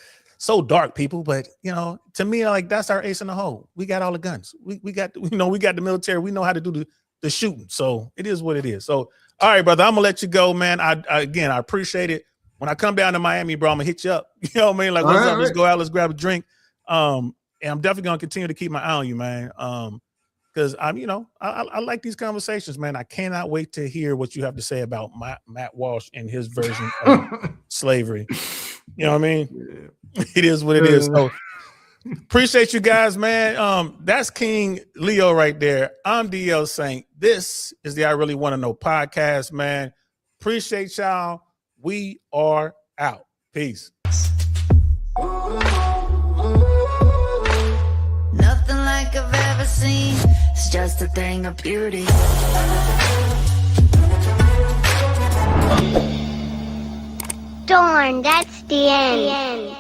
dark, people, but to me, like, that's our ace in the hole. We got all the guns. We got the military. We know how to do the shooting. So it is what it is. So, all right, brother, I'm gonna let you go, man. I appreciate it. When I come down to Miami, bro, I'm gonna hit you up. You know what I mean? Like, what's up? Let's go out. Let's grab a drink. And I'm definitely gonna continue to keep my eye on you, man. Because I like these conversations, man. I cannot wait to hear what you have to say about Matt Walsh and his version of slavery. You know what I mean? Yeah. It is what it is. So appreciate you guys, man. That's King Leo right there. I'm DL Saint. This is the I Really Want to Know podcast, man. Appreciate y'all. We are out. Peace. Nothing like I've ever seen. It's just a thing of beauty. Darn, that's the end.